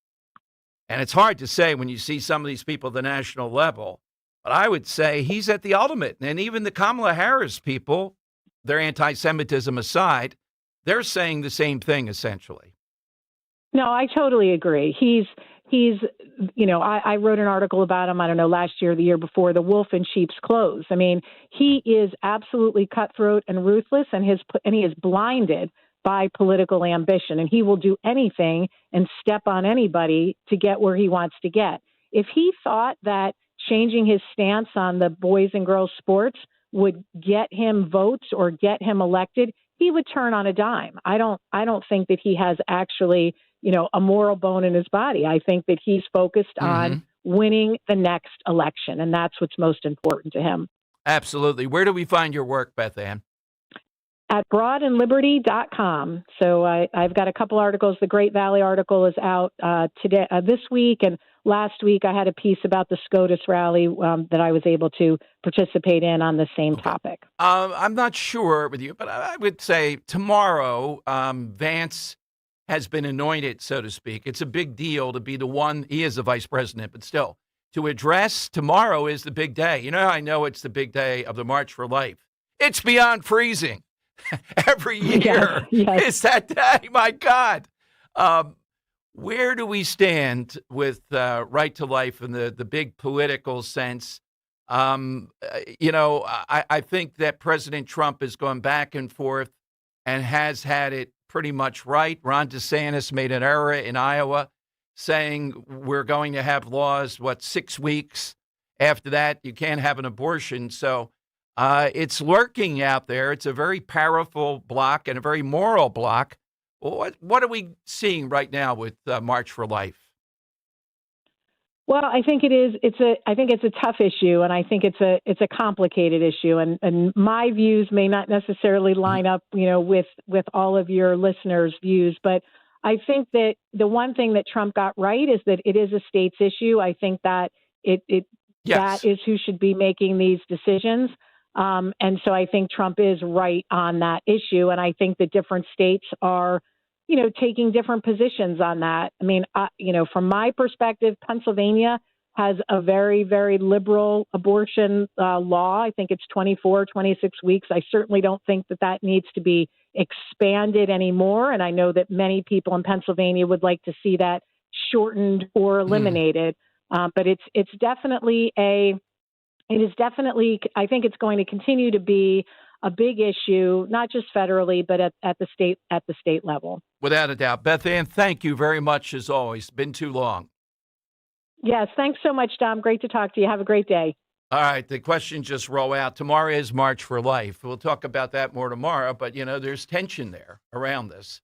And it's hard to say when you see some of these people at the national level. But I would say he's at the ultimate. And even the Kamala Harris people, their anti-Semitism aside, they're saying the same thing, essentially. No, I totally agree. He's I wrote an article about him, I don't know, last year, the year before, the wolf in sheep's clothes. I mean, he is absolutely cutthroat and ruthless, and he is blinded by political ambition, and he will do anything and step on anybody to get where he wants to get. If he thought that changing his stance on the boys and girls sports would get him votes or get him elected, he would turn on a dime. I don't think that he has actually, a moral bone in his body. I think that he's focused on winning the next election, and that's what's most important to him. Absolutely. Where do we find your work, Beth Ann? At broadandliberty.com. So I've got a couple articles. The Great Valley article is out today, this week, and last week I had a piece about the SCOTUS rally that I was able to participate in on the same topic. I'm not sure with you, but I would say tomorrow Vance has been anointed, so to speak. It's a big deal to be the one. He is the vice president, but still, to address tomorrow is the big day. You know how I know it's the big day of the March for Life? It's beyond freezing. Every year is that day. My God. Where do we stand with right to life in the big political sense? I think that President Trump has gone back and forth and has had it pretty much right. Ron DeSantis made an error in Iowa saying we're going to have laws, 6 weeks after that, you can't have an abortion. So it's lurking out there. It's a very powerful bloc and a very moral bloc. What are we seeing right now with March for Life? Well, I think I think it's a tough issue, and I think it's a complicated issue, and my views may not necessarily line up, with all of your listeners' views, but I think that the one thing that Trump got right is that it is a state's issue. I think that that is who should be making these decisions. And so I think Trump is right on that issue. And I think that different states are, taking different positions on that. I mean, from my perspective, Pennsylvania has a very, very liberal abortion law. I think it's 24, 26 weeks. I certainly don't think that needs to be expanded anymore. And I know that many people in Pennsylvania would like to see that shortened or eliminated. But it's definitely I think it's going to continue to be a big issue, not just federally, but at the state level. Without a doubt. Beth Ann, thank you very much, as always. Been too long. Yes, thanks so much, Dom. Great to talk to you. Have a great day. All right, the questions just roll out. Tomorrow is March for Life. We'll talk about that more tomorrow, but, there's tension there around this.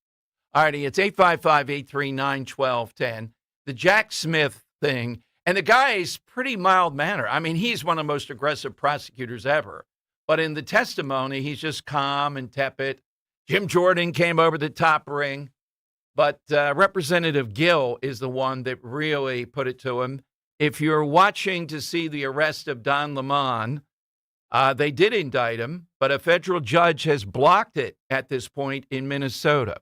All righty, it's 855-839-1210. The Jack Smith thing. And the guy's pretty mild manner. I mean, he's one of the most aggressive prosecutors ever. But in the testimony, he's just calm and tepid. Jim Jordan came over the top ring. But Representative Gill is the one that really put it to him. If you're watching to see the arrest of Don Lemon, they did indict him, but a federal judge has blocked it at this point in Minnesota.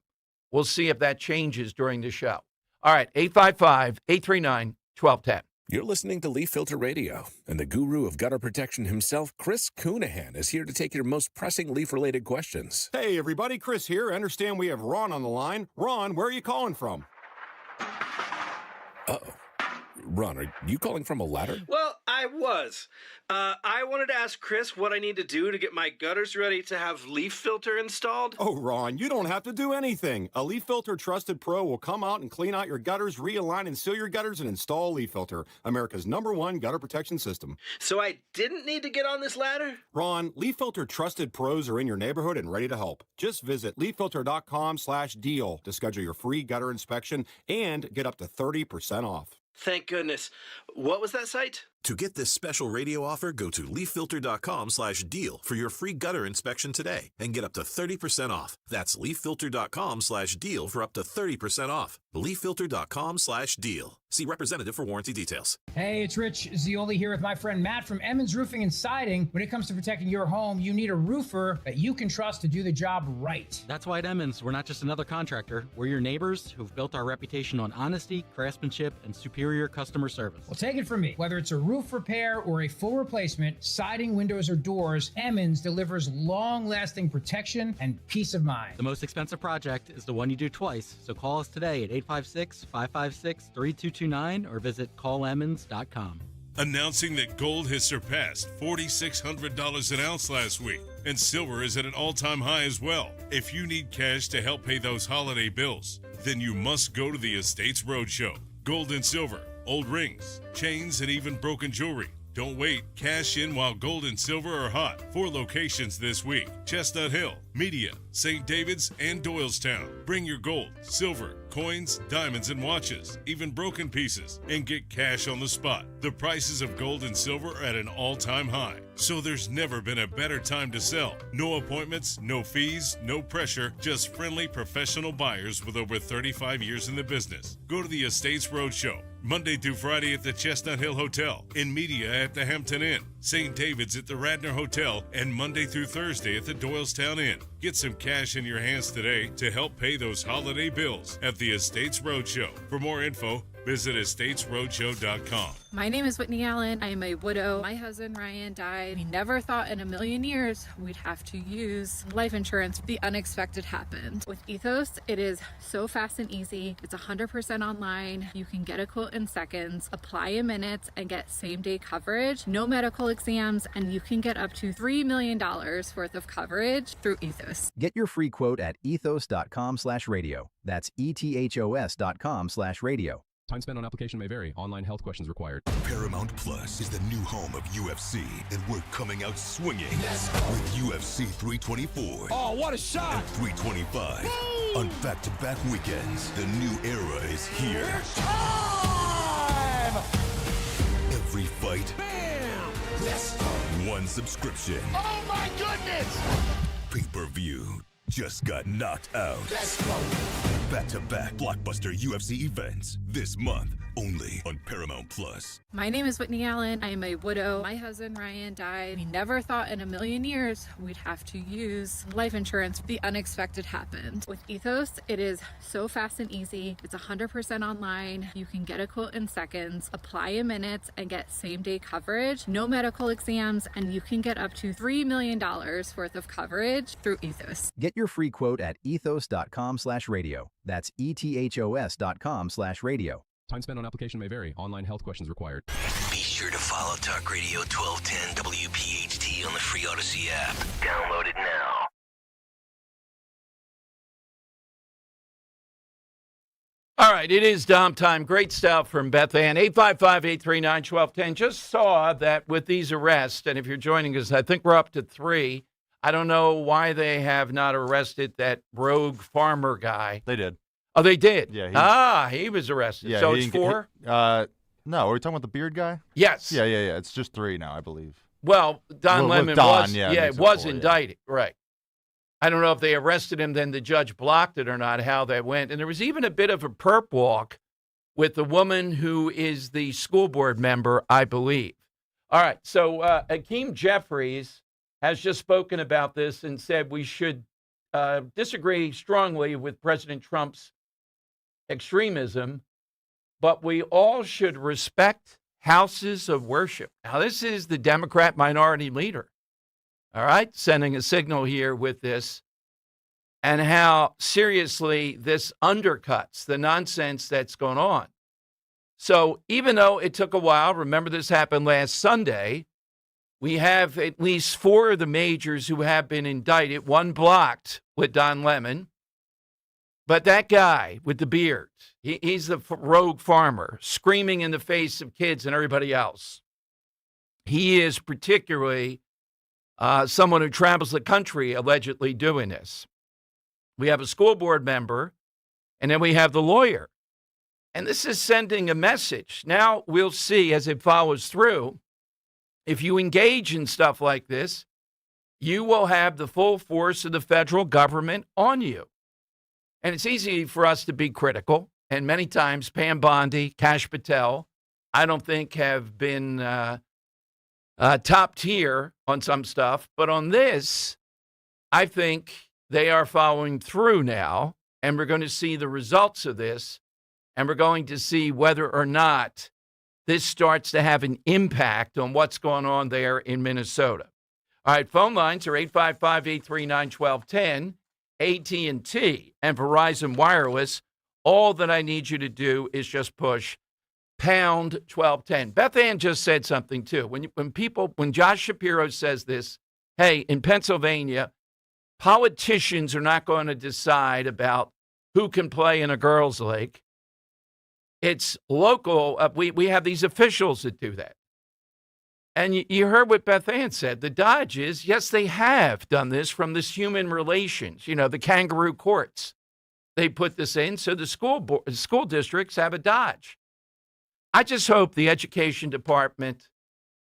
We'll see if that changes during the show. All right, 855-839-1210. You're listening to Leaf Filter Radio, and the guru of gutter protection himself, Chris Coonahan, is here to take your most pressing leaf-related questions. Hey, everybody, Chris here. I understand we have Ron on the line. Ron, where are you calling from? Uh-oh. Ron, are you calling from a ladder? Well, I was. I wanted to ask Chris what I need to do to get my gutters ready to have Leaf Filter installed. Oh, Ron, you don't have to do anything. A Leaf Filter Trusted Pro will come out and clean out your gutters, realign and seal your gutters, and install Leaf Filter, America's #1 gutter protection system. So I didn't need to get on this ladder? Ron, Leaf Filter Trusted Pros are in your neighborhood and ready to help. Just visit leaffilter.com/deal to schedule your free gutter inspection and get up to 30% off. Thank goodness. What was that site? To get this special radio offer, go to leaffilter.com/deal for your free gutter inspection today and get up to 30% off. That's leaffilter.com/deal for up to 30% off. leaffilter.com/deal. See representative for warranty details. Hey, it's Rich Zioli here with my friend Matt from Emmons Roofing and Siding. When it comes to protecting your home, you need a roofer that you can trust to do the job right. That's why at Emmons, we're not just another contractor. We're your neighbors who've built our reputation on honesty, craftsmanship, and superior customer service. Well, take it from me. Whether it's a roof repair or a full replacement, siding, windows, or doors, Emmons delivers long-lasting protection and peace of mind. The most expensive project is the one you do twice, so call us today at 856-556-3229 or visit callemmons.com. Announcing that gold has surpassed $4,600 an ounce last week, and silver is at an all-time high as well. If you need cash to help pay those holiday bills, then you must go to the Estates Roadshow. Gold and silver, old rings, chains, and even broken jewelry. Don't wait. Cash in while gold and silver are hot. 4 locations this week: Chestnut Hill, Media, St. David's, and Doylestown. Bring your gold, silver, coins, diamonds, and watches, even broken pieces, and get cash on the spot. The prices of gold and silver are at an all-time high, so there's never been a better time to sell. No appointments, no fees, no pressure, just friendly professional buyers with over 35 years in the business. Go to the Estates Roadshow, Monday through Friday at the Chestnut Hill Hotel, in Media at the Hampton Inn, St. David's at the Radnor Hotel, and Monday through Thursday at the Doylestown Inn. Get some cash in your hands today to help pay those holiday bills at the Estates Roadshow. For more info, visit estatesroadshow.com. My name is Whitney Allen. I am a widow. My husband Ryan died. We never thought in a million years we'd have to use life insurance. The unexpected happened. With Ethos, it is so fast and easy. It's 100% online. You can get a quote in seconds, apply in minutes, and get same-day coverage. No medical exams, and you can get up to $3 million worth of coverage through Ethos. Get your free quote at ethos.com/radio. That's ethos.com/radio. Time spent on application may vary. Online health questions required. Paramount Plus is the new home of UFC, and we're coming out swinging with UFC 324. Oh, what a shot! And 325 on back-to-back weekends. The new era is here. It's time! Every fight. Bam! Let's go! One subscription. Oh my goodness! Pay-per-view just got knocked out. Let's go! Back-to-back blockbuster UFC events this month, only on Paramount Plus. My name is Whitney Allen. I am a widow. My husband Ryan died. We never thought in a million years we'd have to use life insurance. The unexpected happened. With Ethos, it is so fast and easy. It's 100% online. You can get a quote in seconds, apply in minutes, and get same-day coverage. No medical exams, and you can get up to $3 million worth of coverage through Ethos. Get your free quote at ethos.com/radio. That's ethos.com/radio. Time spent on application may vary. Online health questions required. Be sure to follow Talk Radio 1210 WPHT on the free Odyssey app. Download it now. All right, it is Dom time. Great stuff from Beth Ann. 855-839-1210. Just saw that with these arrests, and if you're joining us, I think we're up to 3. I don't know why they have not arrested that rogue farmer guy. They did. Oh, they did? Yeah. He was arrested. Yeah, so it's 4? No, are we talking about the beard guy? Yes. Yeah. It's just 3 now, I believe. Well, Don Lemon was, it was 4, indicted. Right. I don't know if they arrested him, then the judge blocked it or not, how that went. And there was even a bit of a perp walk with the woman who is the school board member, I believe. All right, so Hakeem Jeffries has just spoken about this and said we should disagree strongly with President Trump's extremism, but we all should respect houses of worship. Now, this is the Democrat minority leader, all right, sending a signal here with this, and how seriously this undercuts the nonsense that's going on. So even though it took a while, remember this happened last Sunday, we have at least 4 of the majors who have been indicted, 1 blocked with Don Lemon. But that guy with the beard, he's the rogue farmer, screaming in the face of kids and everybody else. He is particularly someone who travels the country allegedly doing this. We have a school board member, and then we have the lawyer. And this is sending a message. Now we'll see as it follows through. If you engage in stuff like this, you will have the full force of the federal government on you. And it's easy for us to be critical. And many times, Pam Bondi, Kash Patel, I don't think have been top tier on some stuff. But on this, I think they are following through now. And we're going to see the results of this. And we're going to see whether or not this starts to have an impact on what's going on there in Minnesota. All right, phone lines are 855-839-1210, AT&T, and Verizon Wireless. All that I need you to do is just push pound 1210. Beth Ann just said something, too. When Josh Shapiro says this, hey, in Pennsylvania, politicians are not going to decide about who can play in a girls' league. It's local. We have these officials that do that. And you heard what Beth Ann said. The dodge is, yes, they have done this from this human relations, the kangaroo courts. They put this in so the school districts have a dodge. I just hope the education department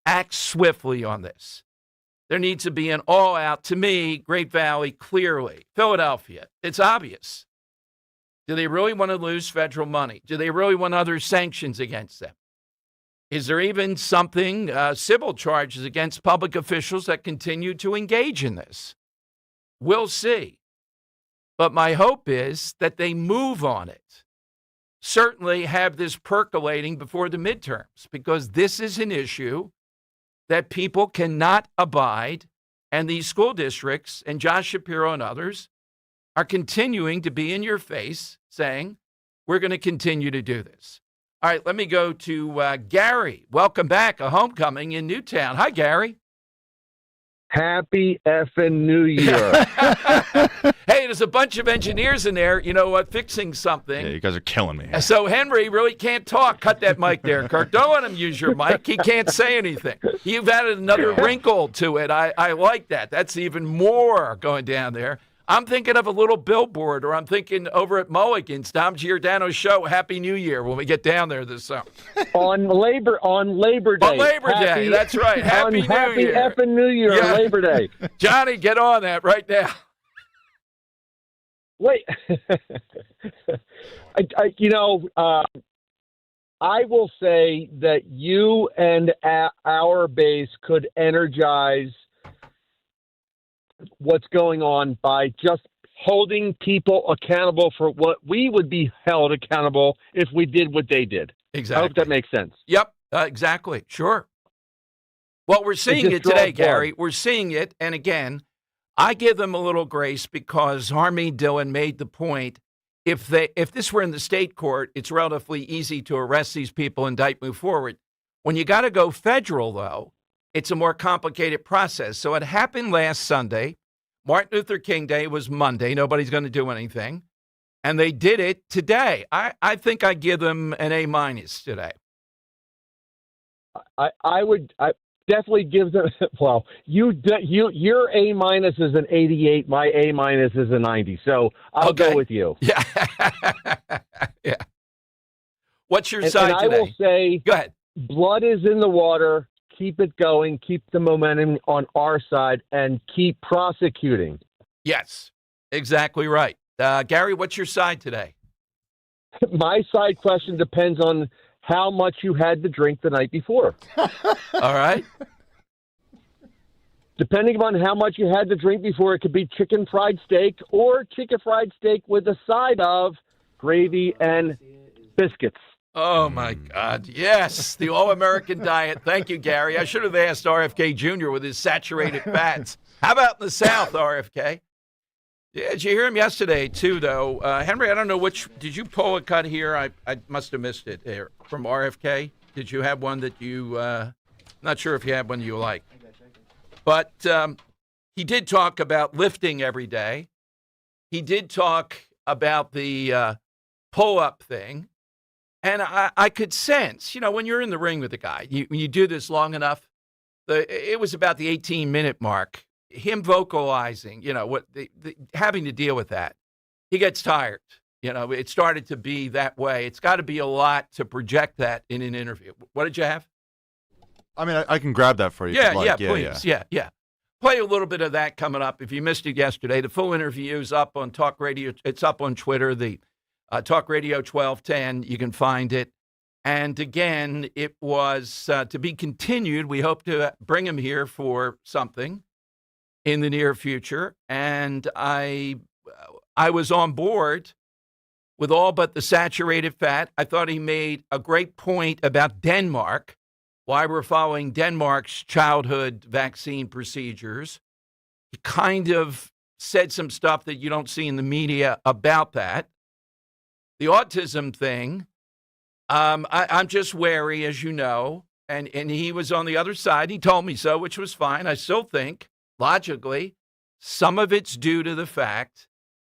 acts swiftly on this. There needs to be an all-out, to me, Great Valley, clearly. Philadelphia, it's obvious. Do they really want to lose federal money? Do they really want other sanctions against them? Is there even something, civil charges against public officials that continue to engage in this? We'll see. But my hope is that they move on it. Certainly have this percolating before the midterms, because this is an issue that people cannot abide, and these school districts and Josh Shapiro and others are continuing to be in your face saying, we're going to continue to do this. All right, let me go to Gary. Welcome back, a homecoming in Newtown. Hi, Gary. Happy effing New Year. Hey, there's a bunch of engineers in there, fixing something. Yeah, you guys are killing me. So Henry really can't talk. Cut that mic there, Kirk. Don't let him use your mic. He can't say anything. You've added another wrinkle to it. I like that. That's even more going down there. I'm thinking of a little billboard, or I'm thinking over at Mulligan's, Tom Giordano's show, Happy New Year, when we get down there this summer. On Labor Day. On Labor Day, that's right. Happy New Year. Happy effing New Year on Labor Day. Johnny, get on that right now. Wait. I will say that you and our base could energize what's going on by just holding people accountable for what we would be held accountable if we did what they did. Exactly. I hope that makes sense. Yep, exactly. Sure. Well, we're seeing it today, Gary. We're seeing it. And again, I give them a little grace because Harmeet Dillon made the point. If this were in the state court, it's relatively easy to arrest these people, indict, move forward. When you got to go federal, though, it's a more complicated process. So it happened last Sunday. Martin Luther King Day was Monday. Nobody's going to do anything. And they did it today. I think I give them an A- today. I would definitely give them, well, your A- is an 88. My A- is a 90. So I'll go with you. Yeah. Yeah. What's your side and today? I will say, go ahead. Blood is in the water. Keep it going, keep the momentum on our side, and keep prosecuting. Yes, exactly right. Gary, what's your side today? My side question depends on how much you had to drink the night before. All right. Depending upon how much you had to drink before, it could be chicken fried steak or chicken fried steak with a side of gravy and biscuits. Oh, my God. Yes, the all-American diet. Thank you, Gary. I should have asked RFK Jr. with his saturated fats. How about in the South, RFK? Yeah, did you hear him yesterday, too, though? Henry, I don't know did you pull a cut here? I must have missed it here. From RFK? Did you have one that you, not sure if you had one you like. But he did talk about lifting every day. He did talk about the pull-up thing. And I could sense, when you're in the ring with the guy, when you do this long enough, it was about the 18-minute mark, him vocalizing, having to deal with that. He gets tired. It started to be that way. It's got to be a lot to project that in an interview. What did you have? I mean, I can grab that for you. Yeah, please. Yeah. Play a little bit of that coming up. If you missed it yesterday, the full interview is up on Talk Radio. It's up on Twitter, the Talk Radio 1210. You can find it. And again, it was to be continued. We hope to bring him here for something in the near future. And I was on board with all but the saturated fat. I thought he made a great point about Denmark, why we're following Denmark's childhood vaccine procedures. He kind of said some stuff that you don't see in the media about that. The autism thing, I'm just wary, as you know, and he was on the other side. He told me so, which was fine. I still think, logically, some of it's due to the fact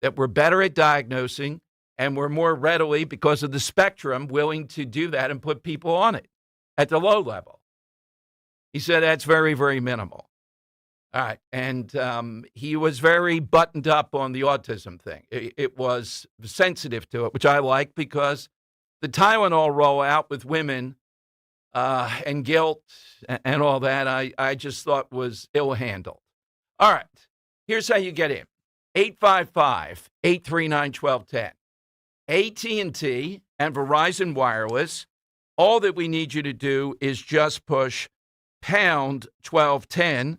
that we're better at diagnosing and we're more readily, because of the spectrum, willing to do that and put people on it at the low level. He said that's very, very minimal. All right. And he was very buttoned up on the autism thing. It was sensitive to it, which I like, because the Tylenol rollout with women and guilt and all that, I just thought was ill-handled. All right. Here's how you get in. 855-839-1210. AT&T and Verizon Wireless, all that we need you to do is just push pound 1210.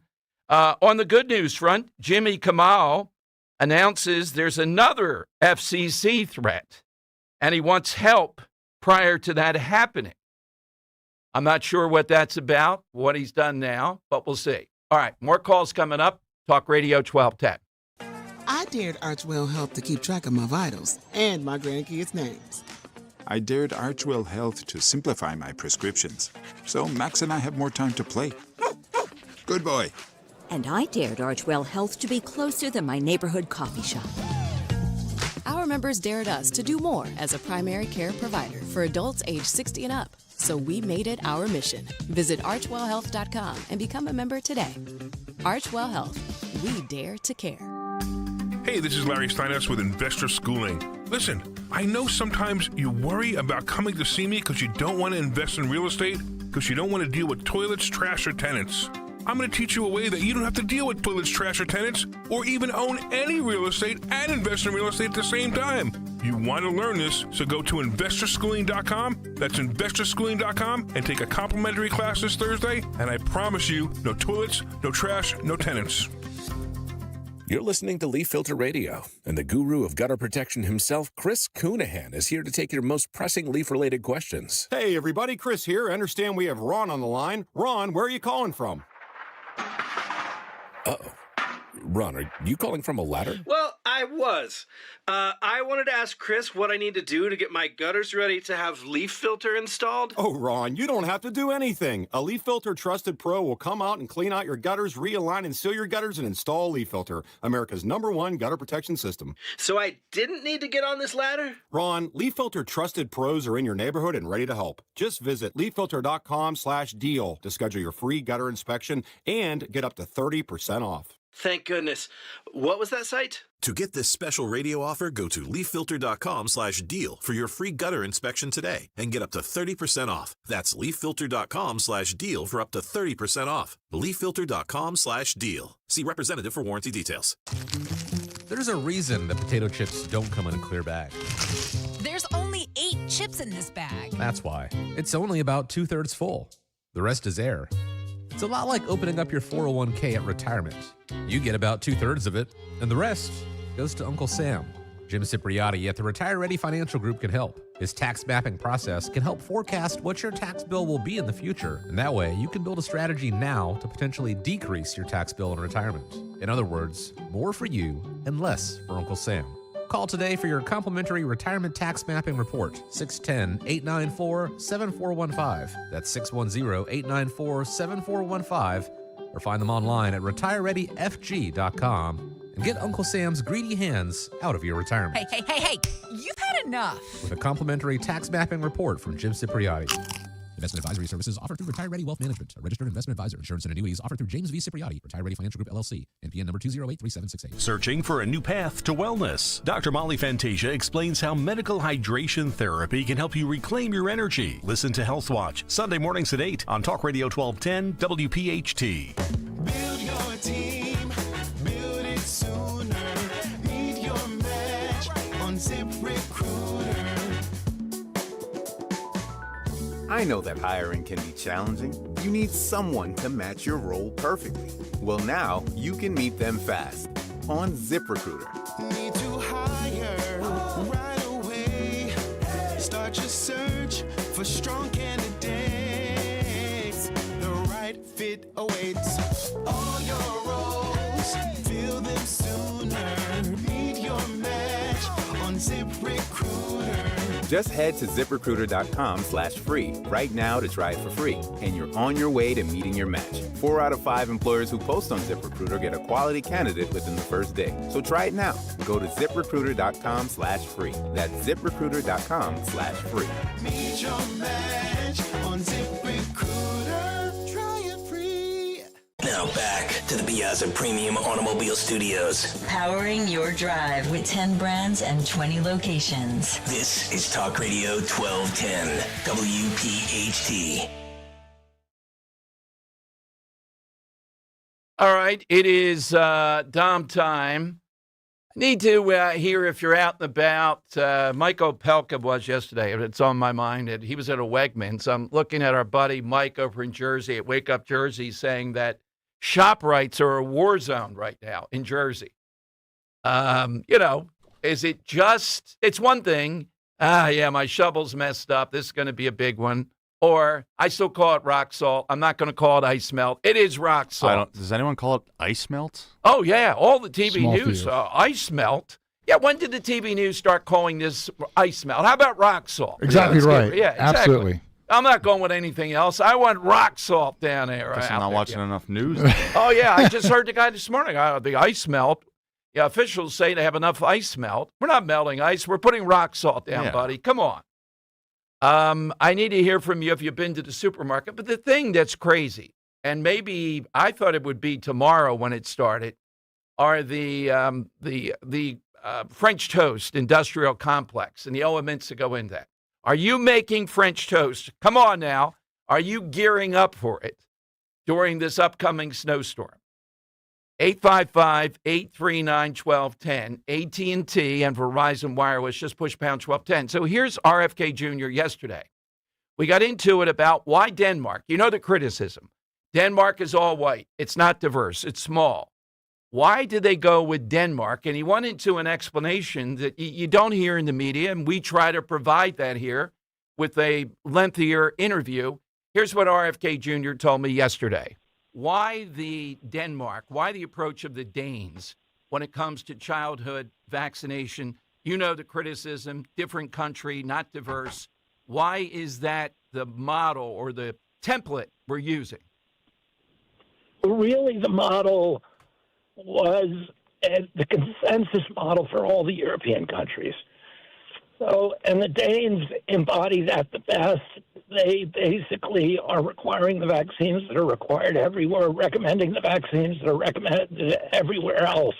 On the good news front, Jimmy Kamal announces there's another FCC threat, and he wants help prior to that happening. I'm not sure what that's about, what he's done now, but we'll see. All right, more calls coming up. Talk Radio 1210. I dared Archwell Health to keep track of my vitals and my grandkids' names. I dared Archwell Health to simplify my prescriptions, so Max and I have more time to play. Good boy. And I dared Archwell Health to be closer than my neighborhood coffee shop. Our members dared us to do more as a primary care provider for adults age 60 and up. So we made it our mission. Visit archwellhealth.com and become a member today. Archwell Health. We dare to care. Hey, this is Larry Steinhaus with Investor Schooling. Listen, I know sometimes you worry about coming to see me because you don't want to invest in real estate, because you don't want to deal with toilets, trash, or tenants. I'm going to teach you a way that you don't have to deal with toilets, trash, or tenants, or even own any real estate and invest in real estate at the same time. You want to learn this, so go to investorschooling.com. That's investorschooling.com, and take a complimentary class this Thursday, and I promise you, no toilets, no trash, no tenants. You're listening to Leaf Filter Radio, and the guru of gutter protection himself, Chris Cunahan, is here to take your most pressing leaf-related questions. Hey, everybody, Chris here. I understand we have Ron on the line. Ron, where are you calling from? Uh-oh. Ron, are you calling from a ladder? Well, I was. I wanted to ask Chris what I need to do to get my gutters ready to have leaf filter installed. Oh, Ron, you don't have to do anything. A Leaf Filter Trusted Pro will come out and clean out your gutters, realign and seal your gutters, and install Leaf Filter, America's #1 gutter protection system. So I didn't need to get on this ladder? Ron, Leaf Filter Trusted Pros are in your neighborhood and ready to help. Just visit leaffilter.com/deal to schedule your free gutter inspection and get up to 30% off. Thank goodness. What was that site? To get this special radio offer, go to leaffilter.com/deal for your free gutter inspection today and get up to 30% off. That's leaffilter.com/deal for up to 30% off. leaffilter.com/deal. See representative for warranty details. There's a reason that potato chips don't come in a clear bag. There's only 8 chips in this bag. That's why. It's only about 2/3 full. The rest is air. It's a lot like opening up your 401k at retirement. You get about 2/3 of it, and the rest goes to Uncle Sam. Jim Cipriotti at the Retire Ready Financial Group can help. His tax mapping process can help forecast what your tax bill will be in the future, and that way you can build a strategy now to potentially decrease your tax bill in retirement. In other words, more for you and less for Uncle Sam. Call today for your complimentary retirement tax mapping report, 610-894-7415. That's 610-894-7415. Or find them online at retirereadyfg.com and get Uncle Sam's greedy hands out of your retirement. Hey, you've had enough. With a complimentary tax mapping report from Jim Cipriotti. Investment advisory services offered through Retire Ready Wealth Management, a registered investment advisor. Insurance and annuities offered through James V. Cipriotti, Retire Ready Financial Group, LLC, NPN number 2083768. Searching for a new path to wellness? Dr. Molly Fantasia explains how medical hydration therapy can help you reclaim your energy. Listen to Health Watch, Sunday mornings at 8 on Talk Radio 1210 WPHT. Build your team, build it sooner. Meet your match on ZipRecruiter. I know that hiring can be challenging. You need someone to match your role perfectly. Well, now you can meet them fast on ZipRecruiter. Need to hire right away. For strong candidates, the right fit awaits. All your roles, fill them sooner. Meet your match on ZipRecruiter. Just head to ziprecruiter.com/free right now to try it for free, and you're on your way to meeting your match. 4 out of 5 employers who post on ZipRecruiter get a quality candidate within the first day. So try it now. Go to ziprecruiter.com/free. That's ziprecruiter.com/free. Meet your match on ZipRecruiter. Try it free. Now back to the Piazza Premium Automobile Studios. Powering your drive with 10 brands and 20 locations. This is Talk Radio 1210, WPHT. All right, it is Dom time. I need to hear if you're out and about. Mike Opelka was yesterday. It's on my mind. He was at a Wegmans. I'm looking at our buddy Mike over in Jersey at Wake Up Jersey saying that ShopRites are a war zone right now in Jersey. Is it just, it's one thing, my shovel's messed up. This is going to be a big one. Or I still call it rock salt. I'm not going to call it ice melt. It is rock salt. Does anyone call it ice melt? Oh, yeah. All the TV Small news, field. ice melt. Yeah, when did the TV news start calling this ice melt? How about rock salt? Exactly right. Yeah, exactly. Absolutely. I'm not going with anything else. I want rock salt down there. Guess I'm not watching enough news. Oh, yeah. I just heard the guy this morning. The ice melt. Yeah, officials say they have enough ice melt. We're not melting ice. We're putting rock salt down, buddy. Come on. I need to hear from you if you've been to the supermarket. But the thing that's crazy, and maybe I thought it would be tomorrow when it started, are the French toast industrial complex and the elements that go in that. Are you making French toast? Come on now. Are you gearing up for it during this upcoming snowstorm? 855-839-1210, AT&T and Verizon Wireless, just push pound 1210. So here's RFK Jr. yesterday. We got into it about why Denmark. You know the criticism. Denmark is all white. It's not diverse. It's small. Why did they go with Denmark? And he went into an explanation that you don't hear in the media, and we try to provide that here with a lengthier interview. Here's what RFK Jr. told me yesterday. Why the Denmark? Why the approach of the Danes when it comes to childhood vaccination? You know the criticism, different country, not diverse. Why is that the model or the template we're using? Really, the model was the consensus model for all the European countries. So, and the Danes embody that the best. They basically are requiring the vaccines that are required everywhere, recommending the vaccines that are recommended everywhere else.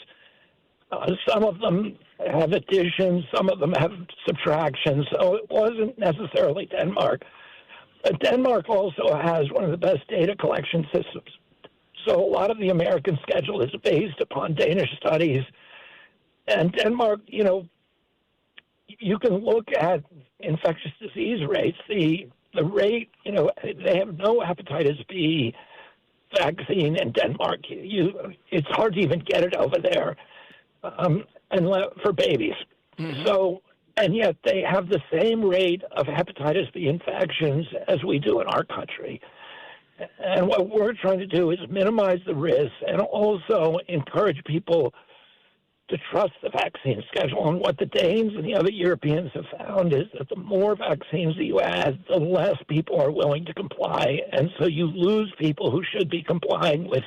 Some of them have additions, some of them have subtractions, so it wasn't necessarily Denmark. But Denmark also has one of the best data collection systems. So a lot of the American schedule is based upon Danish studies. And Denmark, you can look at infectious disease rates. The rate, they have no hepatitis B vaccine in Denmark. It's hard to even get it over there, and for babies. Mm-hmm. So, and yet they have the same rate of hepatitis B infections as we do in our country. And what we're trying to do is minimize the risk and also encourage people to trust the vaccine schedule. And what the Danes and the other Europeans have found is that the more vaccines that you add, the less people are willing to comply. And so you lose people who should be complying with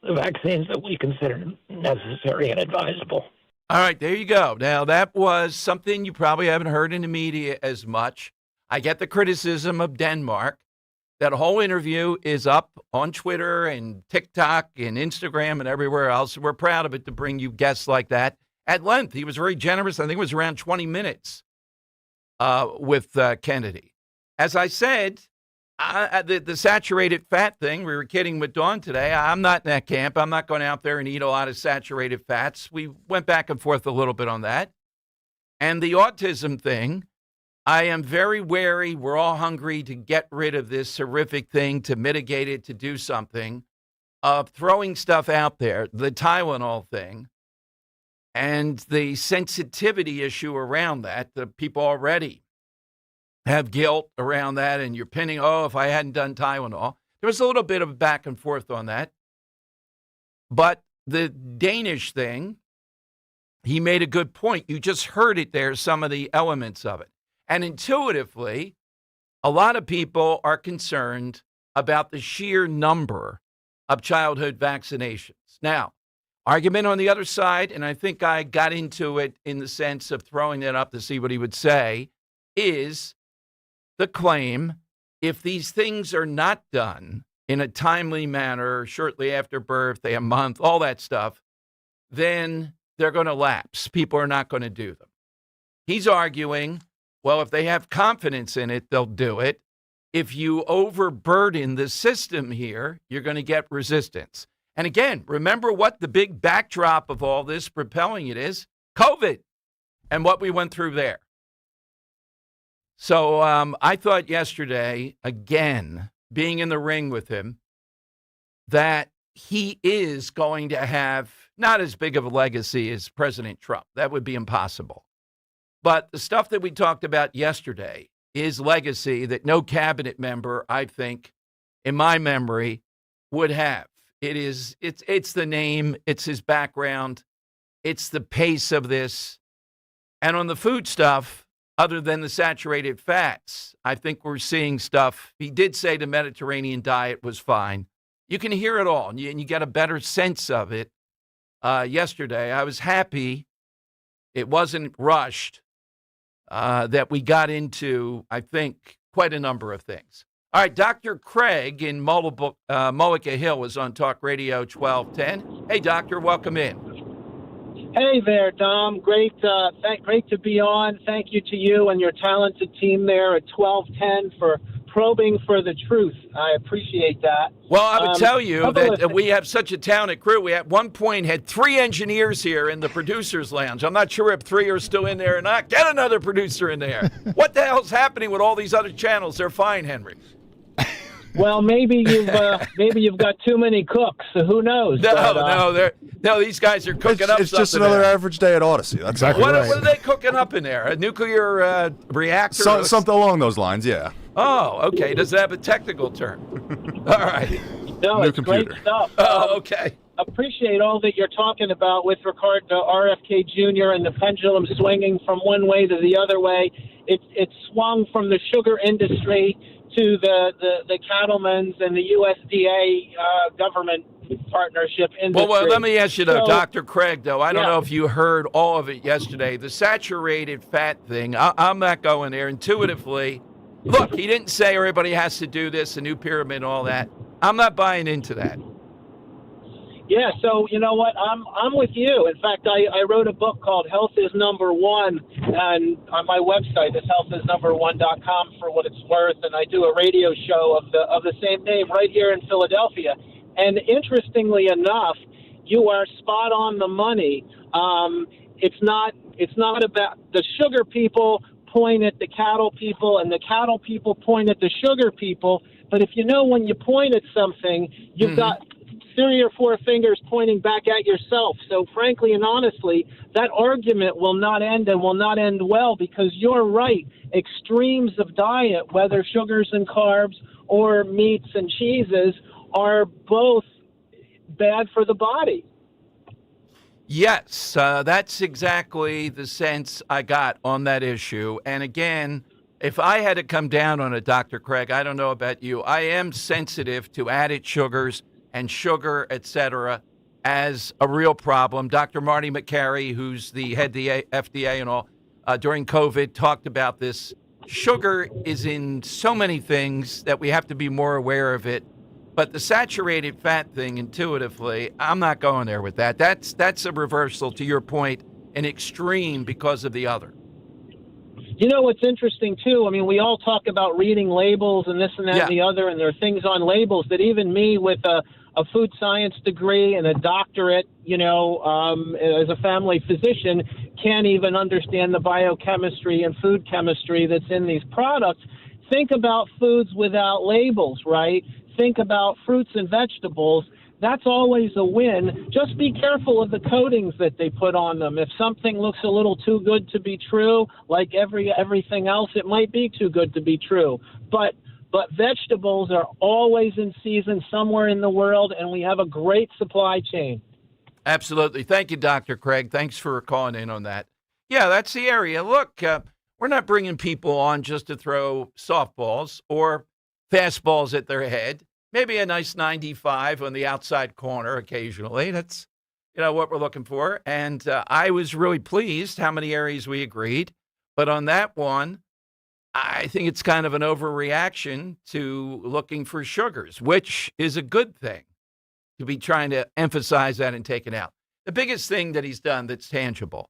the vaccines that we consider necessary and advisable. All right, there you go. Now, that was something you probably haven't heard in the media as much. I get the criticism of Denmark. That whole interview is up on Twitter and TikTok and Instagram and everywhere else. We're proud of it to bring you guests like that at length. He was very generous. I think it was around 20 minutes with Kennedy. As I said, the saturated fat thing, we were kidding with Dawn today. I'm not in that camp. I'm not going out there and eat a lot of saturated fats. We went back and forth a little bit on that. And the autism thing, I am very wary. We're all hungry to get rid of this horrific thing, to mitigate it, to do something, of throwing stuff out there, the Tylenol thing, and the sensitivity issue around that. The people already have guilt around that, and you're pinning, oh, if I hadn't done Tylenol. There was a little bit of back and forth on that. But the Danish thing, he made a good point. You just heard it there, some of the elements of it. And intuitively, a lot of people are concerned about the sheer number of childhood vaccinations. Now, argument on the other side, and I think I got into it in the sense of throwing it up to see what he would say, is the claim if these things are not done in a timely manner, shortly after birth, a month, all that stuff, then they're going to lapse. People are not going to do them. He's arguing, well, if they have confidence in it, they'll do it. If you overburden the system here, you're going to get resistance. And again, remember what the big backdrop of all this propelling it is? COVID and what we went through there. So I thought yesterday, again, being in the ring with him, that he is going to have not as big of a legacy as President Trump. That would be impossible. But the stuff that we talked about yesterday is legacy that no cabinet member, I think, in my memory, would have. It's the name, it's his background, it's the pace of this. And on the food stuff, other than the saturated fats, I think we're seeing stuff. He did say the Mediterranean diet was fine. You can hear it all, and you get a better sense of it. Yesterday, I was happy it wasn't rushed, that we got into, I think, quite a number of things. All right, Dr. Craig in Mullica Hill is on Talk Radio 1210. Hey, Doctor, welcome in. Hey there, Dom. Great to be on. Thank you to you and your talented team there at 1210 for probing for the truth. I appreciate that. Well, I would tell you that we have such a talented crew. We at one point had 3 engineers here in the producer's lounge. I'm not sure if 3 are still in there or not. Get another producer in there. What the hell's happening with all these other channels? They're fine, Henry. Well, maybe you've got too many cooks. So who knows? No, these guys are cooking up. It's just another there. Average day at Odyssey. That's exactly what right. What are they cooking up in there? A nuclear reactor? Something along those lines, yeah. Oh, okay. Does it have a technical term? All right. No, New it's computer. Great stuff. Oh, okay. Appreciate all that you're talking about with regard to RFK Jr. and the pendulum swinging from one way to the other way. It swung from the sugar industry to the cattlemen's and the USDA government partnership industry. Well, let me ask you, though, So, Dr. Craig, though, I don't know if you heard all of it yesterday. The saturated fat thing, I'm not going there. Intuitively, look, he didn't say everybody has to do this, a new pyramid and all that. I'm not buying into that. Yeah, so you know what? I'm with you. In fact, I wrote a book called Health is Number One, and on my website is healthisnumber1.com for what it's worth, and I do a radio show of the same name right here in Philadelphia. And interestingly enough, you are spot on the money. It's not about the sugar people point at the cattle people, and the cattle people point at the sugar people. But if you know when you point at something, you've got 3 or 4 fingers pointing back at yourself. So frankly and honestly, that argument will not end and will not end well, because you're right. Extremes of diet, whether sugars and carbs or meats and cheeses, are both bad for the body. Yes, that's exactly the sense I got on that issue. And again, if I had to come down on it, Dr. Craig, I don't know about you, I am sensitive to added sugars and sugar, et cetera, as a real problem. Dr. Marty McCary, who's the head of the FDA and all, during COVID talked about this. Sugar is in so many things that we have to be more aware of it. But the saturated fat thing, intuitively, I'm not going there with that. That's a reversal, to your point, an extreme because of the other. You know what's interesting, too? I mean, we all talk about reading labels and this and that and the other, and there are things on labels that even me with a food science degree and a doctorate, as a family physician, can't even understand the biochemistry and food chemistry that's in these products. Think about foods without labels, right? Think about fruits and vegetables that's always a win. Just be careful of the coatings that they put on them. If something looks a little too good to be true, like everything else, it might be too good to be true. But vegetables are always in season somewhere in the world, and we have a great supply chain. Absolutely. Thank you, Dr. Craig. Thanks for calling in on that. Yeah, that's the area. Look, we're not bringing people on just to throw softballs or fastballs at their head. Maybe a nice 95 on the outside corner occasionally. That's, what we're looking for. And I was really pleased how many areas we agreed. But on that one, I think it's kind of an overreaction to looking for sugars, which is a good thing, to be trying to emphasize that and take it out. The biggest thing that he's done that's tangible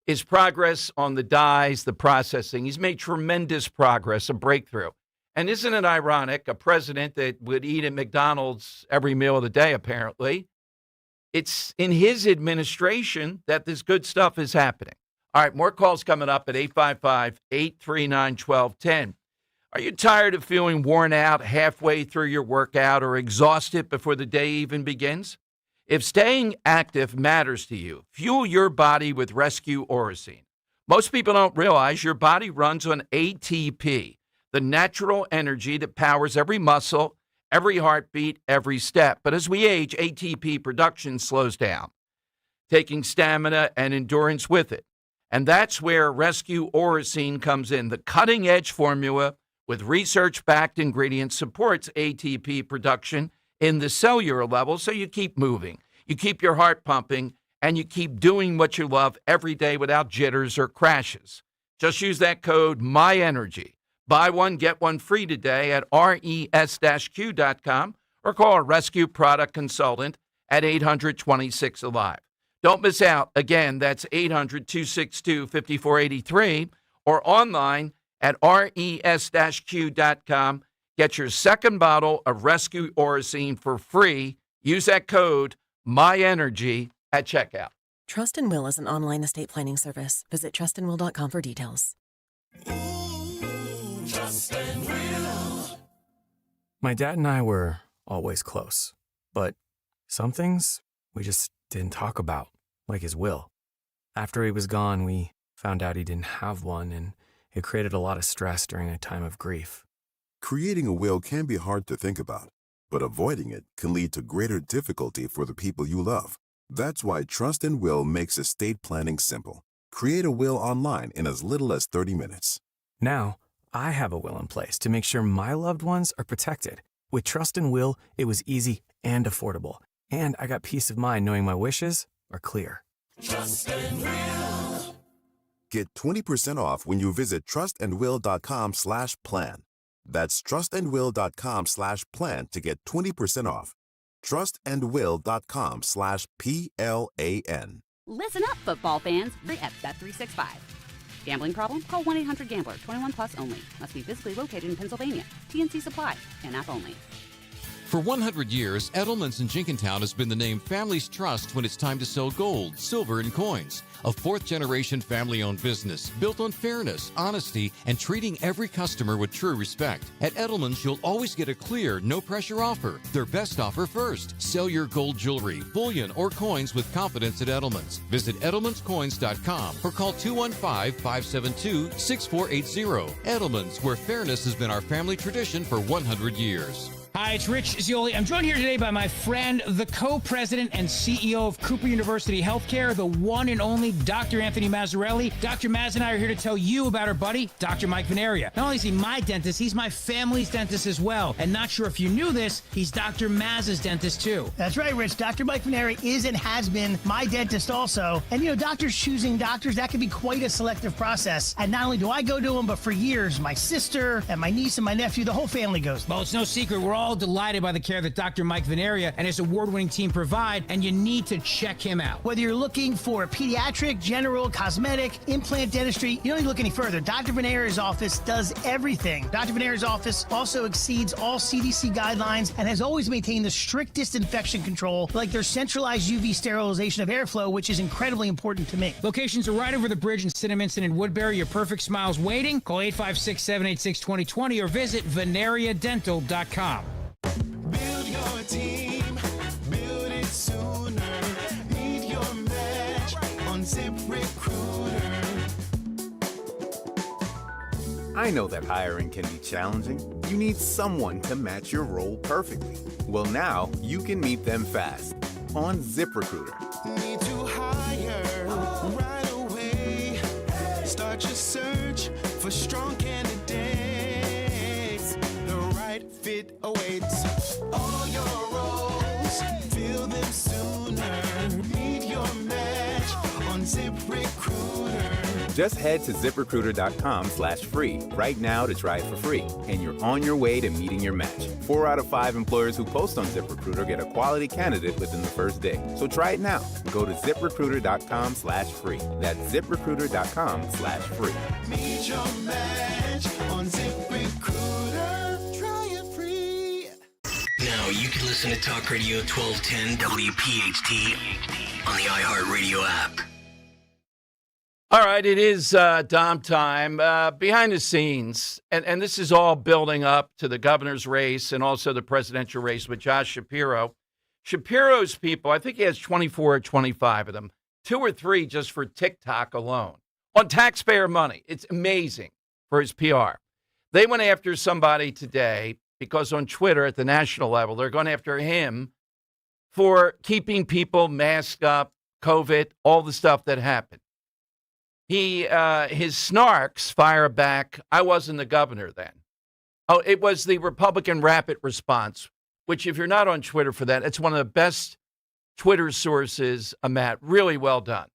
is progress on the dyes, the processing. He's made tremendous progress, a breakthrough. And isn't it ironic, a president that would eat at McDonald's every meal of the day, apparently, it's in his administration that this good stuff is happening. All right, more calls coming up at 855-839-1210. Are you tired of feeling worn out halfway through your workout or exhausted before the day even begins? If staying active matters to you, fuel your body with Rescue Orosine. Most people don't realize your body runs on ATP, the natural energy that powers every muscle, every heartbeat, every step. But as we age, ATP production slows down, taking stamina and endurance with it. And that's where Rescue Orosine comes in. The cutting-edge formula with research-backed ingredients supports ATP production in the cellular level, so you keep moving, you keep your heart pumping, and you keep doing what you love every day without jitters or crashes. Just use that code MYENERGY. Buy one, get one free today at res-q.com or call a rescue product consultant at 800-26-ALIVE. Don't miss out. Again, that's 800-262-5483 or online at res-q.com. Get your second bottle of Rescue Orosine for free. Use that code MYENERGY at checkout. Trust and Will is an online estate planning service. Visit trustandwill.com for details. Trust and Will. My dad and I were always close, but some things we just didn't talk about, like his will. After he was gone, we found out he didn't have one, and it created a lot of stress during a time of grief. Creating a will can be hard to think about, but avoiding it can lead to greater difficulty for the people you love. That's why Trust and Will makes estate planning simple. Create a will online in as little as 30 minutes. Now, I have a will in place to make sure my loved ones are protected. With Trust and Will, it was easy and affordable. And I got peace of mind knowing my wishes are clear. Trust and Will. Get 20% off when you visit trustandwill.com/plan. That's trustandwill.com/plan to get 20% off. trustandwill.com/PLAN. Listen up, football fans. At Bet365. Gambling problem? Call 1-800-GAMBLER. 21 plus only. Must be physically located in Pennsylvania. TNC Supply. And app only. For 100 years, Edelman's in Jenkintown has been the name families trust when it's time to sell gold, silver, and coins. A fourth-generation family-owned business built on fairness, honesty, and treating every customer with true respect. At Edelman's, you'll always get a clear, no-pressure offer. Their best offer first. Sell your gold jewelry, bullion, or coins with confidence at Edelman's. Visit edelmanscoins.com or call 215-572-6480. Edelman's, where fairness has been our family tradition for 100 years. Hi, it's Rich Zioli. I'm joined here today by my friend, the co-president and CEO of Cooper University Healthcare, the one and only Dr. Anthony Mazzarelli. Dr. Maz and I are here to tell you about our buddy, Dr. Mike Veneria. Not only is he my dentist, he's my family's dentist as well. And not sure if you knew this, he's Dr. Maz's dentist too. That's right, Rich. Dr. Mike Veneria is and has been my dentist also. And doctors choosing doctors, that can be quite a selective process. And not only do I go to him, but for years, my sister and my niece and my nephew, the whole family goes. Well, it's no secret. We're all delighted by the care that Dr. Mike Veneria and his award-winning team provide, and you need to check him out. Whether you're looking for pediatric, general, cosmetic, implant dentistry, you don't need to look any further. Dr. Veneria's office does everything. Dr. Veneria's office also exceeds all CDC guidelines and has always maintained the strictest infection control, like their centralized UV sterilization of airflow, which is incredibly important to me. Locations are right over the bridge in Cinnaminson and Woodbury. Your perfect smile's waiting. Call 856-786-2020 or visit veneriadental.com. Build your team. Build I know that hiring can be challenging. You need someone to match your role perfectly. Well, now you can meet them fast on ZipRecruiter. Need to hire right away. Start your search for strong candidates. The right fit awaits. All your roles, fill them sooner. Meet your match on ZipRecruiter. Just head to ZipRecruiter.com/free right now to try it for free, and you're on your way to meeting your match. 4 out of 5 employers who post on ZipRecruiter get a quality candidate within the first day. So try it now. Go to ZipRecruiter.com/free. That's ZipRecruiter.com/free. Meet your match on ZipRecruiter. Try it free. Now you can listen to Talk Radio 1210 WPHT on the iHeartRadio app. All right, it is Dom time. Behind the scenes, and this is all building up to the governor's race and also the presidential race with Josh Shapiro. Shapiro's people, I think he has 24 or 25 of them, 2 or 3 just for TikTok alone, on taxpayer money. It's amazing for his PR. They went after somebody today because on Twitter at the national level, they're going after him for keeping people masked up, COVID, all the stuff that happened. His snarks fire back, I wasn't the governor then. Oh, it was the Republican rapid response, which if you're not on Twitter for that, it's one of the best Twitter sources, Matt. Really well done.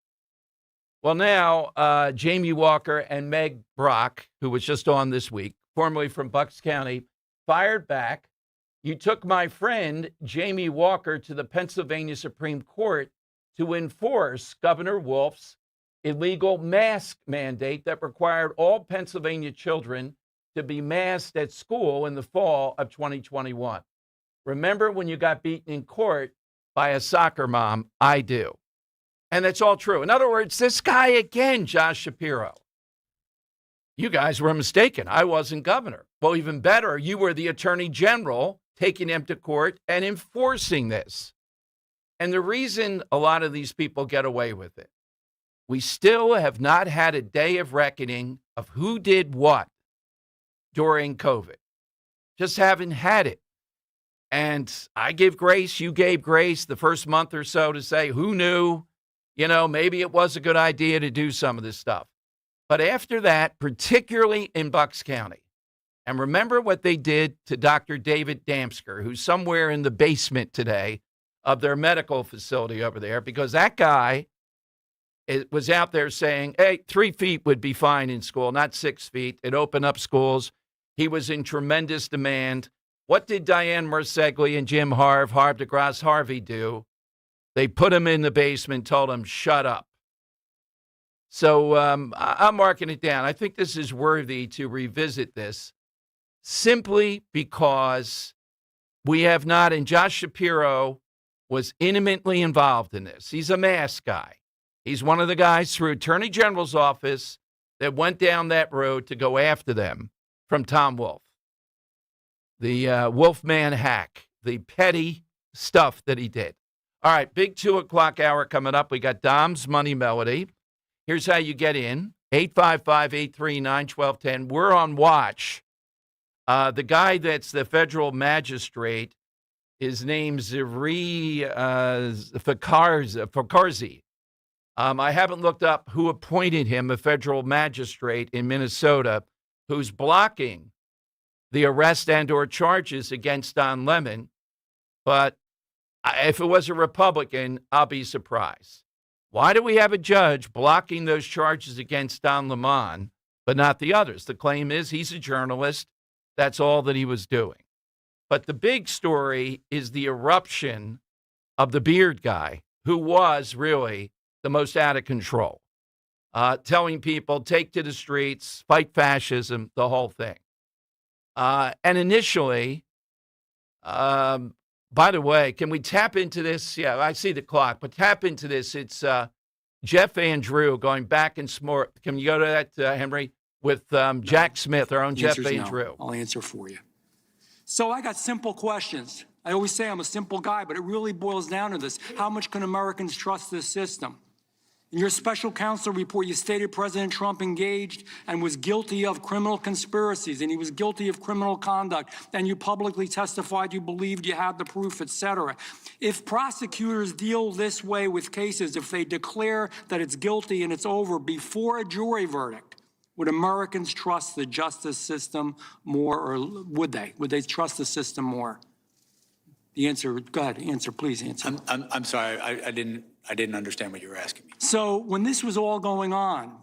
Well, now, Jamie Walker and Meg Brock, who was just on this week, formerly from Bucks County, fired back. You took my friend, Jamie Walker, to the Pennsylvania Supreme Court to enforce Governor Wolf's illegal mask mandate that required all Pennsylvania children to be masked at school in the fall of 2021. Remember when you got beaten in court by a soccer mom? I do. And that's all true. In other words, this guy again, Josh Shapiro. You guys were mistaken. I wasn't governor. Well, even better, you were the attorney general taking him to court and enforcing this. And the reason a lot of these people get away with it, we still have not had a day of reckoning of who did what during COVID. Just haven't had it. And I give grace, you gave grace the first month or so to say, who knew? You know, maybe it was a good idea to do some of this stuff. But after that, particularly in Bucks County, and remember what they did to Dr. David Damsker, who's somewhere in the basement today of their medical facility over there, because that guy was out there saying, hey, 3 feet would be fine in school, not 6 feet. It opened up schools. He was in tremendous demand. What did Diane Marsegli and Jim Harv DeGrasse Harvey do? They put him in the basement, told him, shut up. So I'm marking it down. I think this is worthy to revisit this simply because we have not, and Josh Shapiro was intimately involved in this. He's a mask guy. He's one of the guys through Attorney General's office that went down that road to go after them from Tom Wolf. The Wolfman hack, the petty stuff that he did. All right, big 2 o'clock hour coming up. We got Dom's Money Melody. Here's how you get in, 855-839-1210. We're on watch. The guy that's the federal magistrate is named Ziri Fakarzi. I haven't looked up who appointed him a federal magistrate in Minnesota who's blocking the arrest and or charges against Don Lemon. But if it was a Republican, I'll be surprised. Why do we have a judge blocking those charges against Don Lemon, but not the others? The claim is he's a journalist. That's all that he was doing. But the big story is the eruption of the beard guy, who was really the most out of control, telling people, take to the streets, fight fascism, the whole thing. And initially, by the way, can we tap into this? Yeah, I see the clock, but tap into this. It's Jeff Andrew going back and smart. Can you go to that, Henry, with Jack Smith, our own Jeff Andrew? I'll answer for you. So I got simple questions. I always say I'm a simple guy, but it really boils down to this. How much can Americans trust this system? In your special counsel report, you stated President Trump engaged and was guilty of criminal conspiracies, and he was guilty of criminal conduct, and you publicly testified you believed you had the proof, etc. If prosecutors deal this way with cases, if they declare that it's guilty and it's over before a jury verdict, would Americans trust the justice system more, or would they? Would they trust the system more? The answer, go ahead, answer, please answer. I'm sorry, I didn't understand what you were asking me. So when this was all going on,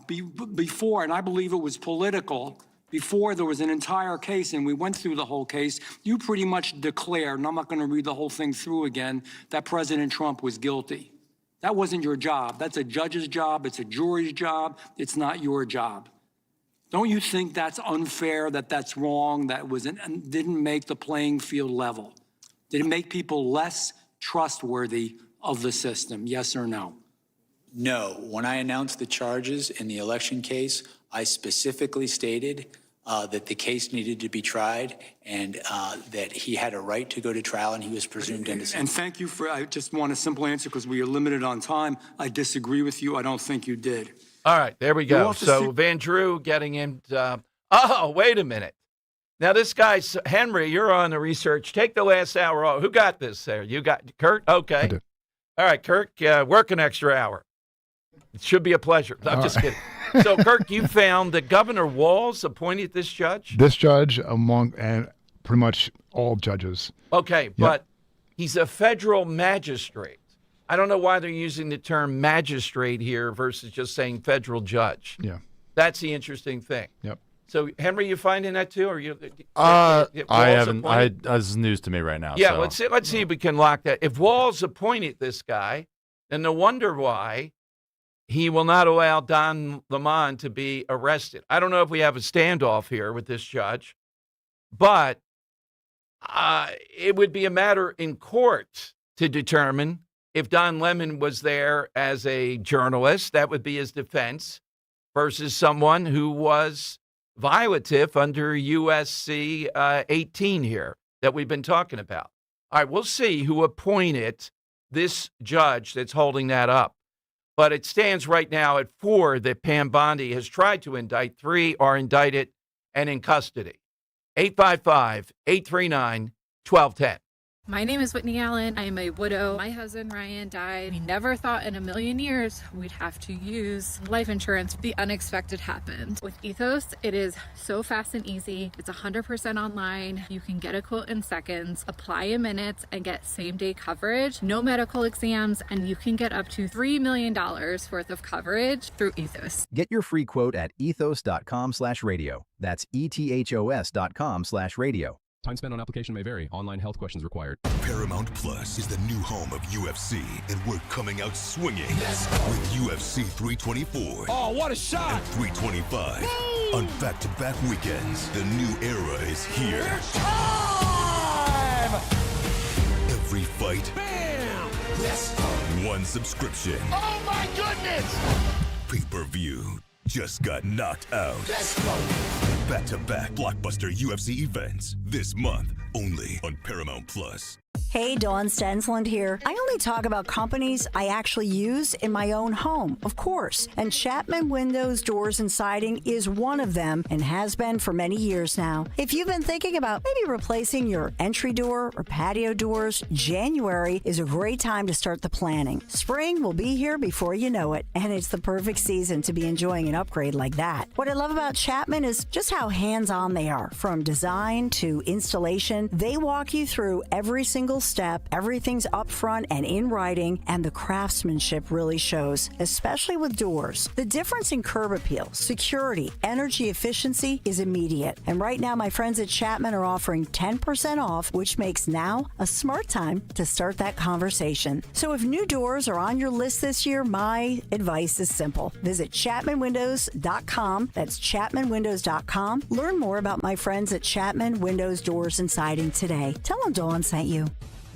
before, and I believe it was political, before there was an entire case and we went through the whole case, you pretty much declared, and I'm not going to read the whole thing through again, that President Trump was guilty. That wasn't your job. That's a judge's job. It's a jury's job. It's not your job. Don't you think that's unfair, that that's wrong, that didn't make the playing field level? Did it make people less trustworthy of the system, yes or no? No. When I announced the charges in the election case, I specifically stated that the case needed to be tried and that he had a right to go to trial and he was presumed innocent. And thank you for, I just want a simple answer because we are limited on time. I disagree with you. I don't think you did. All right, there we go. So Van Drew getting into, oh, wait a minute. Now, this guy's, Henry, you're on the research. Take the last hour off. Who got this there? You got Kurt? Okay. I did. All right, Kirk, work an extra hour. It should be a pleasure. I'm just kidding. So, Kirk, you found that Governor Walz appointed this judge? This judge and pretty much all judges. Okay, but he's a federal magistrate. I don't know why they're using the term magistrate here versus just saying federal judge. Yeah. That's the interesting thing. Yep. So, Henry, you finding that too? Or you? I haven't. This is news to me right now. Yeah, so. let's see if we can lock that. If Walz appointed this guy, then no wonder why he will not allow Don Lemon to be arrested. I don't know if we have a standoff here with this judge, but it would be a matter in court to determine if Don Lemon was there as a journalist. That would be his defense versus someone who was violative under USC 18 here that we've been talking about. All right, we'll see who appointed this judge that's holding that up. But it stands right now at 4 that Pam Bondi has tried to indict. 3 are indicted and in custody. 855-839-1210. My name is Whitney Allen. I am a widow. My husband, Ryan, died. We never thought in a million years we'd have to use life insurance. The unexpected happened. With Ethos, it is so fast and easy. It's 100% online. You can get a quote in seconds, apply in minutes, and get same-day coverage. No medical exams, and you can get up to $3 million worth of coverage through Ethos. Get your free quote at ethos.com/radio. That's ethos.com/radio. Time spent on application may vary. Online health questions required. Paramount Plus is the new home of UFC, and we're coming out swinging with UFC 324. Oh, what a shot! And 325 on back-to-back weekends. The new era is here. It's time! Every fight. Bam! Yes! One subscription. Oh my goodness! Pay-per-view just got knocked out. Let's go! Back-to-back blockbuster UFC events this month only on Paramount Plus. Hey, Dawn Stensland here. I only talk about companies I actually use in my own home, of course. And Chapman Windows, Doors, and Siding is one of them and has been for many years now. If you've been thinking about maybe replacing your entry door or patio doors, January is a great time to start the planning. Spring will be here before you know it, and it's the perfect season to be enjoying an upgrade like that. What I love about Chapman is just how hands-on they are. From design to installation, they walk you through every single step. Everything's up front and in writing, and the craftsmanship really shows, especially with doors. The difference in curb appeal, security, energy efficiency is immediate. And right now, my friends at Chapman are offering 10% off, which makes now a smart time to start that conversation. So if new doors are on your list this year, my advice is simple. Visit ChapmanWindows.com. That's ChapmanWindows.com. Learn more about my friends at Chapman Windows, Doors, and Siding today. Tell them Dawn sent you.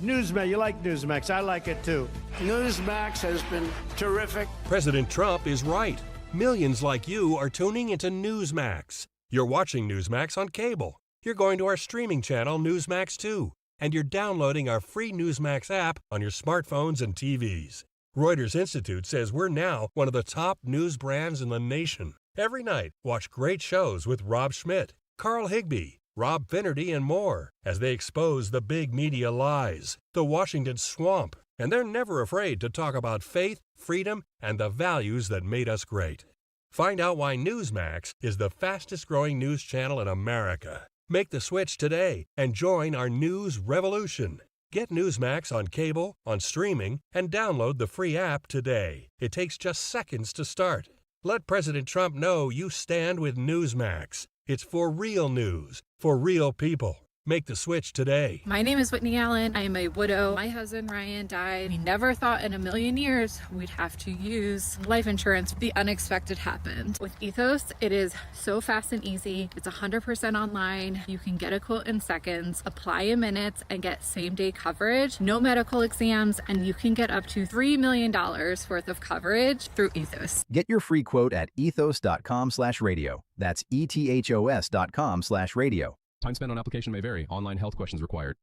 Newsmax, you like Newsmax. I like it too. Newsmax has been terrific. President Trump is right. Millions like you are tuning into Newsmax. You're watching Newsmax on cable. You're going to our streaming channel, Newsmax 2. And you're downloading our free Newsmax app on your smartphones and TVs. Reuters Institute says we're now one of the top news brands in the nation. Every night, watch great shows with Rob Schmidt, Carl Higbie, Rob Finnerty, and more as they expose the big media lies, the Washington swamp, and they're never afraid to talk about faith, freedom, and the values that made us great. Find out why Newsmax is the fastest-growing news channel in America. Make the switch today and join our news revolution. Get Newsmax on cable, on streaming, and download the free app today. It takes just seconds to start. Let President Trump know you stand with Newsmax. It's for real news, for real people. Make the switch today. My name is Whitney Allen. I am a widow. My husband Ryan died. We never thought in a million years we'd have to use life insurance. The unexpected happened. With Ethos, it is so fast and easy. It's 100% online. You can get a quote in seconds, apply in minutes, and get same-day coverage. No medical exams, and you can get up to $3 million worth of coverage through Ethos. Get your free quote at ethos.com/radio. That's ethos.com/radio. Time spent on application may vary. Online health questions required.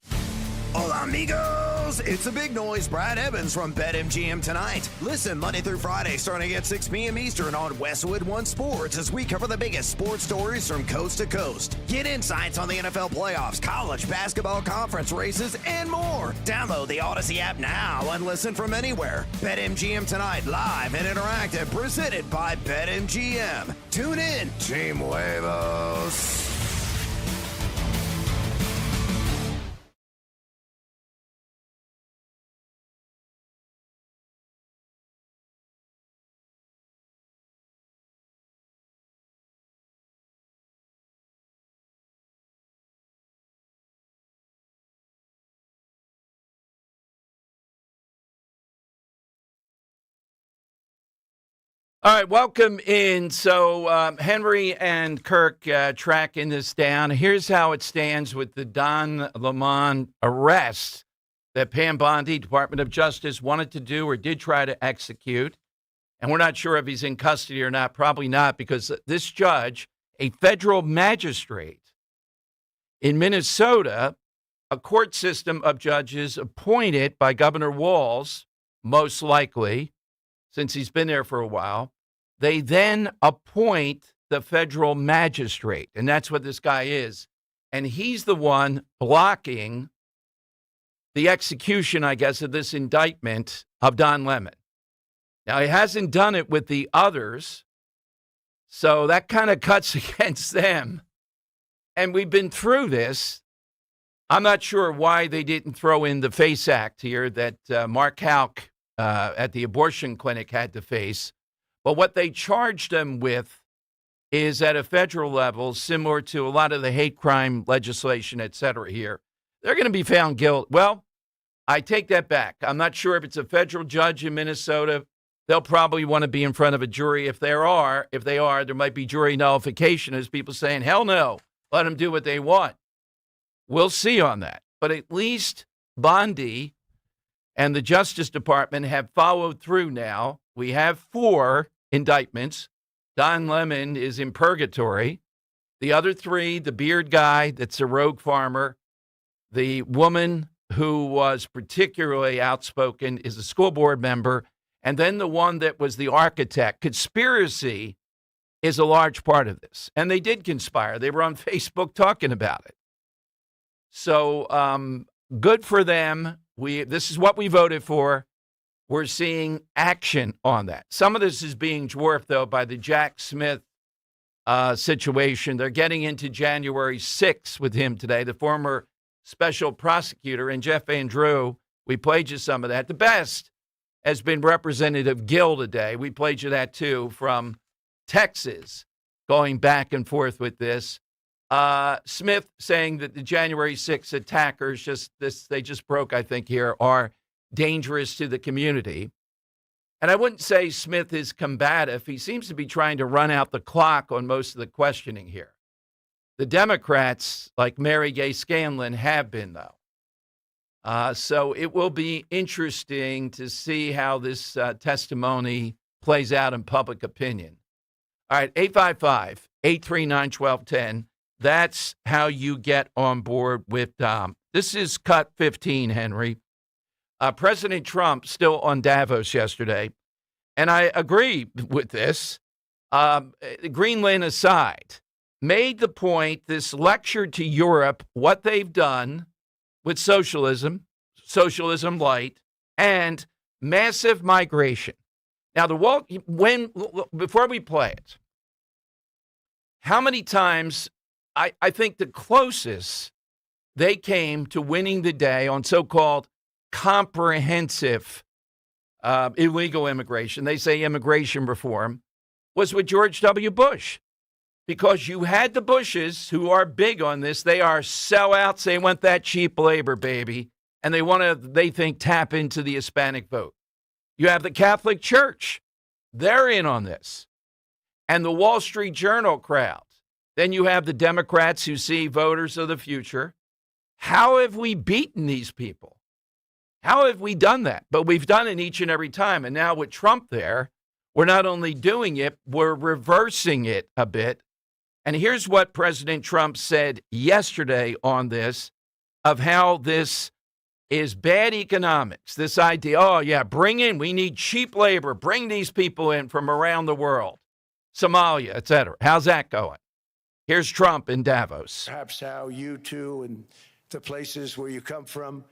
Hola, amigos! It's a big noise. Brad Evans from BetMGM tonight. Listen Monday through Friday starting at 6 p.m. Eastern on Westwood One Sports as we cover the biggest sports stories from coast to coast. Get insights on the NFL playoffs, college basketball conference races, and more. Download the Odyssey app now and listen from anywhere. BetMGM tonight, live and interactive, presented by BetMGM. Tune in, Team Huevos. All right, welcome in. So Henry and Kirk tracking this down. Here's how it stands with the Don Lemon arrest that Pam Bondi, Department of Justice, wanted to do or did try to execute. And we're not sure if he's in custody or not. Probably not, because this judge, a federal magistrate in Minnesota, a court system of judges appointed by Governor Walz, most likely, since he's been there for a while, they then appoint the federal magistrate. And that's what this guy is. And he's the one blocking the execution, I guess, of this indictment of Don Lemon. Now, he hasn't done it with the others, so that kind of cuts against them. And we've been through this. I'm not sure why they didn't throw in the FACE Act here that Mark Houck at the abortion clinic had to face. But what they charged them with is at a federal level, similar to a lot of the hate crime legislation, et cetera here. They're going to be found guilty. Well, I take that back. I'm not sure if it's a federal judge in Minnesota. They'll probably want to be in front of a jury. If they are, there might be jury nullification as people saying, hell no, let them do what they want. We'll see on that. But at least Bondi and the Justice Department have followed through now. We have 4 indictments. Don Lemon is in purgatory. The other 3, the beard guy that's a rogue farmer, the woman who was particularly outspoken is a school board member, and then the one that was the architect. Conspiracy is a large part of this. And they did conspire. They were on Facebook talking about it. So good for them. This is what we voted for. We're seeing action on that. Some of this is being dwarfed, though, by the Jack Smith situation. They're getting into January 6th with him today, the former special prosecutor. And Jeff Van Drew, we played you some of that. The best has been Representative Gill today. We played you that, too, from Texas, going back and forth with this. Smith saying that the January 6th attackers, they just broke, I think, here, are dangerous to the community. And I wouldn't say Smith is combative. He seems to be trying to run out the clock on most of the questioning here. The Democrats, like Mary Gay Scanlon, have been, though. So it will be interesting to see how this testimony plays out in public opinion. All right, 855-839-1210. That's how you get on board with Dom. This is cut 15, Henry. President Trump still on Davos yesterday, and I agree with this. Greenland aside, made the point, this lecture to Europe, what they've done with socialism light, and massive migration. Now, before we play it, how many times I think the closest they came to winning the day on so-called comprehensive illegal immigration, they say immigration reform, was with George W. Bush. Because you had the Bushes, who are big on this. They are sellouts. They want that cheap labor, baby. And they think, tap into the Hispanic vote. You have the Catholic Church. They're in on this. And the Wall Street Journal crowd. Then you have the Democrats who see voters of the future. How have we beaten these people? How have we done that? But we've done it each and every time. And now with Trump there, we're not only doing it, we're reversing it a bit. And here's what President Trump said yesterday on this, of how this is bad economics. This idea, we need cheap labor, bring these people in from around the world, Somalia, et cetera. How's that going? Here's Trump in Davos. Perhaps how you two and the places where you come from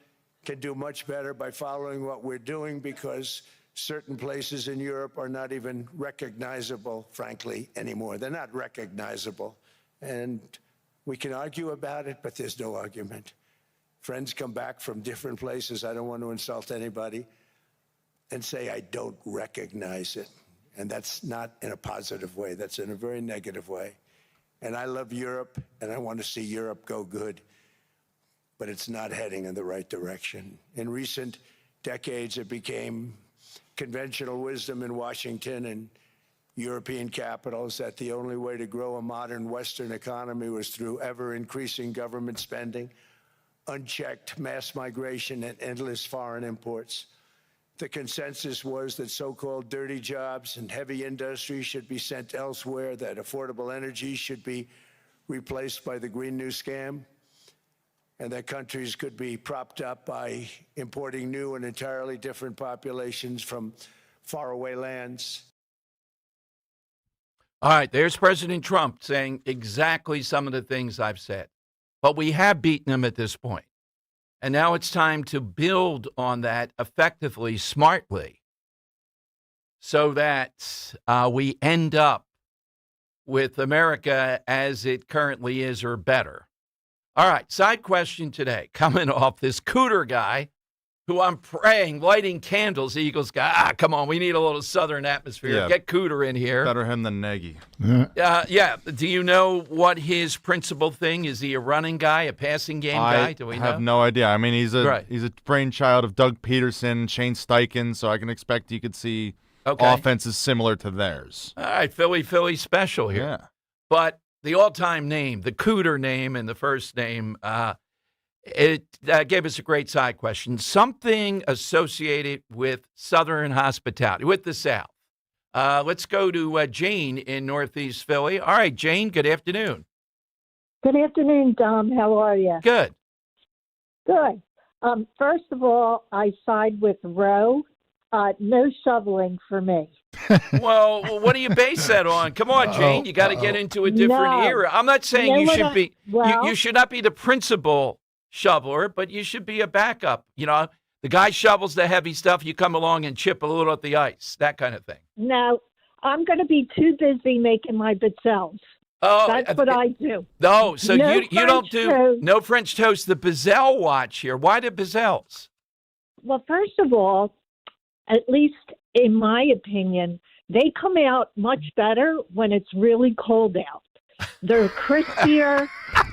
can do much better by following what we're doing, because certain places in Europe are not even recognizable, frankly, anymore. They're not recognizable. And we can argue about it, but there's no argument. Friends come back from different places. I don't want to insult anybody and say I don't recognize it. And that's not in a positive way. That's in a very negative way. And I love Europe, and I want to see Europe go good. But it's not heading in the right direction. In recent decades, it became conventional wisdom in Washington and European capitals that the only way to grow a modern Western economy was through ever-increasing government spending, unchecked mass migration, and endless foreign imports. The consensus was that so-called dirty jobs and heavy industry should be sent elsewhere, that affordable energy should be replaced by the Green New Scam, and that countries could be propped up by importing new and entirely different populations from faraway lands. All right, there's President Trump saying exactly some of the things I've said. But we have beaten him at this point. And now it's time to build on that effectively, smartly, so that we end up with America as it currently is or better. All right, side question today, coming off this Cooter guy who I'm praying, lighting candles, Eagles guy. Come on, we need a little Southern atmosphere. Yeah. Get Cooter in here. Better him than Nagy. Yeah. Do you know what his principal thing is? He a running guy, a passing game guy? Do we know? I have no idea. I mean, he's a brainchild of Doug Peterson, Shane Steichen, so I can expect you could see offenses similar to theirs. All right, Philly special here. Yeah. But the all-time name, the Cooter name and the first name, it gave us a great side question. Something associated with Southern hospitality, with the South. Let's go to Jane in Northeast Philly. All right, Jane, good afternoon. Good afternoon, Dom. How are you? Good. Good. First of all, I side with Roe. No shoveling for me. Well, what do you base that on? Come on, Jane, you got to get into a different era. I'm not saying you should be. You should not be the principal shoveler, but you should be a backup. You know, the guy shovels the heavy stuff. You come along and chip a little at the ice, that kind of thing. No, I'm going to be too busy making my Bazelles. Oh, that's what I do. No, so no you don't do toast. No French toast. The Bazelle watch here. Why the Bazelles? Well, first of all, at least in my opinion, they come out much better when it's really cold out. They're crispier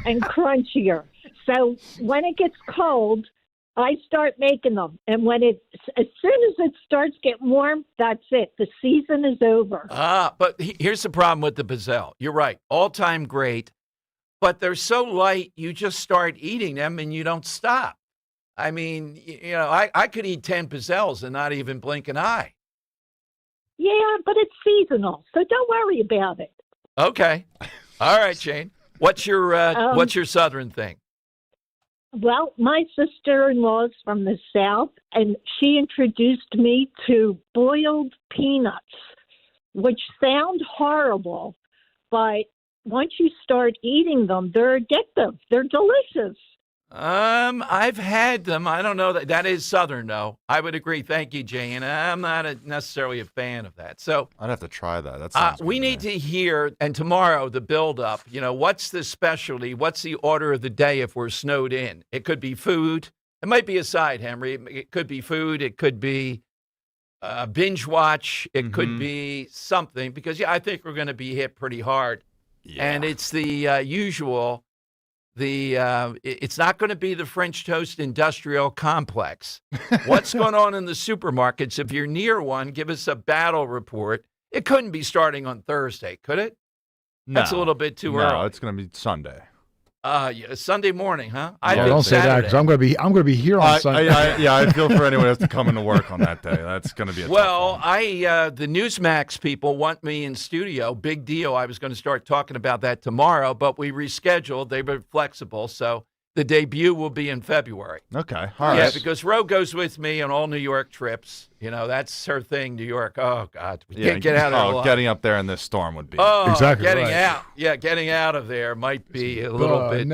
and crunchier. So when it gets cold, I start making them. And as soon as it starts getting warm, that's it. The season is over. But here's the problem with the Bazelle. You're right. All-time great. But they're so light, you just start eating them and you don't stop. I mean, you know, I could eat 10 Bazelles and not even blink an eye. Yeah, but it's seasonal, so don't worry about it. Okay. All right, Jane. What's your Southern thing? Well, my sister-in-law is from the South, and she introduced me to boiled peanuts, which sound horrible, but once you start eating them, they're addictive. They're delicious. I've had them. I don't know that is Southern, though. I would agree. Thank you, Jane. I'm not necessarily a fan of that. So I'd have to try that. That sounds we need to hear, and tomorrow, the build-up. What's the specialty? What's the order of the day if we're snowed in? It could be food. It might be a side, Henry. It could be food. It could be binge watch. It could be something. Because, I think we're going to be hit pretty hard. Yeah. And it's the usual. It's not going to be the French toast industrial complex. What's going on in the supermarkets? If you're near one, give us a battle report. It couldn't be starting on Thursday, could it? No. That's a little bit too No, early. it's going to be Sunday. Sunday morning, huh? Don't say that because I'm going to be here on Sunday. I feel for anyone who has to come into work on that day. That's going to be a tough one. The Newsmax people want me in studio. Big deal. I was going to start talking about that tomorrow, but we rescheduled. They were flexible, so the debut will be in February. Okay, all right. Yeah, because Ro goes with me on all New York trips. That's her thing, New York. Oh, God. We can't get out of there. Getting up there in this storm would be. Oh, exactly getting right. out. Yeah, getting out of there might be a little bit.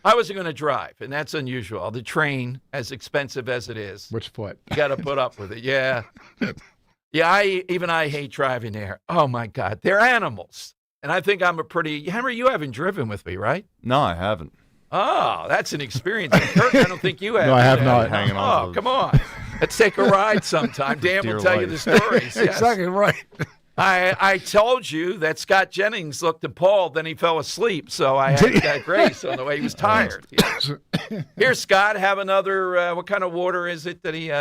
I wasn't going to drive, and that's unusual. The train, as expensive as it is. Which foot? You got to put up with it. Yeah. Yeah, I hate driving there. Oh, my God. They're animals. And I think I'm Henry, you haven't driven with me, right? No, I haven't. Oh, that's an experience. And Kirk, I don't think you have. No, I have not. Hanging on. Come on. Let's take a ride sometime. Dan will tell you the stories. Yes. Exactly right. I told you that Scott Jennings looked appalled, then he fell asleep. So I had grace on the way he was tired. Yes. Here, Scott, have another. What kind of water is it that he?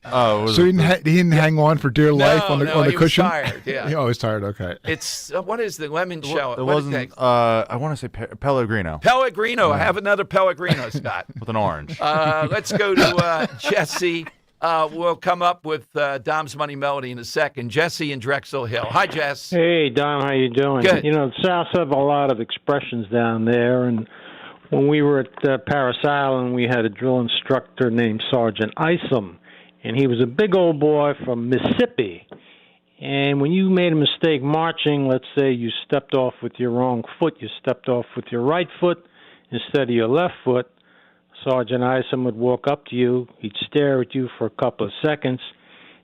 So he didn't hang on for dear life on the cushion. Was tired, yeah. He always tired. Okay. It's what is the lemon show? It wasn't. I want to say Pellegrino. Pellegrino. Have another Pellegrino, Scott. With an orange. Let's go to Jesse. We'll come up with Dom's Money Melody in a second. Jesse in Drexel Hill. Hi, Jess. Hey, Dom. How you doing? Good. The South have a lot of expressions down there, and when we were at Paris Island, we had a drill instructor named Sergeant Isom. And he was a big old boy from Mississippi. And when you made a mistake marching, let's say you stepped off with your wrong foot, you stepped off with your right foot instead of your left foot, Sergeant Isom would walk up to you, he'd stare at you for a couple of seconds,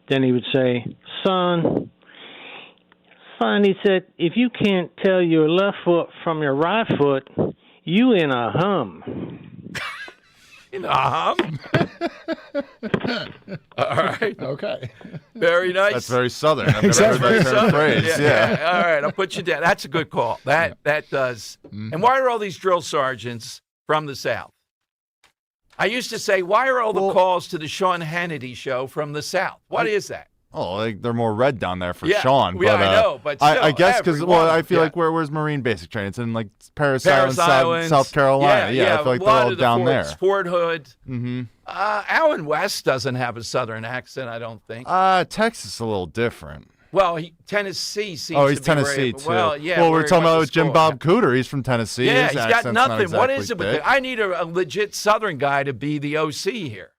then he would say, son, he said, if you can't tell your left foot from your right foot, you in a hum. All right. Okay. Very nice. That's very Southern. I've never heard that term phrase. Yeah. All right. I'll put you down. That's a good call. That does. And why are all these drill sergeants from the South? I used to say, why are all the calls to the Sean Hannity show from the South? What is that? Oh, they're more red down there for Sean. But, I know, but still, I guess because I feel like where's Marine Basic Training? It's in like Paris Island, South Carolina. I feel like they're all down there. Fort Hood. Mm-hmm. Alan West doesn't have a Southern accent, I don't think. Texas is a little different. Well, Tennessee seems he's to be Tennessee too. Well, we're talking about with Jim Bob Cooter. He's from Tennessee. Yeah, His he's got nothing. Exactly what is it with it? I need a legit Southern guy to be the OC here.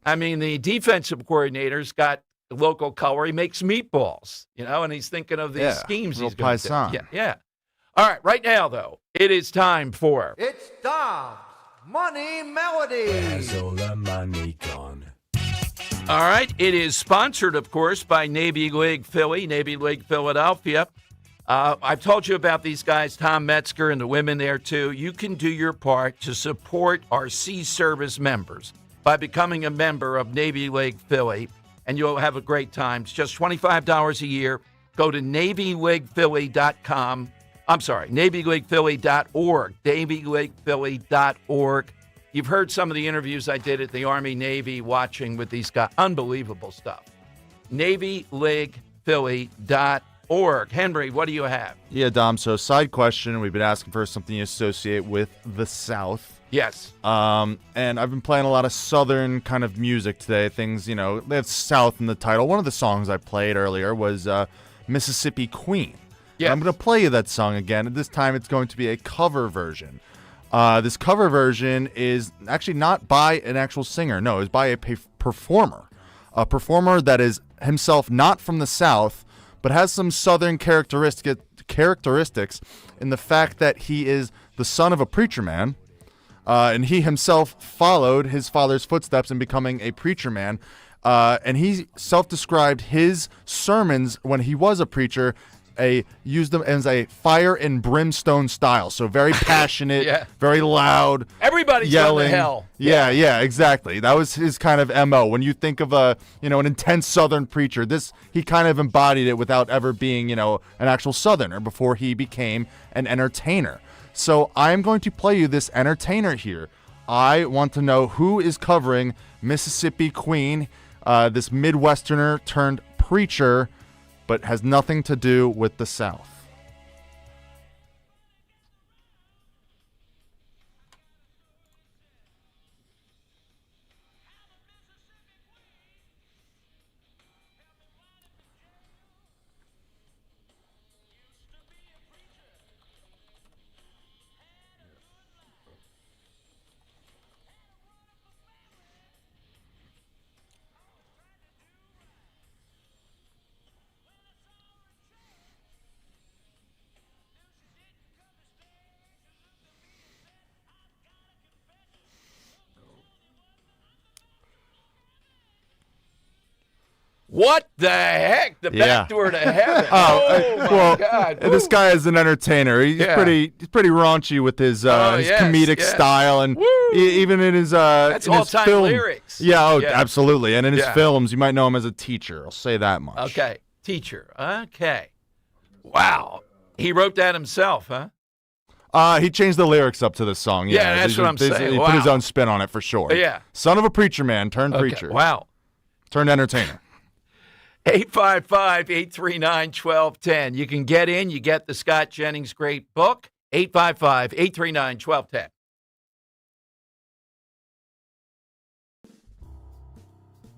I mean, the defensive coordinator's got the local color. He makes meatballs, and he's thinking of these schemes he's going to do. Yeah. All right, right now, though, it is time for... It's Dom's Money Melody. Has all the money gone? All right, it is sponsored, of course, by Navy League Philly, Navy League Philadelphia. I've told you about these guys, Tom Metzger and the women there, too. You can do your part to support our Sea Service members by becoming a member of Navy League Philly, and you'll have a great time. It's just $25 a year. Go to NavyLeaguePhilly.com. I'm sorry, NavyLeaguePhilly.org, NavyLeaguePhilly.org. You've heard some of the interviews I did at the Army-Navy watching with these guys. Unbelievable stuff. NavyLeaguePhilly.org. Henry, what do you have? Yeah, Dom, so side question. We've been asking for something you associate with the South. Yes. And I've been playing a lot of Southern kind of music today. Things, that's South in the title. One of the songs I played earlier was Mississippi Queen. Yes. I'm going to play you that song again. This time it's going to be a cover version This cover version is actually not by an actual singer. No, it's by a performer. A performer that is himself not from the South, but has some Southern characteristics in the fact that he is the son of a preacher man. And he himself followed his father's footsteps in becoming a preacher man. And he self-described his sermons when he was a preacher, used them as a fire and brimstone style. So very passionate, very loud. Everybody's yelling. going to hell. Yeah, exactly. That was his kind of MO. When you think of an intense Southern preacher, he kind of embodied it without ever being, an actual Southerner before he became an entertainer. So I'm going to play you this entertainer here. I want to know who is covering Mississippi Queen, this Midwesterner turned preacher, but has nothing to do with the South. What the heck? The back door to heaven. My God. Woo. This guy is an entertainer. He's pretty raunchy with his comedic style, and even in his that's in his all-time film lyrics. Yeah, absolutely. And in his films, you might know him as a teacher. I'll say that much. Okay, teacher. Okay. Wow. He wrote that himself, huh? He changed the lyrics up to the song. Yeah, that's what I'm saying. He put his own spin on it for sure. Yeah. Son of a preacher man turned preacher. Wow. Turned entertainer. 855-839-1210. You can get in. You get the Scott Jennings Great Book. 855-839-1210.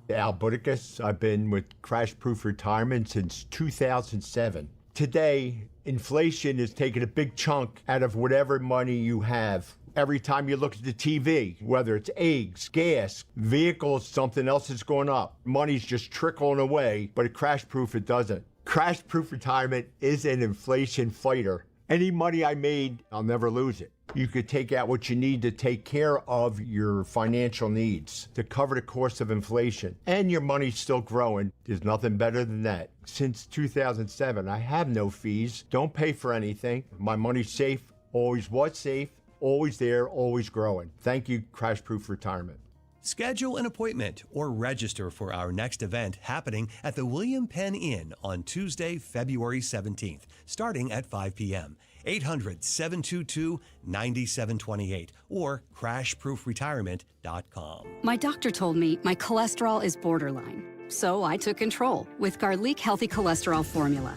Al Budicus. I've been with Crash Proof Retirement since 2007. Today, inflation is taking a big chunk out of whatever money you have. Every time you look at the TV, whether it's eggs, gas, vehicles, something else is going up. Money's just trickling away, but at Crash Proof, it doesn't. Crash Proof Retirement is an inflation fighter. Any money I made, I'll never lose it. You could take out what you need to take care of your financial needs, to cover the cost of inflation, and your money's still growing. There's nothing better than that. Since 2007, I have no fees, don't pay for anything. My money's safe, always was safe. Always there, always growing. Thank you, Crash Proof Retirement. Schedule an appointment or register for our next event happening at the William Penn Inn on Tuesday, February 17th, starting at 5 p.m. 800-722-9728 or crashproofretirement.com. My doctor told me my cholesterol is borderline, so I took control with Garlic Healthy Cholesterol Formula.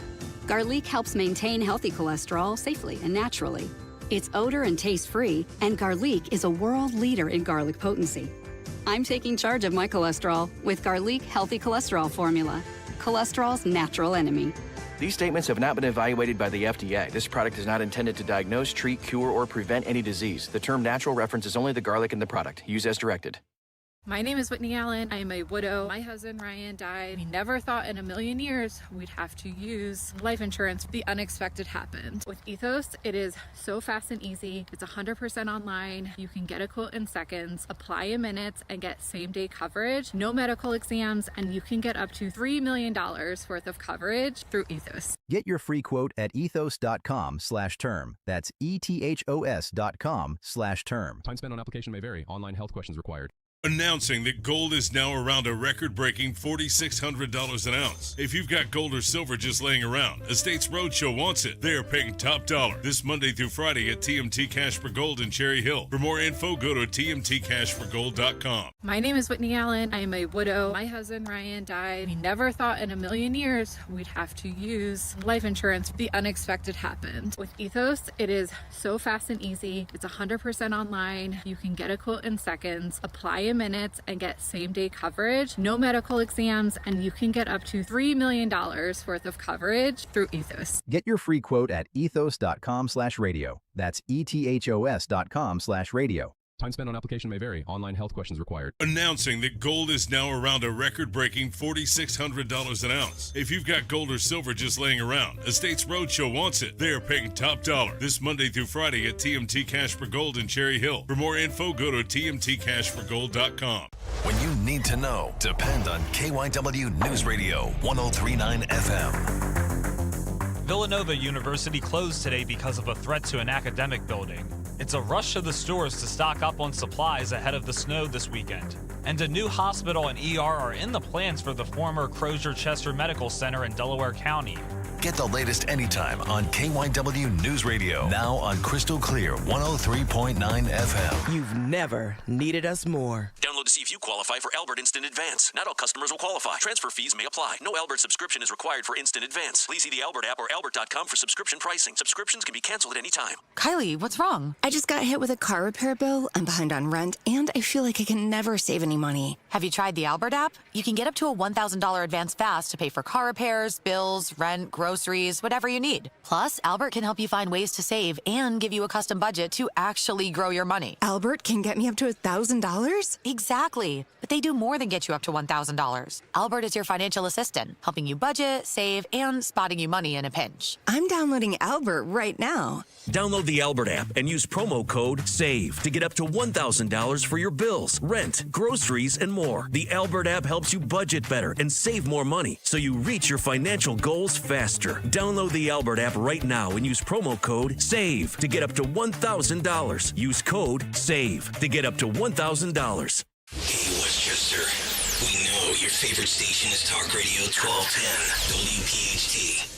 Garlic helps maintain healthy cholesterol safely and naturally. It's odor and taste-free, and Garlic is a world leader in garlic potency. I'm taking charge of my cholesterol with Garlic Healthy Cholesterol Formula, cholesterol's natural enemy. These statements have not been evaluated by the FDA. This product is not intended to diagnose, treat, cure, or prevent any disease. The term natural references only the garlic in the product. Use as directed. My name is Whitney Allen. I am a widow. My husband, Ryan, died. We never thought in a million years we'd have to use life insurance. The unexpected happened. With Ethos, it is so fast and easy. It's 100% online. You can get a quote in seconds, apply in minutes, and get same-day coverage. No medical exams, and you can get up to $3 million worth of coverage through Ethos. Get your free quote at ethos.com/term. That's ethos.com/term. Time spent on application may vary. Online health questions required. Announcing that gold is now around a record-breaking $4,600 an ounce. If you've got gold or silver just laying around, Estates Roadshow wants it. They're paying top dollar this Monday through Friday at TMT Cash for Gold in Cherry Hill. For more info, go to tmtcashforgold.com. My name is Whitney Allen. I am a widow. My husband, Ryan, died. We never thought in a million years we'd have to use life insurance. The unexpected happened. With Ethos, it is so fast and easy. It's 100% online. You can get a quote in seconds, apply in minutes and get same-day coverage, no medical exams, and you can get up to $3 million worth of coverage through Ethos. Get your free quote at ethos.com/radio. That's ethos.com/radio. Time spent on application may vary. Online health questions required. Announcing that gold is now around a record-breaking $4,600 an ounce. If you've got gold or silver just laying around, Estates Roadshow wants it. They are paying top dollar this Monday through Friday at TMT Cash for Gold in Cherry Hill. For more info, go to tmtcashforgold.com. When you need to know, depend on KYW News Radio 103.9 FM. Villanova University closed today because of a threat to an academic building. It's a rush to the stores to stock up on supplies ahead of the snow this weekend. And a new hospital and ER are in the plans for the former Crozier-Chester Medical Center in Delaware County. Get the latest anytime on KYW News Radio. Now on Crystal Clear 103.9 FM. You've never needed us more. Download to see if you qualify for Albert Instant Advance. Not all customers will qualify. Transfer fees may apply. No Albert subscription is required for Instant Advance. Please see the Albert app or albert.com for subscription pricing. Subscriptions can be canceled at any time. Kylie, what's wrong? I just got hit with a car repair bill. I'm behind on rent, and I feel like I can never save any money. Have you tried the Albert app? You can get up to a $1,000 advance fast to pay for car repairs, bills, rent, groceries, whatever you need. Plus, Albert can help you find ways to save and give you a custom budget to actually grow your money. Albert can get me up to $1,000? Exactly. But they do more than get you up to $1,000. Albert is your financial assistant, helping you budget, save, and spotting you money in a pinch. I'm downloading Albert right now. Download the Albert app and use promo code SAVE to get up to $1,000 for your bills, rent, groceries, and more. The Albert app helps you budget better and save more money so you reach your financial goals faster. Download the Albert app right now and use promo code SAVE to get up to $1,000. Use code SAVE to get up to $1,000. Hey, Westchester. We know your favorite station is Talk Radio 1210, WPHT.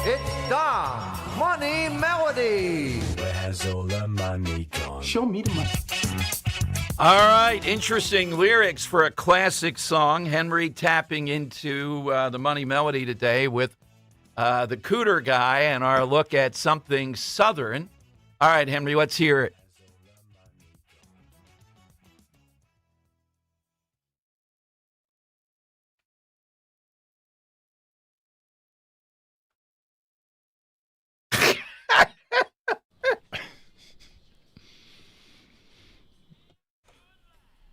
It's Don Money Melody. Where has all the money gone? Show me the money. All right, interesting lyrics for a classic song. Henry tapping into the Money Melody today with the Cooter Guy and our look at something Southern. All right, Henry, let's hear it.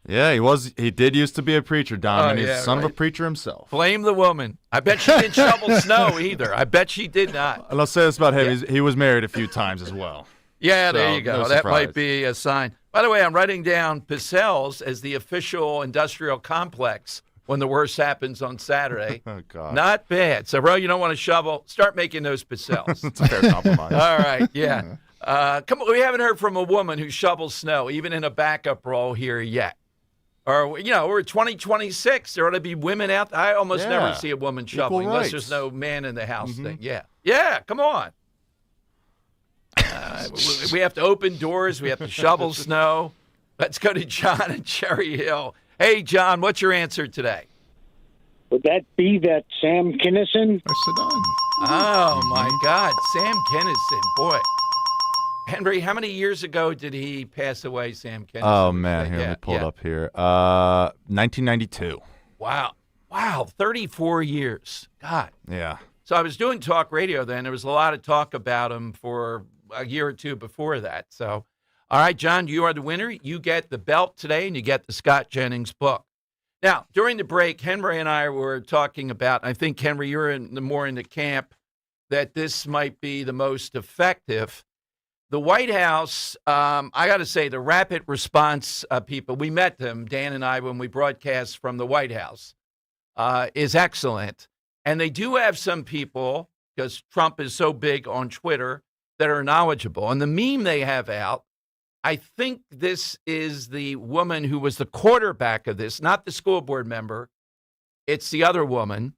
Yeah, he did used to be a preacher, Don, and he's yeah, a son right. of a preacher himself. Blame the woman. I bet she didn't shovel snow either. I bet she did not. And I'll say this about him. He was married a few times as well. Yeah, So, there you go. no That surprise. might be a sign. By the way, I'm writing down Picell's as the official industrial complex when the worst happens on Saturday. Oh, God. Not bad. So, bro, you don't want to shovel? Start making those Picell's. It's a fair compromise. All right, yeah. Come on, we haven't heard from a woman who shovels snow, even in a backup role here yet. Or, we're 2026. There ought to be women out there. I almost never see a woman shoveling Equal unless rights. there's no man in the house thing. Yeah, come on. We have to open doors. We have to shovel snow. Let's go to John in Cherry Hill. Hey, John, what's your answer today? Would that be that Sam Kinison? Oh, my God. Sam Kinison. Boy. Henry, how many years ago did he pass away, Sam Kinison? Oh, man. Here, let me pull it up here. 1992. Wow. 34 years. God. Yeah. So I was doing talk radio then. There was a lot of talk about him for a year or two before that. So, all right, John, you are the winner. You get the belt today, and you get the Scott Jennings book. Now, during the break, Henry and I were talking about, I think, Henry, you're more in the camp that this might be the most effective. The White House, I got to say, the rapid response people, we met them, Dan and I, when we broadcast from the White House, is excellent. And they do have some people, because Trump is so big on Twitter, that are knowledgeable. And the meme they have out, I think this is the woman who was the quarterback of this, not the school board member. It's the other woman.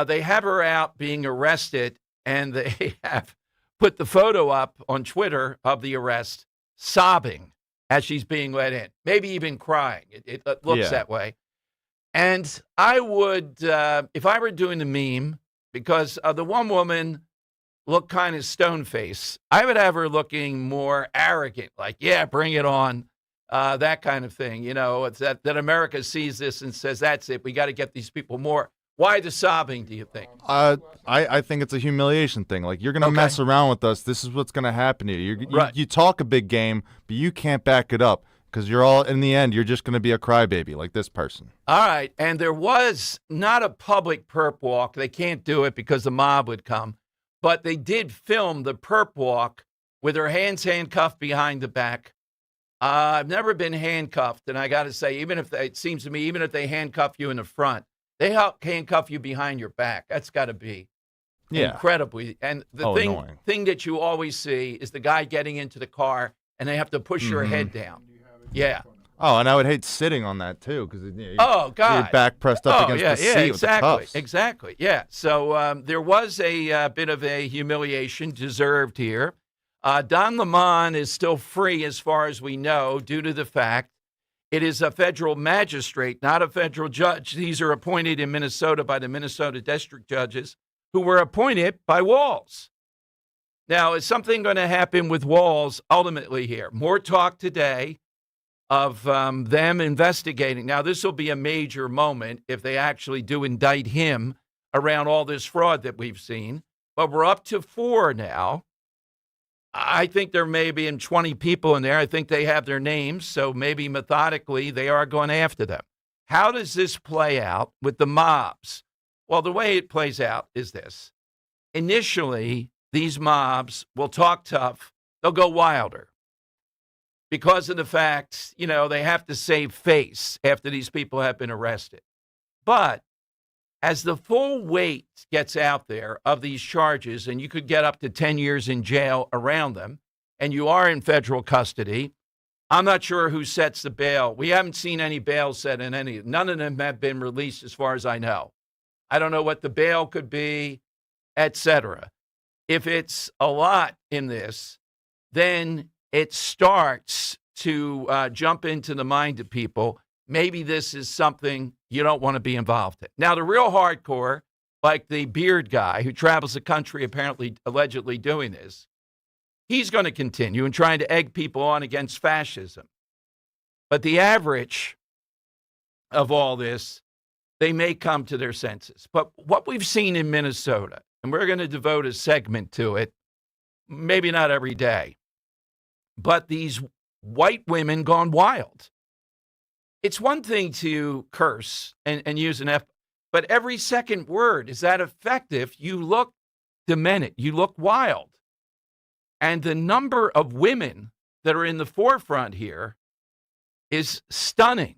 They have her out being arrested, and they have put the photo up on Twitter of the arrest, sobbing as she's being let in, maybe even crying. It looks that way. And I would, if I were doing the meme, because the one woman looked kind of stone-faced, I would have her looking more arrogant, like, yeah, bring it on. that kind of thing. It's that America sees this and says, that's it. We got to get these people more. Why the sobbing, do you think? I think it's a humiliation thing. Like, you're going to mess around with us. This is what's going to happen to you. You talk a big game, but you can't back it up because in the end, you're just going to be a crybaby like this person. All right. And there was not a public perp walk. They can't do it because the mob would come. But they did film the perp walk with her hands handcuffed behind the back. I've never been handcuffed. And I got to say, it seems to me, even if they handcuff you in the front, they handcuff you behind your back. That's got to be incredibly. And the thing that you always see is the guy getting into the car and they have to push your head down. Yeah. Oh, and I would hate sitting on that too because God, your back pressed up against the seat with the cuffs. Exactly. Yeah. So there was a bit of a humiliation deserved here. Don Lemon is still free as far as we know due to the fact it is a federal magistrate, not a federal judge. These are appointed in Minnesota by the Minnesota district judges who were appointed by Walz. Now, is something going to happen with Walz ultimately here? More talk today of them investigating. Now, this will be a major moment if they actually do indict him around all this fraud that we've seen. But we're up to 4 now. I think there may be 20 people in there. I think they have their names, so maybe methodically they are going after them. How does this play out with the mobs? Well, the way it plays out is this. Initially, these mobs will talk tough. They'll go wilder because of the fact, they have to save face after these people have been arrested. But as the full weight gets out there of these charges, and you could get up to 10 years in jail around them, and you are in federal custody, I'm not sure who sets the bail. We haven't seen any bail set in any. None of them have been released as far as I know. I don't know what the bail could be, etc. If it's a lot in this, then it starts to jump into the mind of people. Maybe this is something you don't want to be involved in. Now, the real hardcore, like the beard guy who travels the country apparently allegedly doing this, he's going to continue and trying to egg people on against fascism. But the average of all this, they may come to their senses. But what we've seen in Minnesota, and we're going to devote a segment to it, maybe not every day, but these white women gone wild. It's one thing to curse and use an F, but every second word, is that effective? You look demented. You look wild. And the number of women that are in the forefront here is stunning.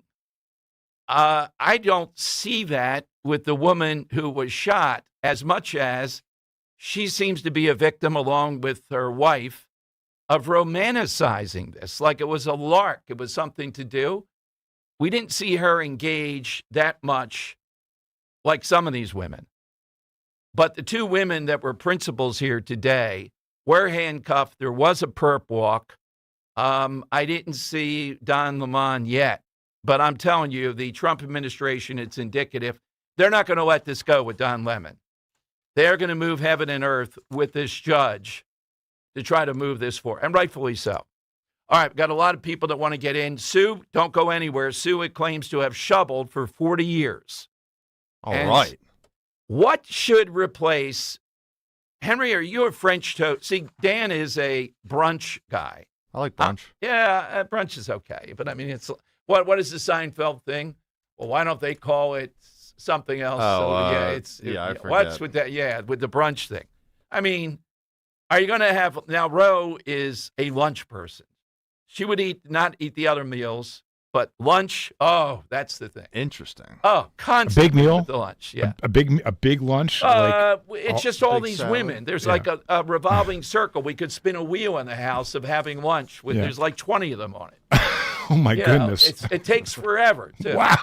I don't see that with the woman who was shot as much as she seems to be a victim, along with her wife, of romanticizing this like it was a lark. It was something to do. We didn't see her engage that much like some of these women. But the 2 women that were principals here today were handcuffed. There was a perp walk. I didn't see Don Lemon yet. But I'm telling you, the Trump administration, it's indicative. They're not going to let this go with Don Lemon. They're going to move heaven and earth with this judge to try to move this forward, and rightfully so. All right, we've got a lot of people that want to get in. Sue, don't go anywhere. Sue, it claims to have shoveled for 40 years. All right. What should replace, Henry, are you a French toast? See, Dan is a brunch guy. I like brunch. Brunch is okay. But, I mean, it's what is the Seinfeld thing? Well, why don't they call it something else? I forget. What's with that? Yeah, with the brunch thing. I mean, are you going to have, now Ro is a lunch person. She would not eat the other meals, but lunch, that's the thing. Interesting. Oh, constantly. A big meal? With the lunch, yeah. A big lunch? It's just all these salad. women. There's like a revolving circle. We could spin a wheel in the house of having lunch. There's like 20 of them on it. Oh, my goodness. It takes forever, too. Wow.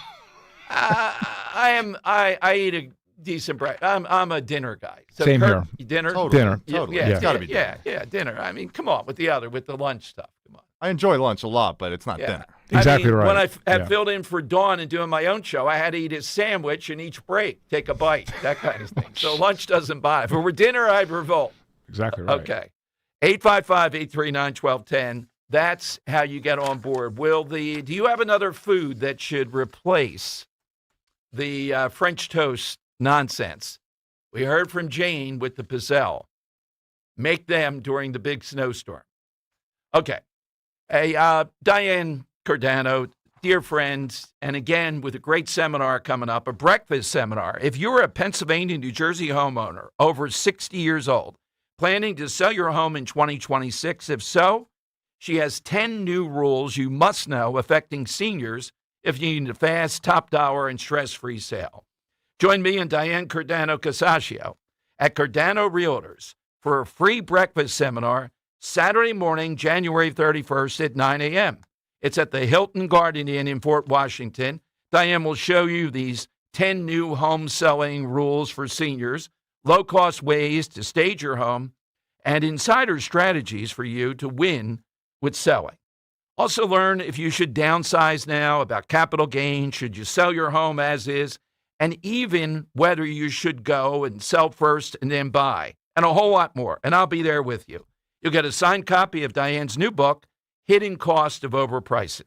I eat a decent breakfast. I'm a dinner guy. So Same here. Here. Dinner? Dinner. Totally. Yeah, It's got to be dinner. Yeah, dinner. I mean, come on, with the lunch stuff. Come on. I enjoy lunch a lot, but it's not dinner. Exactly right. When I had filled in for Dawn and doing my own show, I had to eat a sandwich and each break, take a bite, that kind of thing. So lunch doesn't bother. If it were dinner, I'd revolt. Exactly right. Okay. 855-839-1210. That's how you get on board. Do you have another food that should replace the French toast nonsense? We heard from Jane with the pizzelle. Make them during the big snowstorm. Okay. Hey, Diane Giordano, dear friends, and again with a great seminar coming up, a breakfast seminar. If you're a Pennsylvania, New Jersey homeowner over 60 years old, planning to sell your home in 2026, if so, she has 10 new rules you must know affecting seniors if you need a fast, top dollar, and stress-free sale. Join me and Diane Giordano Casaccio at Giordano Realtors for a free breakfast seminar Saturday morning, January 31st at 9 a.m. It's at the Hilton Garden Inn in Fort Washington. Diane will show you these 10 new home selling rules for seniors, low-cost ways to stage your home, and insider strategies for you to win with selling. Also learn if you should downsize now, about capital gain, should you sell your home as is, and even whether you should go and sell first and then buy, and a whole lot more. And I'll be there with you. You'll get a signed copy of Diane's new book, Hidden Cost of Overpricing.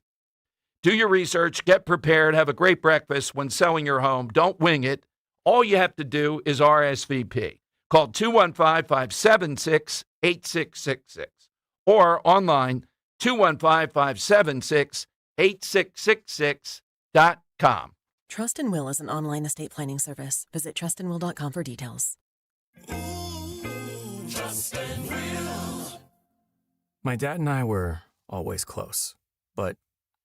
Do your research, get prepared, have a great breakfast when selling your home. Don't wing it. All you have to do is RSVP. Call 215-576-8666 or online 215-576-8666.com. Trust and Will is an online estate planning service. Visit trustandwill.com for details. Trust and Will. My dad and I were always close, but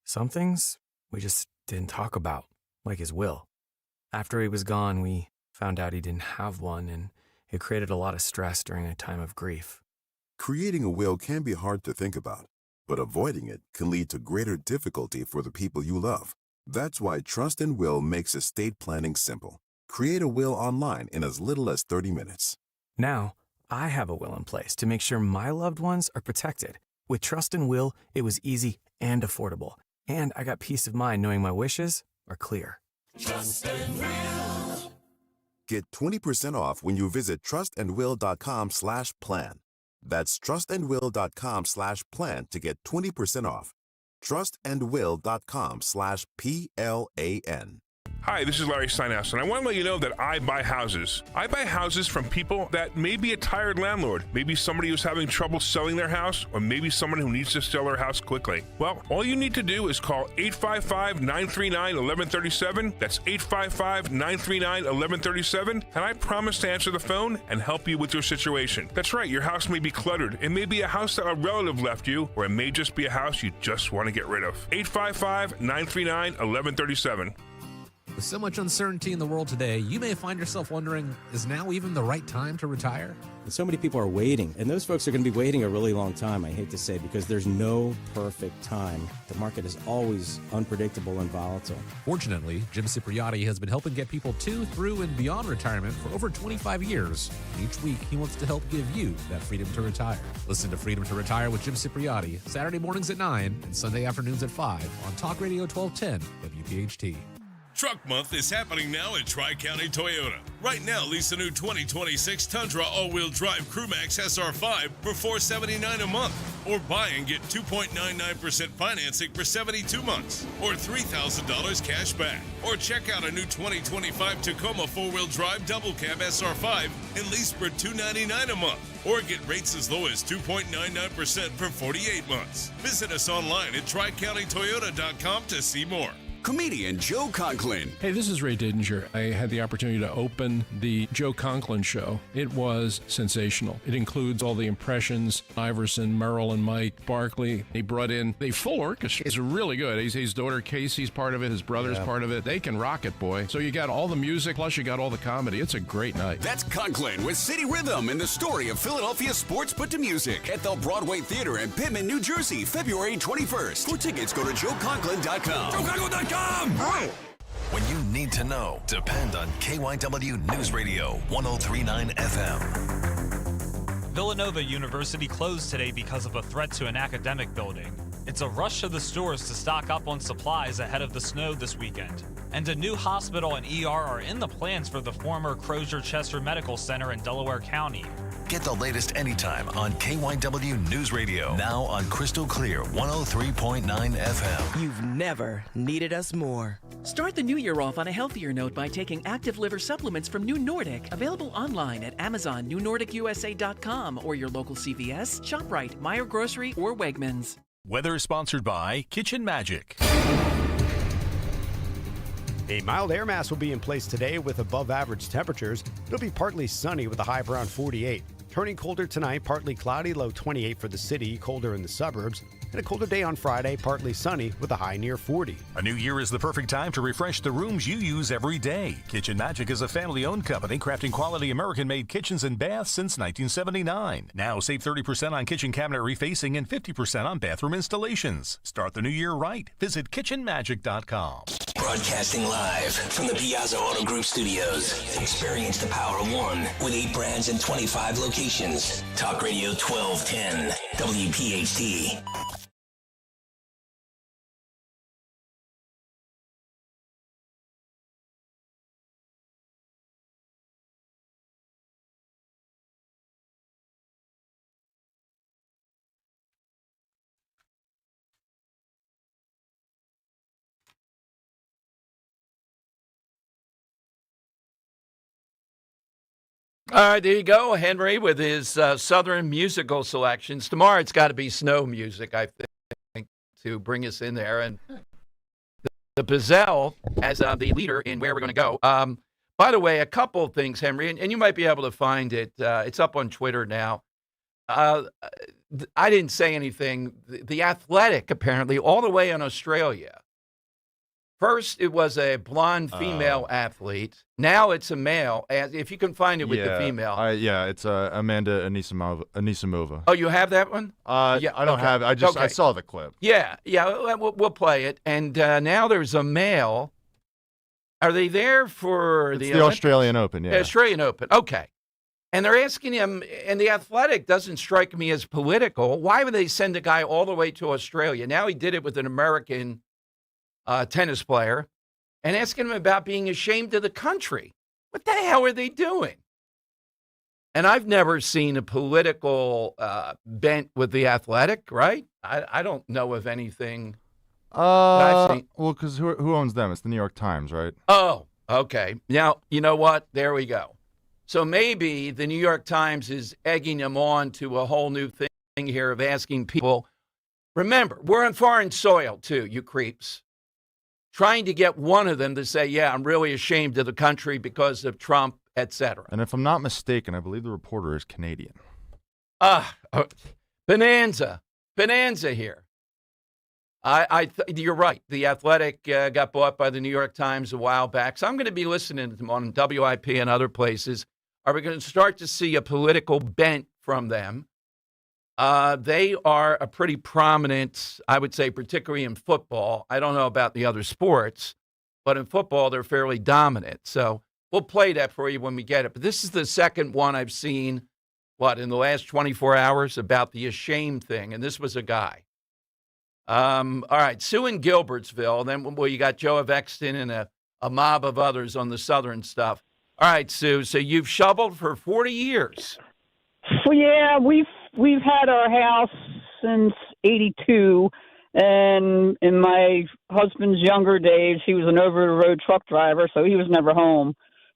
some things we just didn't talk about, like his will. After he was gone, we found out he didn't have one, and it created a lot of stress during a time of grief. Creating a will can be hard to think about, but avoiding it can lead to greater difficulty for the people you love. That's why Trust and Will makes estate planning simple. Create a will online in as little as 30 minutes. Now, I have a will in place to make sure my loved ones are protected. With Trust and Will, it was easy and affordable, and I got peace of mind knowing my wishes are clear. Trust and Will. Get 20% off when you visit trustandwill.com/plan. That's trustandwill.com/plan to get 20% off. trustandwill.com/PLAN. Hi, this is Larry Steinhaus, and I want to let you know that I buy houses. I buy houses from people that may be a tired landlord, maybe somebody who's having trouble selling their house, or maybe someone who needs to sell their house quickly. Well, all you need to do is call 855-939-1137. That's 855-939-1137, and I promise to answer the phone and help you with your situation. That's right, your house may be cluttered. It may be a house that a relative left you, or it may just be a house you just want to get rid of. 855-939-1137. With so much uncertainty in the world today, you may find yourself wondering, is now even the right time to retire? And so many people are waiting, and those folks are going to be waiting a really long time, I hate to say, because there's no perfect time. The market is always unpredictable and volatile. Fortunately, Jim Cipriotti has been helping get people to, through, and beyond retirement for over 25 years. And each week, he wants to help give you that freedom to retire. Listen to Freedom to Retire with Jim Cipriotti, Saturday mornings at 9 and Sunday afternoons at 5 on Talk Radio 1210 WPHT. Truck Month is happening now at Tri-County Toyota. Right now, lease a new 2026 Tundra all-wheel drive Crewmax SR5 for $479 a month. Or buy and get 2.99% financing for 72 months. Or $3,000 cash back. Or check out a new 2025 Tacoma four-wheel drive double cab SR5 and lease for $299 a month. Or get rates as low as 2.99% for 48 months. Visit us online at TriCountyToyota.com to see more. Comedian Joe Conklin. Hey, this is Ray Didinger. I had the opportunity to open the Joe Conklin Show. It was sensational. It includes all the impressions, Iverson, Merrill, and Mike, Barkley. He brought in the full orchestra. It's really good. His daughter Casey's part of it. His brother's part of it. They can rock it, boy. So you got all the music, plus you got all the comedy. It's a great night. That's Conklin with City Rhythm and the story of Philadelphia sports put to music at the Broadway Theater in Pitman, New Jersey, February 21st. For tickets, go to joeconklin.com. JoeConklin.com! When you need to know, depend on KYW News Radio 1039 FM. Villanova University closed today because of a threat to an academic building. It's a rush to the stores to stock up on supplies ahead of the snow this weekend. And a new hospital and ER are in the plans for the former Crozier-Chester Medical Center in Delaware County. Get the latest anytime on KYW News Radio. Now on Crystal Clear 103.9 FM. You've never needed us more. Start the new year off on a healthier note by taking active liver supplements from New Nordic. Available online at Amazon, NewNordicUSA.com, or your local CVS, ShopRite, Meijer Grocery, or Wegmans. Weather sponsored by Kitchen Magic. A mild air mass will be in place today with above average temperatures. It'll be partly sunny with a high of around 48. Turning colder tonight, partly cloudy, low 28 for the city, colder in the suburbs. And a colder day on Friday, partly sunny with a high near 40. A new year is the perfect time to refresh the rooms you use every day. Kitchen Magic is a family-owned company crafting quality American-made kitchens and baths since 1979. Now save 30% on kitchen cabinet refacing and 50% on bathroom installations. Start the new year right. Visit kitchenmagic.com. Broadcasting live from the Piazza Auto Group studios. Experience the power of one with 8 brands and 25 locations. Talk Radio 1210, WPHT. All right, there you go, Henry, with his Southern musical selections. Tomorrow it's got to be snow music, I think, to bring us in there. And the Pizzelle as the leader in where we're going to go. By the way, a couple of things, Henry, and you might be able to find it. It's up on Twitter now. I didn't say anything. The Athletic, apparently, all the way in Australia. First, it was a blonde female athlete. Now it's a male. If you can find it with the female. It's Amanda Anisimova. Oh, you have that one? I don't have it. I saw the clip. Yeah, we'll play it. And now there's a male. Are they there for the Australian Open, yeah. Australian Open, okay. And they're asking him, and the Athletic doesn't strike me as political. Why would they send a guy all the way to Australia? Now he did it with an American tennis player, and asking him about being ashamed of the country. What the hell are they doing? And I've never seen a political bent with the Athletic, right? I don't know of anything that I've seen. Well, because who owns them? It's the New York Times, right? Oh, okay. Now, you know what? There we go. So maybe the New York Times is egging them on to a whole new thing here of asking people. Remember, we're on foreign soil, too, you creeps. Trying to get one of them to say, yeah, I'm really ashamed of the country because of Trump, etc. And if I'm not mistaken, I believe the reporter is Canadian. Bonanza here. You're right. The Athletic got bought by the New York Times a while back. So I'm going to be listening to them on WIP and other places. Are we going to start to see a political bent from them? They are a pretty prominent, I would say, particularly in football. I don't know about the other sports, but in football, they're fairly dominant. So we'll play that for you when we get it. But this is the second one I've seen, in the last 24 hours about the ashamed thing. And this was a guy. All right, Sue in Gilbertsville. Then, you got Joe of Exton and a mob of others on the southern stuff. All right, Sue, so you've shoveled for 40 years. Well, yeah, we've had our house since '82, and in my husband's younger days, he was an over-the-road truck driver, so he was never home.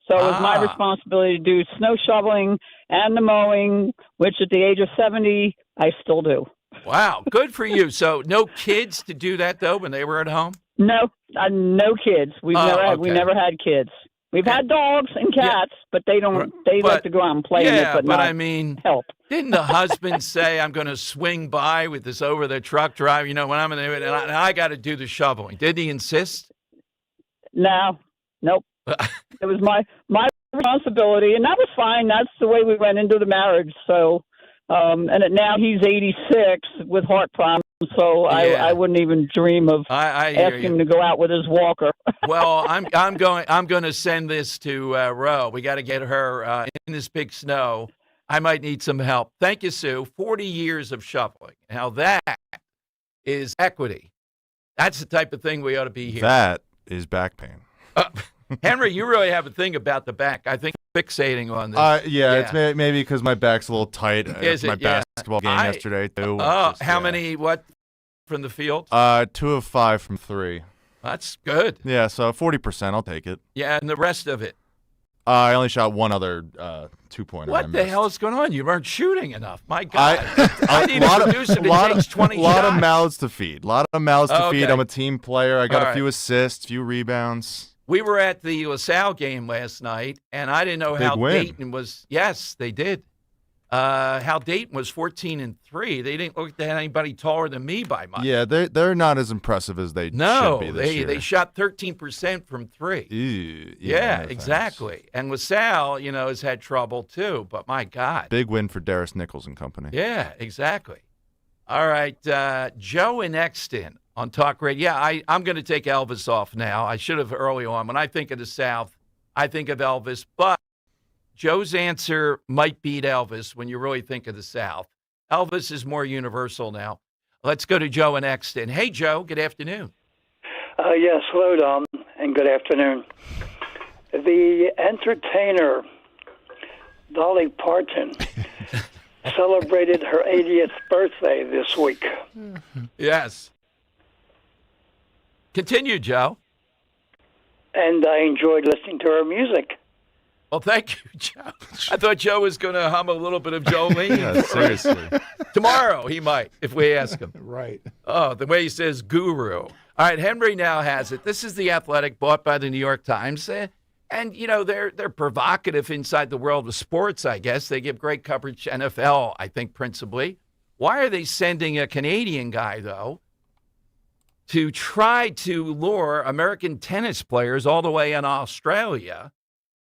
So it was my responsibility to do snow shoveling and the mowing, which at the age of 70, I still do. Wow, good for you. So no kids to do that, though, when they were at home? No, no kids. We never had kids. We've had dogs and cats, but they don't. They like to go out and play in it, but not I mean, help. Didn't the husband say, "I'm going to swing by with this over the truck driver"? You know, when I'm in there, and I got to do the shoveling. Did he insist? No, nope. It was my responsibility, and that was fine. That's the way we went into the marriage. So, and now he's 86 with heart problems. So I wouldn't even dream of asking him to go out with his walker. Well, I'm going to send this to Ro. We got to get her in this big snow. I might need some help. Thank you, Sue. 40 years of shoveling. Now that is equity. That's the type of thing we ought to be here. That is back pain. Henry, you really have a thing about the back. I think fixating on this. It's maybe because my back's a little tight. Is my it? Yeah. basketball game yesterday too. How many? What from the field? 2 of 5 from 3. That's good. Yeah, so 40%. I'll take it. Yeah, and the rest of it. I only shot one other 2-pointer. What the hell is going on? You weren't shooting enough. My God. I need a producer that takes 20 shots. A lot of mouths to feed. I'm a team player. I got a few assists, few rebounds. We were at the LaSalle game last night, and I didn't know how Dayton was. Yes, they did. How Dayton was 14-3. They didn't look at anybody taller than me by much. Yeah, they're not as impressive as they should be this year. They shot 13% from 3. Ew, yeah, exactly. And LaSalle, has had trouble too. But my God, big win for Darius Nichols and company. Yeah, exactly. All right, Joe in Exton on Talk Radio. Yeah, I'm going to take Elvis off now. I should have early on. When I think of the South, I think of Elvis, but Joe's answer might beat Elvis when you really think of the South. Elvis is more universal now. Let's go to Joe in Exton. Hey, Joe, good afternoon. Yes, hello, Dom, and good afternoon. The entertainer, Dolly Parton, celebrated her 80th birthday this week. Yes. Continue, Joe. And I enjoyed listening to her music. Well, thank you, Joe. I thought Joe was going to hum a little bit of Jolene. Yeah, seriously. Tomorrow he might, if we ask him. Right. Oh, the way he says guru. All right, Henry now has it. This is The Athletic, bought by the New York Times. And, they're provocative inside the world of sports, I guess. They give great coverage, NFL, I think, principally. Why are they sending a Canadian guy, though, to try to lure American tennis players all the way in Australia?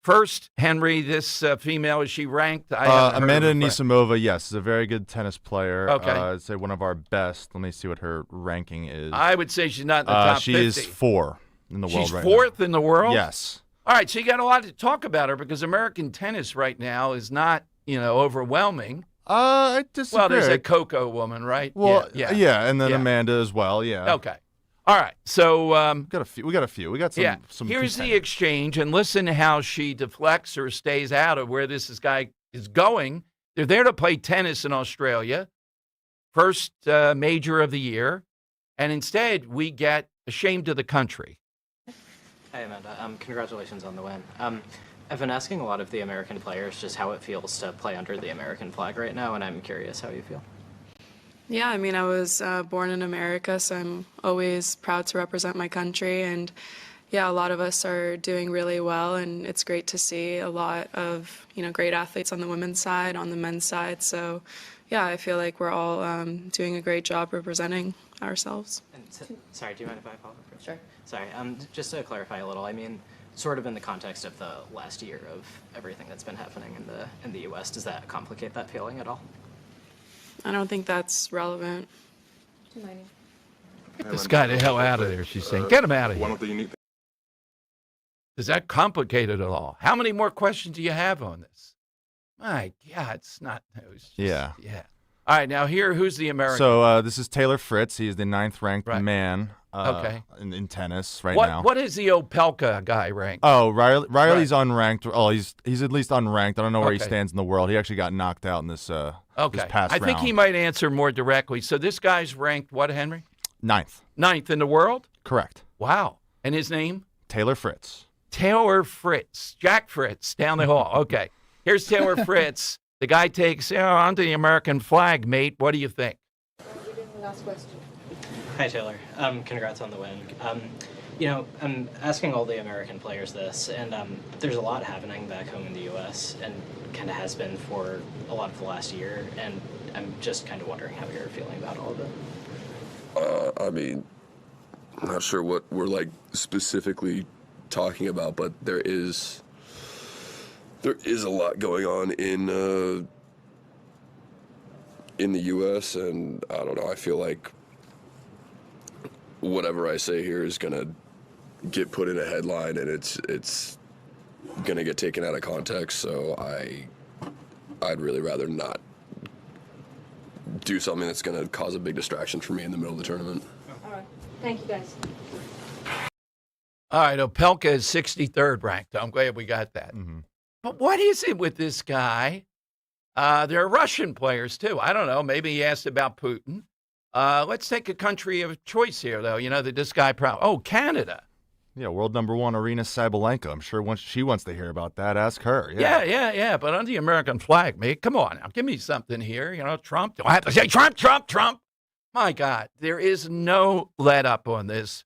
First, Henry, this female, is she ranked? Amanda Anisimova, yes, is a very good tennis player. Okay. I'd say one of our best. Let me see what her ranking is. I would say she's not in the top 50. She is 4 in the world right now. She's 4th in the world? Yes. All right, so you got a lot to talk about her because American tennis right now is not, overwhelming. I disagree. Well, there's a Coco woman, right? Well, yeah, and then Amanda as well, yeah. Okay. All right, so we got a few. We got some. Here's the exchange, and listen to how she deflects or stays out of where this guy is going. They're there to play tennis in Australia, first major of the year, and instead we get ashamed of the country. Hey Amanda, congratulations on the win. I've been asking a lot of the American players just how it feels to play under the American flag right now, and I'm curious how you feel. Yeah, I mean, I was born in America, so I'm always proud to represent my country. And yeah, a lot of us are doing really well, and it's great to see a lot of, great athletes on the women's side, on the men's side. So yeah, I feel like we're all doing a great job representing ourselves. And sorry, do you mind if I follow up? Sure. Sorry, just to clarify a little, I mean, sort of in the context of the last year of everything that's been happening in the U.S., does that complicate that feeling at all? I don't think that's relevant. Get this guy the hell out of there, she's saying. Get him out of here. Does that complicate it at all? How many more questions do you have on this? My God, it's not. Yeah. All right, now who's the American? So this is Taylor Fritz. He's the 9th-ranked man in tennis now. What is the Opelka guy ranked? Oh, Riley's unranked. Oh, he's at least unranked. I don't know where he stands in the world. He actually got knocked out in this this past round. I think he might answer more directly. So this guy's ranked what, Henry? 9th. 9th in the world? Correct. Wow. And his name? Taylor Fritz. Taylor Fritz. Jack Fritz down the hall. Okay. Here's Taylor Fritz. The guy takes onto the American flag, mate. What do you think? Last question. Hi, Taylor. Congrats on the win. I'm asking all the American players this, and there's a lot happening back home in the U.S., and kind of has been for a lot of the last year, and I'm just kind of wondering how you're feeling about all of it. I mean, I'm not sure what we're specifically talking about, but there is a lot going on in the U.S., and I don't know, I feel like whatever I say here is going to get put in a headline, and it's going to get taken out of context, so I'd really rather not do something that's going to cause a big distraction for me in the middle of the tournament. All right. Thank you, guys. All right, Opelka is 63rd ranked. I'm glad we got that. Mm-hmm. But what is it with this guy? There are Russian players, too. I don't know. Maybe he asked about Putin. Let's take a country of choice here, though. You know, that this guy Canada. Yeah, world number one, Arina Sabalenka. I'm sure once she wants to hear about that, ask her. Yeah. But under the American flag, mate, come on now. Give me something here. You know, Trump. Do I have to say Trump? My God, there is no let up on this.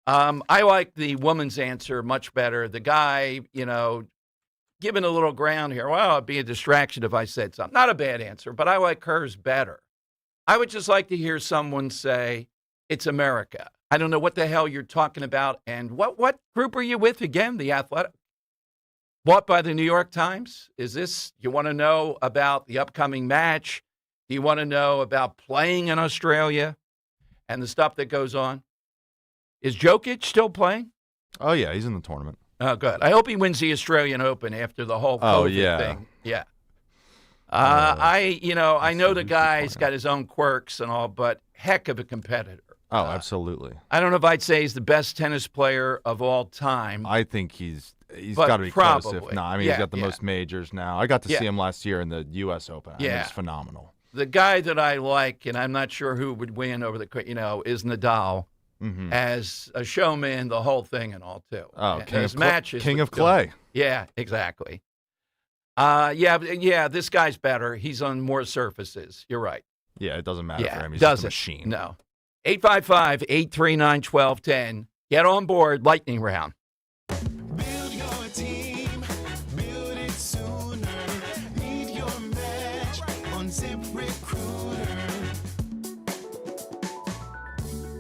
I like the woman's answer much better. The guy, you know, giving a little ground here. Well, it'd be a distraction if I said something. Not a bad answer, but I like hers better. I would just like to hear someone say, it's America. I don't know what the hell you're talking about. And what group are you with again? The Athletic? Bought by the New York Times? Is this, you want to know about the upcoming match? Do you want to know about playing in Australia and the stuff that goes on? Is Jokic still playing? Oh, yeah, he's in the tournament. Oh, good. I hope he wins the Australian Open after the whole COVID thing. Yeah. I know the guy's got his own quirks and all, but heck of a competitor. Oh, absolutely. I don't know if I'd say he's the best tennis player of all time. I think he's got to be probably close. If not, I mean, he's got the most majors now. I got to see him last year in the U.S. Open. I mean, it's phenomenal. The guy that I like, and I'm not sure who would win over is Nadal. Mm-hmm. As a showman, the whole thing and all, too. Oh, King of clay. Yeah, exactly. This guy's better. He's on more surfaces. You're right. Yeah, it doesn't matter for him. He's just a machine. No. 855-839-1210. Get on board. Lightning round. Build your team. Build it sooner. Meet your match on ZipRecruiter.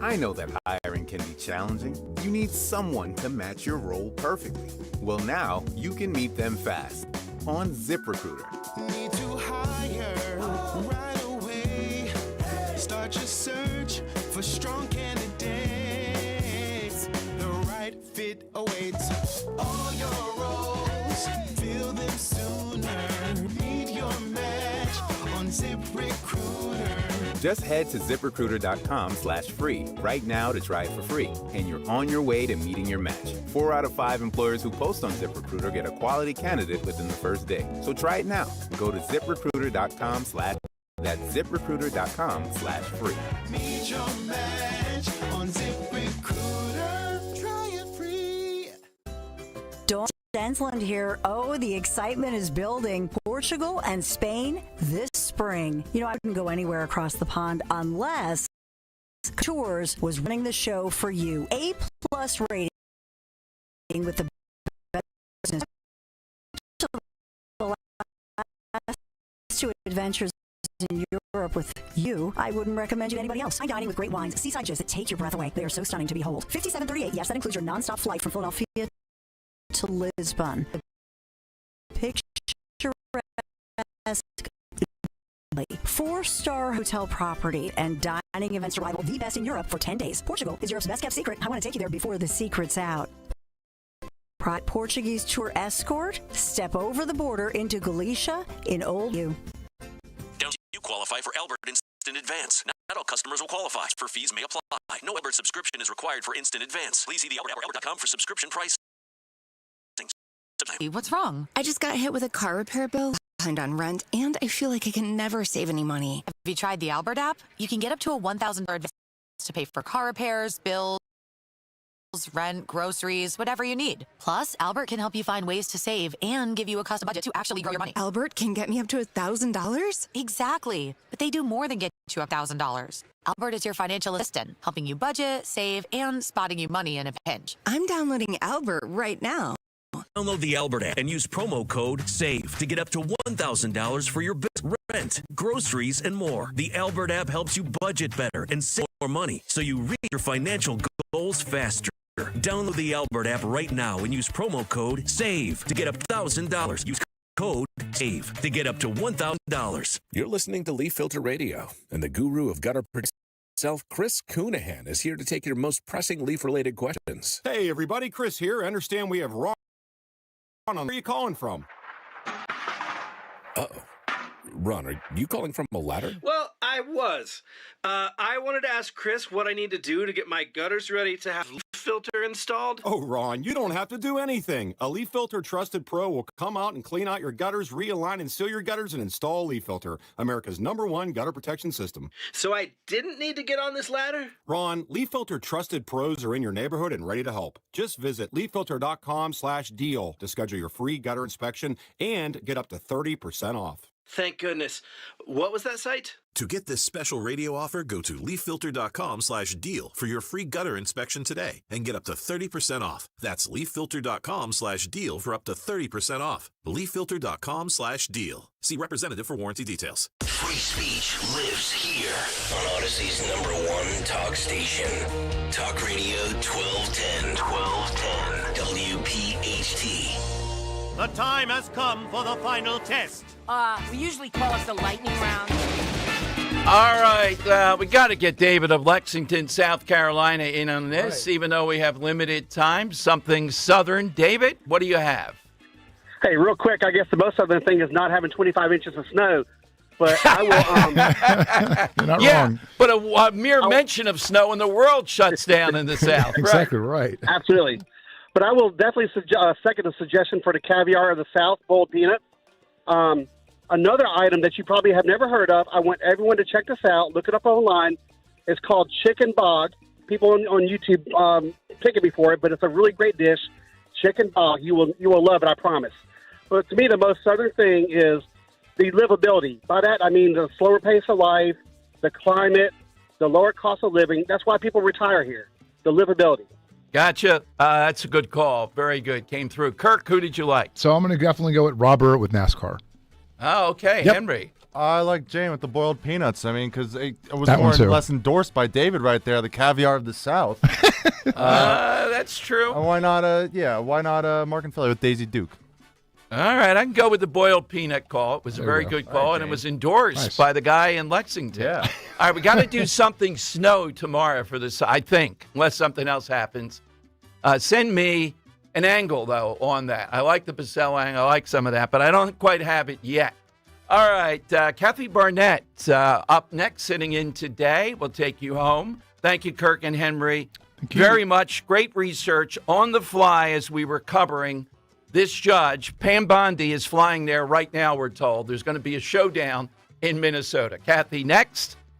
I know that hiring can be challenging. You need someone to match your role perfectly. Well, now you can meet them fast on ZipRecruiter. Need to hire right away. Start your search for strong candidates. The right fit awaits. All your roles, fill them sooner. Meet your match on ZipRecruiter. Just head to ZipRecruiter.com/free right now to try it for free, and you're on your way to meeting your match. 4 out of 5 employers who post on ZipRecruiter get a quality candidate within the first day. So try it now. Go to ZipRecruiter.com/. That's ZipRecruiter.com/free. Meet your match on ZipRecruiter. Try it free. Dawn Densland here. Oh, the excitement is building. Portugal and Spain this spring. You know, I wouldn't go anywhere across the pond unless Tours was running the show for you. A+ rating with the best business. The last 2 adventures in Europe with you, I wouldn't recommend you to anybody else. Fine dining with great wines, seaside dishes that take your breath away. They are so stunning to behold. 5738, yes, that includes your nonstop flight from Philadelphia to Lisbon. Picturesque 4-star hotel property and dining events rival the best in Europe for 10 days. Portugal is Europe's best kept secret. I want to take you there before the secret's out. Portuguese tour escort. Step over the border into Galicia in Old You. Don't you qualify for Albert Instant Advance? Not all customers will qualify. For fees may apply. No Albert subscription is required for Instant Advance. Please see the Albert.com for subscription price. What's wrong? I just got hit with a car repair bill, behind on rent, and I feel like I can never save any money. Have you tried the Albert app? You can get up to a $1,000 advance to pay for car repairs, bills, rent, groceries, whatever you need. Plus, Albert can help you find ways to save and give you a custom budget to actually grow your money. Albert can get me up to $1,000? Exactly. But they do more than get you $1,000. Albert is your financial assistant, helping you budget, save, and spotting you money in a pinch. I'm downloading Albert right now. Download the Albert app and use promo code SAVE to get up to $1,000 for your rent, groceries, and more. The Albert app helps you budget better and save more money so you reach your financial goals faster. Download the Albert app right now and use promo code SAVE to get up to $1,000. Use code SAVE to get up to $1,000. You're listening to Leaf Filter Radio, and the guru of gutter himself, Chris Coonahan, is here to take your most pressing leaf-related questions. Hey, everybody, Chris here. I understand we have Ron on. Where are you calling from? Uh-oh. Ron, are you calling from a ladder? Well, I was. I wanted to ask Chris what I need to do to get my gutters ready to have leaf filter installed? Oh, Ron, you don't have to do anything. A Leaf Filter Trusted Pro will come out and clean out your gutters, realign and seal your gutters, and install a Leaf Filter, America's #1 gutter protection system. So I didn't need to get on this ladder? Ron, Leaf Filter Trusted Pros are in your neighborhood and ready to help. Just visit leaffilter.com/deal to schedule your free gutter inspection and get up to 30% off. Thank goodness. What was that site? To get this special radio offer, go to leaffilter.com/deal for your free gutter inspection today and get up to 30% off. That's leaffilter.com/deal for up to 30% off. leaffilter.com/deal. See representative for warranty details. Free speech lives here on Odyssey's #1 talk station. Talk Radio 1210 WPHT. The time has come for the final test. We usually call it the lightning round. All right, we got to get David of Lexington, South Carolina in on this, even though we have limited time. Something Southern. David, what do you have? Hey, real quick, I guess the most Southern thing is not having 25 inches of snow. But I will. You're not wrong. But a mere mention of snow and the world shuts down in the South. Exactly right. Absolutely. But I will definitely second a suggestion for the caviar of the South, boiled peanuts. Another item that you probably have never heard of, I want everyone to check this out. Look it up online. It's called chicken bog. People on YouTube pick it before it, but it's a really great dish. Chicken bog. You will love it, I promise. But to me, the most Southern thing is the livability. By that, I mean the slower pace of life, the climate, the lower cost of living. That's why people retire here. The livability. Gotcha. That's a good call. Very good. Came through. Kirk, who did you like? So I'm going to definitely go with Robert with NASCAR. Oh, okay. Yep. Henry. I like Jane with the boiled peanuts. I mean, because it was That more one too. less endorsed by David right there, the caviar of the South. That's true. Why not? Why not Mark and Philly with Daisy Duke? All right, I can go with the boiled peanut call. It was a There we very go. good All call, right, and it Jane. was endorsed Nice. by the guy in Lexington. Yeah. All right, we got to do something snow tomorrow for this, I think, unless something else happens. Send me an angle, though, on that. I like the Pacell angle. I like some of that, but I don't quite have it yet. All right, Kathy Barnett up next, sitting in today. We'll take you home. Thank you, Kirk and Henry, very much. Great research on the fly as we were covering this judge. Pam Bondi is flying there right now, we're told. There's going to be a showdown in Minnesota. Kathy, next.